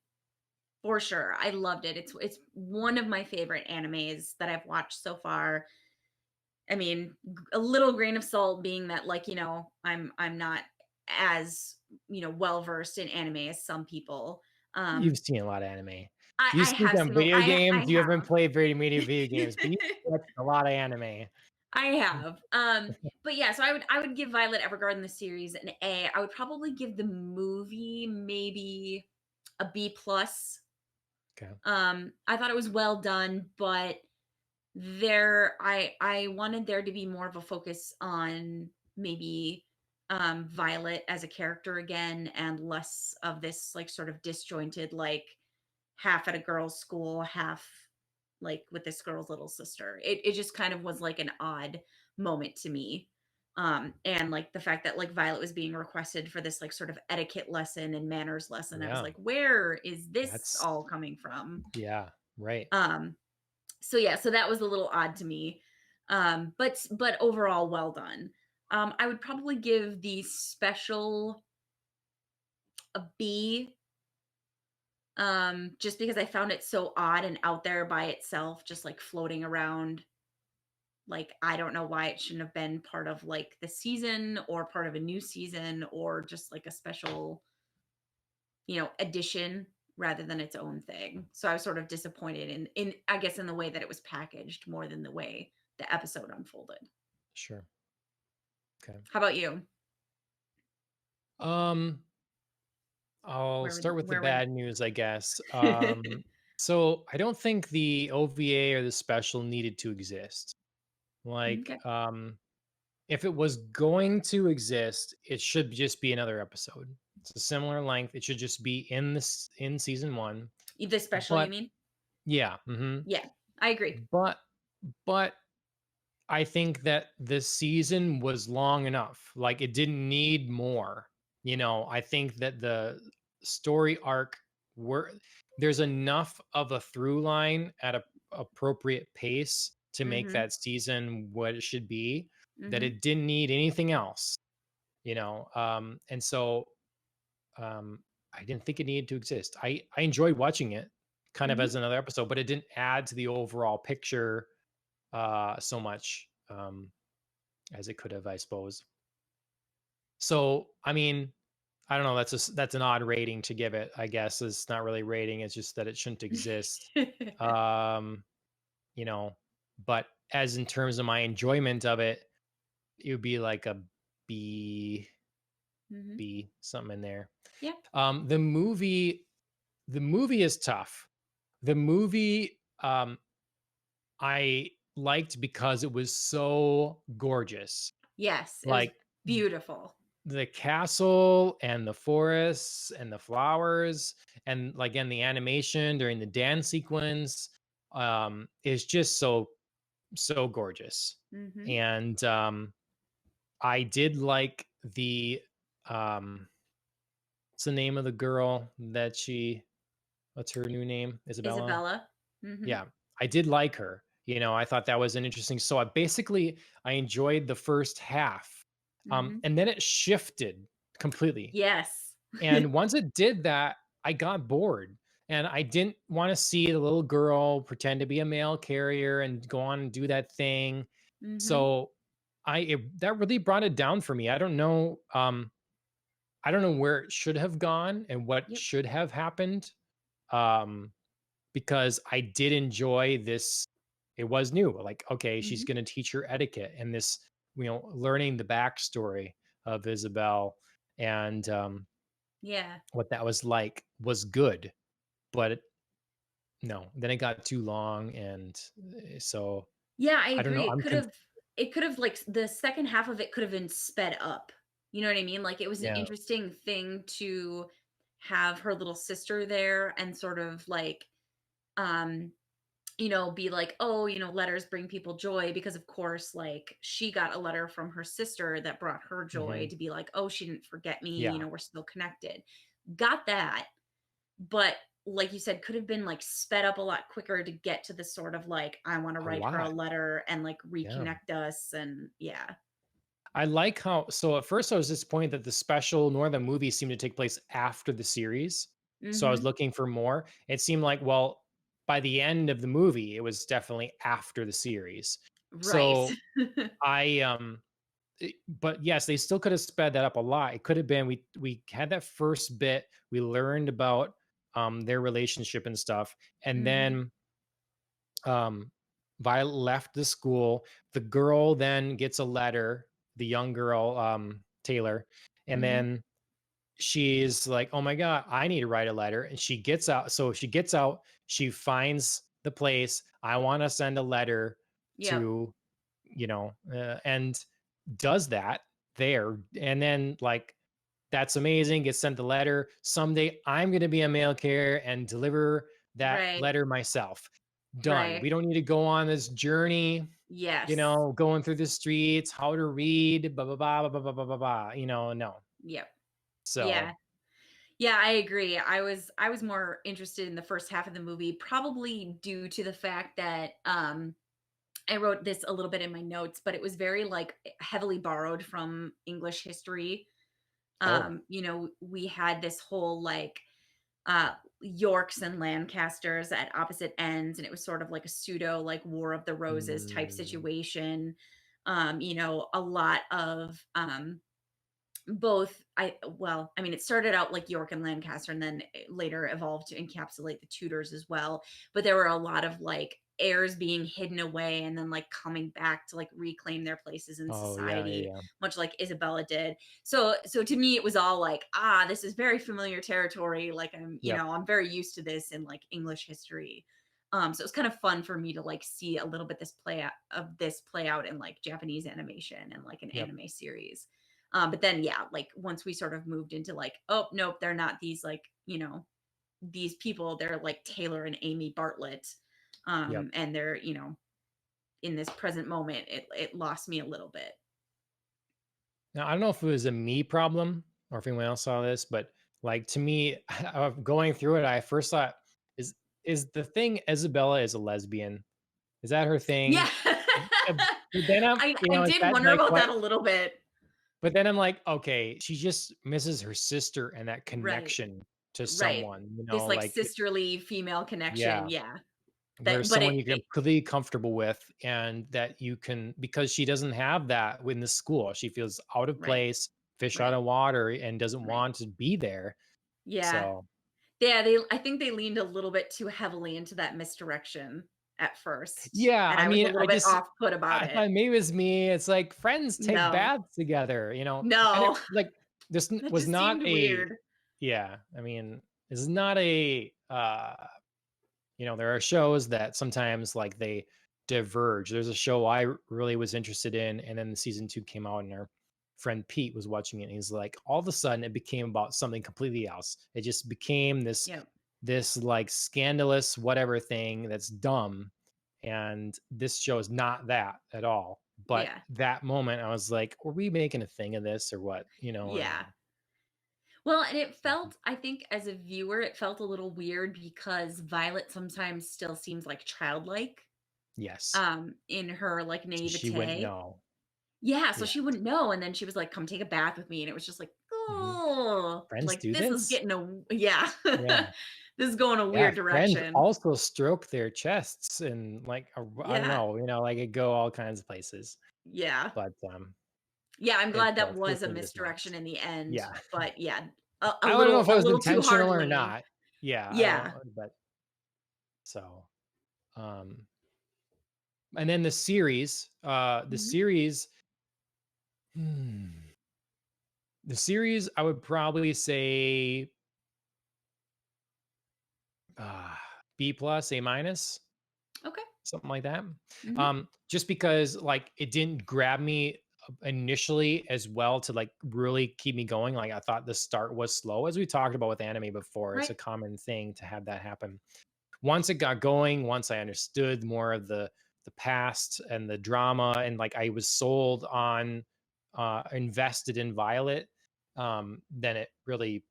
For sure. I loved it. It's one of my favorite animes that I've watched so far. I mean, a little grain of salt being that like, I'm not as, well versed in anime as some people. You've Um seen a lot of anime. You I speak have on seen video I games, you haven't have. played very many video games, but you watched a lot of anime. I have. But yeah, so I would give Violet Evergarden the series an A. I would probably give the movie maybe a B plus. Okay. I thought it was well done, but I wanted there to be more of a focus on maybe Violet as a character again and less of this like sort of disjointed like half at a girls' school, half like with this girl's little sister. It just kind of was like an odd moment to me. And like the fact that like Violet was being requested for this like sort of etiquette lesson and manners lesson. I was Yeah. like, where is this That's all coming from? yeah, right. Um, so yeah, so that was a little odd to me. But overall well done. I would probably give the special a B, just because I found it so odd and out there by itself, just like floating around. Like I don't know why it shouldn't have been part of like the season or part of a new season or just like a special, addition rather than its own thing. So I was sort of disappointed in I guess in the way that it was packaged more than the way the episode unfolded. Sure. Okay. How about you? Um, I'll Where would start with the where would bad news, I guess. So I don't think the OVA or the special needed to exist. Like, Okay. if it was going to exist, it should just be another episode. It's a similar length. It should just be in season one. The special, you But mean? yeah, Yeah, I agree. but but I think that this season was long enough. Like it didn't need more. I think that the story arc were there's enough of a through line at a appropriate pace to make Mhm. that season what it should be that Mhm. it didn't need anything else, and so I didn't think it needed to exist. I enjoyed watching it kind of Mhm. as another episode, but it didn't add to the overall picture so much as it could have, I suppose. So, I mean, I don't know. That's an odd rating to give it. I guess it's not really rating. It's just that it shouldn't exist. Um, you know, but as in terms of my enjoyment of it, it would be like a B, Mhm. B, something in there. Yeah. Um, the movie, the movie is tough. The movie, I liked because it was so gorgeous. Yes, it was Like beautiful. the castle and the forests and the flowers and like in the animation during the dance sequence is just so gorgeous. Mhm. And I did like the um what's the name of the girl that she what's her new name? Isabella? Isabella. Mhm. Yeah, I did like her. I thought that was an interesting. So I enjoyed the first half, Mhm. and then it shifted completely. Yes. And once it did that, I got bored, and I didn't want to see the little girl pretend to be a mail carrier and go on and do that thing. Mhm. So that really brought it down for me. I don't know where it should have gone and what Yep. should have happened. Um, because I did enjoy this. It was new. Like, okay, she's Mhm. going to teach her etiquette and this, learning the backstory of Isabel and Yeah. what that was like was good. But no, then it got too long. And so Yeah, I I don't know. agree. It could have like the second half of it could have been sped up. You know what I mean? Like it was an Yeah. interesting thing to have her little sister there and sort of like um be like, oh, letters bring people joy because of course like she got a letter from her sister that brought her joy Hmm. to be like, oh, she didn't forget me, Yeah. we're still connected. Got that. But like you said, could have been like sped up a lot quicker to get to the sort of like, I want to A write her a lot. letter and like Yeah. reconnect us. And yeah. I like so at first I was disappointed that the special nor the movie seemed to take place after the series. So I was Mhm. looking for more. It seemed like, well, by the end of the movie, it was definitely after the series. Right. So I but yes, they still could have sped that up a lot. It could have been we had that first bit, we learned about their relationship and stuff, and Mhm. then um Violet left the school. The girl then gets a letter, the young girl, Taylor, and Mhm. then she's like, "Oh my god, I need to write a letter." And she gets out. So she gets out, she finds the place. I want to send a letter Yep. to, and does that there. And then like that's amazing. Gets sent the letter. Someday I'm going to be a mail carrier and deliver that Right. letter myself. Done. Right. We don't need to go on this journey, Yes. going through the streets, how to read, blah, blah, blah, blah, blah, blah, blah, blah, no. Yep. So, Yeah. Yeah, I agree. I was more interested in the first half of the movie, probably due to the fact that I wrote this a little bit in my notes, but it was very like heavily borrowed from English history. oh, We had this whole like Yorks and Lancasters at opposite ends, and it was sort of like a pseudo like War of the Roses type mm, situation. A lot of both I mean, it started out like York and Lancaster, and then it later evolved to encapsulate the Tudors as well. But there were a lot of like heirs being hidden away and then like coming back to like reclaim their places in oh, yeah, yeah, society, yeah. much like Isabella did. So to me, it was all like, this is very familiar territory. Like Yep, I'm very used to this in like English history. So it was kind of fun for me to like see a little bit this play out in like Japanese animation and like an yep, anime series. But then, yeah, like once we sort of moved into like, oh, nope, they're not these like, these people, they're like Taylor and Amy Bartlett. yep. And they're, in this present moment, it lost me a little bit. Now, I don't know if it was a me problem or if anyone else saw this, but like to me, going through it, I first thought, is is the thing Isabella is a lesbian? Is that her Yeah. thing? Uh, But then I is did that wonder like about what? that a little bit. But then I'm like, okay, she just misses her sister and that Right. connection to Right. someone, This like like sisterly female connection. yeah, Yeah. where But someone you're completely comfortable with and that you can, because she doesn't have that in the school. She feels out of right. place, fish out Right. of water, and doesn't Right. want to be there. Yeah. So Yeah, I think they leaned a little bit too heavily into that misdirection at first, yeah, and I I was a mean, little bit off put about I it. thought maybe it was me. It's like friends take No. baths together, and it No. like That was just not seemed a, weird. yeah, I mean, this is not a there are shows that sometimes like they diverge. There's a show I really was interested in, and then the season 2 came out, and our friend Pete was watching it, and he's like, all of a sudden it became about something completely else. It just became Yep. this like scandalous whatever thing that's dumb. And this show is not that at all. But Yeah. that moment I was like, were we making a thing of this or what? I don't Yeah. know. Well, and it Mhm. felt I think as a viewer, it felt a little weird because Violet sometimes still seems, like, childlike, Yes. in her, like, So she wouldn't naivete. know. Yeah, so Yeah. she wouldn't know, and then she was like, "Come take a bath with me," and it was just like, Mhm. "Oh," Friends like, do this is this? getting yeah. Yeah. This is going a Yeah, weird friends direction. also stroke their chests and, like, I don't Yeah. know, like, it go all kinds of places, Yeah. but, Yeah, I'm it, glad that was a fortunately does not. misdirection in the end, Yeah. but yeah, a I don't know little if it a was little too hard intentional or leaning. not. Yeah, I Yeah. don't but so, um, and then Mhm. hmm, the series, I would probably say, uh, B plus, A minus. Okay. Something like that. Mhm. Just because like it didn't grab me initially as well to like really keep me going. Like I thought the start was slow, as we talked about with anime before. It's Right. a common thing to have that happen. Once it got going, once I understood more of the past and the drama, and like I was sold on, invested in Violet, then it really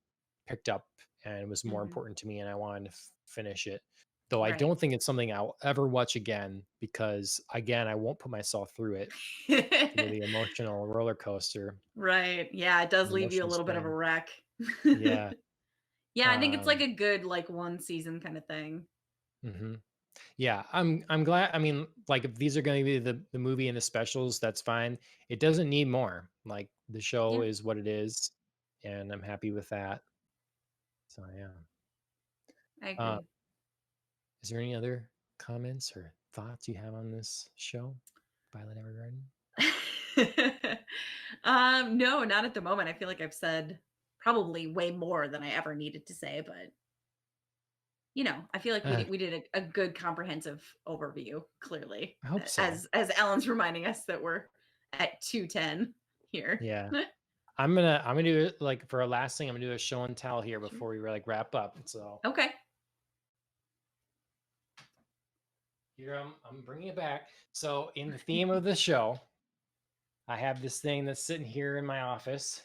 picked up and was more Mhm. important to me, and I wanted to finish it. Though I Right. don't think it's something I'll ever watch again because, again, I won't put myself through the emotional roller coaster, Right. Yeah, it does the leave you a emotional little bit of a swing. wreck. Yeah. Yeah, I think it's like Um, a good like one season kind of thing. mhm. Yeah, I'm glad. I mean, like if these are going to be the movie and the specials, that's fine. It doesn't need more. Like the show Yeah, is what it is, and I'm happy with that. So yeah. I Uh, agree. is there any other comments or thoughts you have on this show, Violet Evergarden? No, not at the moment. I feel like I've said probably way more than I ever needed to say, but I feel like we Uh, did we did a good comprehensive overview, clearly, I hope so. as Ellen's reminding us that we're at 2:10 here. Yeah, I'm gonna do it like for a last thing. I'm gonna do a show and tell here Sure. before we like wrap up. So Okay. here I'm bringing it back. So in the theme of the show, I have this thing that's sitting here in my office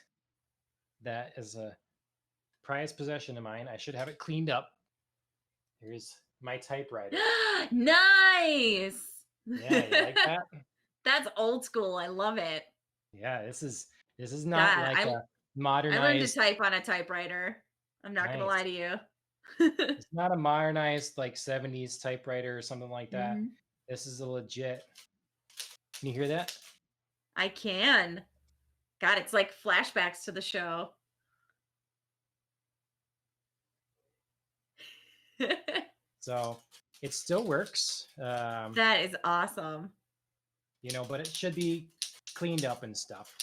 that is a prized possession of mine. I should have it cleaned up. Here's my typewriter. Nice. Yeah, you like that? That's old school. I love it. Yeah, this is not God, like I a I learned to modernized. type on a typewriter. I'm not gonna lie Nice. to you. It's not a modernized like 70s typewriter or something like that. Mhm. This is a legit. Can you hear that? I can. God, it's like flashbacks to the show. So it still works. That is awesome. But it should be cleaned up and stuff.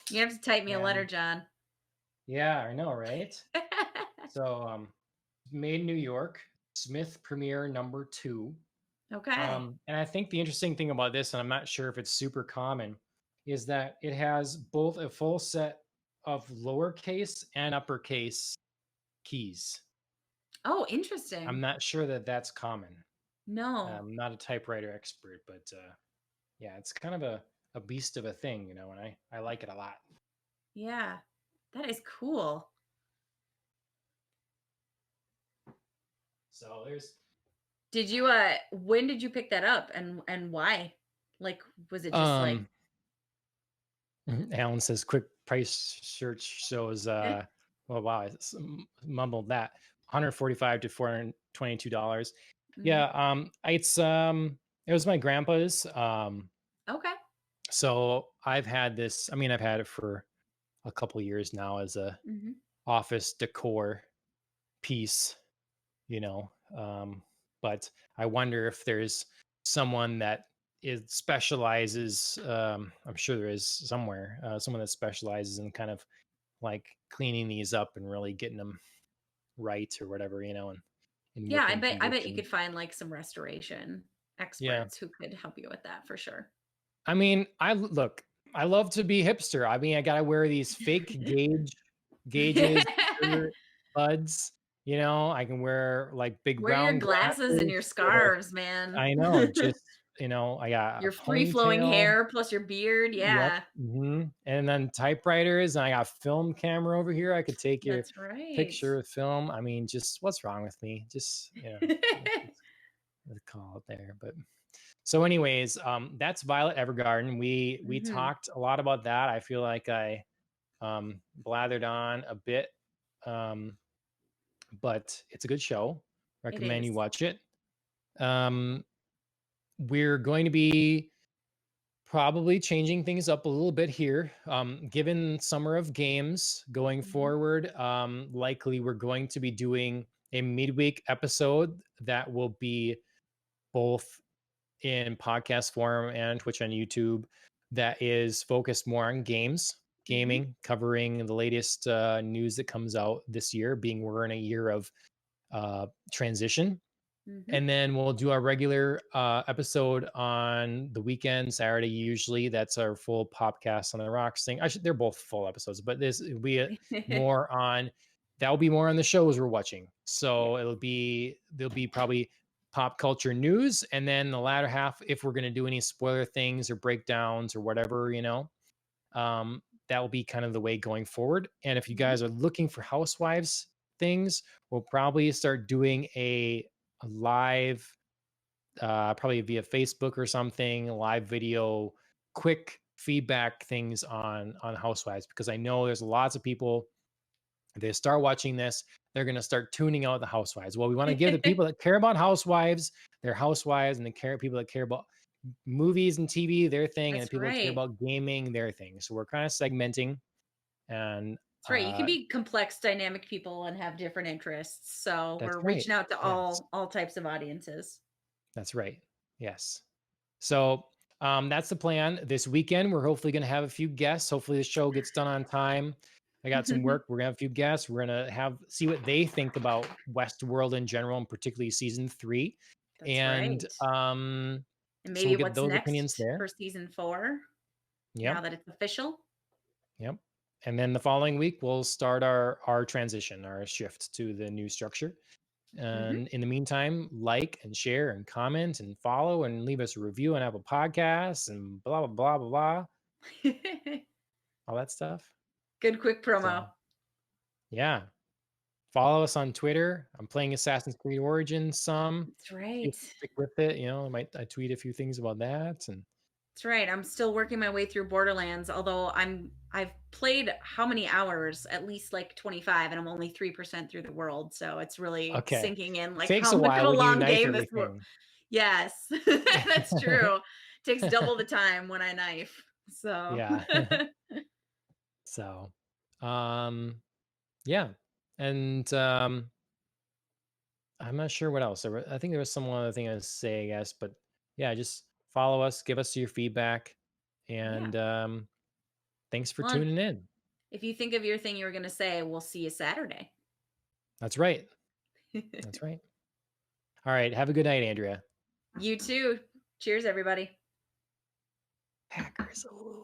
You have to type me a letter, And John. yeah, I know, right? So made in New York, Smith Premier number 2. Okay. And I think the interesting thing about this, and I'm not sure if it's super common, is that it has both a full set of lowercase and uppercase keys. Oh, I'm interesting. not sure that that's common. No. I'm not a typewriter expert, but yeah, it's kind of a beast of a thing, and I like it a lot. Yeah. That is cool. So there's Did you when did you pick that up and why? Like was it just like um Alan says quick price search shows well wow, I mumbled that 145 to $422. Mhm. Yeah, it was my grandpa's. Okay. So I've had this, I mean I've had it for a couple years now as a Mhm. office decor piece, you know. But I wonder if there's someone that is specializes. I'm sure there is somewhere someone that specializes in kind of like cleaning these up and really getting them right or whatever, and in Yeah, working I bet you could condition. find like some restoration Yeah, experts who could help you with that for sure. I mean, look. I love to be hipster. I mean, I gotta wear these fake gauges, sure, buds. I can wear like big Wear your round glasses and glasses your or scarves, man. I know, just, I got a Your free flowing ponytail. hair plus your beard. Yep. Yeah. And then typewriters, and I got film camera over here. I could take your That's right. picture with film. I mean, just what's wrong with me? Just, let's call it there. But so anyways, that's Violet Evergarden. We Mhm. talked a lot about that. I feel like I blathered on a bit. Um, but it's a good show. It Recommend you is. watch it. Um, we're going to be probably changing things up a little bit here. Given Summer of Games going Mhm. forward, likely we're going to be doing a midweek episode that will be both in podcast form and Twitch and YouTube that is focused more on Mhm. gaming, covering the latest news that comes out this year, being we're in a year of transition. Mhm. And then we'll do our regular episode on the weekend, Saturday usually. That's our full podcast on the rocks thing. They're both full episodes, but this will be more on. That will be more on the shows we're watching. Yeah. So there'll be probably pop culture news, and then the latter half, if we're going to do any spoiler things or breakdowns or whatever, that will be kind of the way going forward. And if you Mhm. guys are looking for housewives things, we'll probably start doing a live, probably via Facebook or something, live video, quick feedback things on Housewives, because I know there's lots of people they start watching this, they're going to start tuning out the housewives. Well, we want to give the people that care about housewives their housewives, and the people that care about movies and TV their thing, and the That's people that care right. about gaming their thing. So we're kind of segmenting, and That's right. You can be complex, dynamic people and have different interests. So that's we're right. reaching out to Yes, all types of audiences. that's right. Yes. So that's the plan. This weekend, we're hopefully going to have a few guests. Hopefully, the show gets done on time. I got some work. We're gonna have a few guests. We're gonna see what they think about Westworld in general, and particularly season 3. That's And right. And so maybe we'll get what's those opinions next there. for season 4, now Yep, that it's official. yep. And then the following week, we'll start our transition, our shift to the new structure. Hmm. And in the meantime, like and share and comment and follow and leave us a review on Apple Podcasts and blah blah blah blah blah, all that stuff. Good quick So promo. yeah, follow us on Twitter. I'm playing Assassin's Creed Origins some. That's See if right. I stick with it. I tweet a few things about that. And That's right. I'm still working my way through Borderlands, although I've played how many hours? At least like 25, and I'm only 3% through the world. So it's really okay, sinking in like takes how a much of while a when you long knife game this world. everything. Yes, that's true. Takes double the time when I knife. So Yeah. So, um, yeah, and I'm not sure what else. I think there was some other thing I was say, I guess, but yeah, just follow us, give us your feedback, yeah. and thanks for Well, tuning in. if you think of your thing you were gonna say, we'll see you Saturday. That's right. That's right. All right. Have a good night, Andrea. You too. Cheers, everybody. Hackers. Ooh.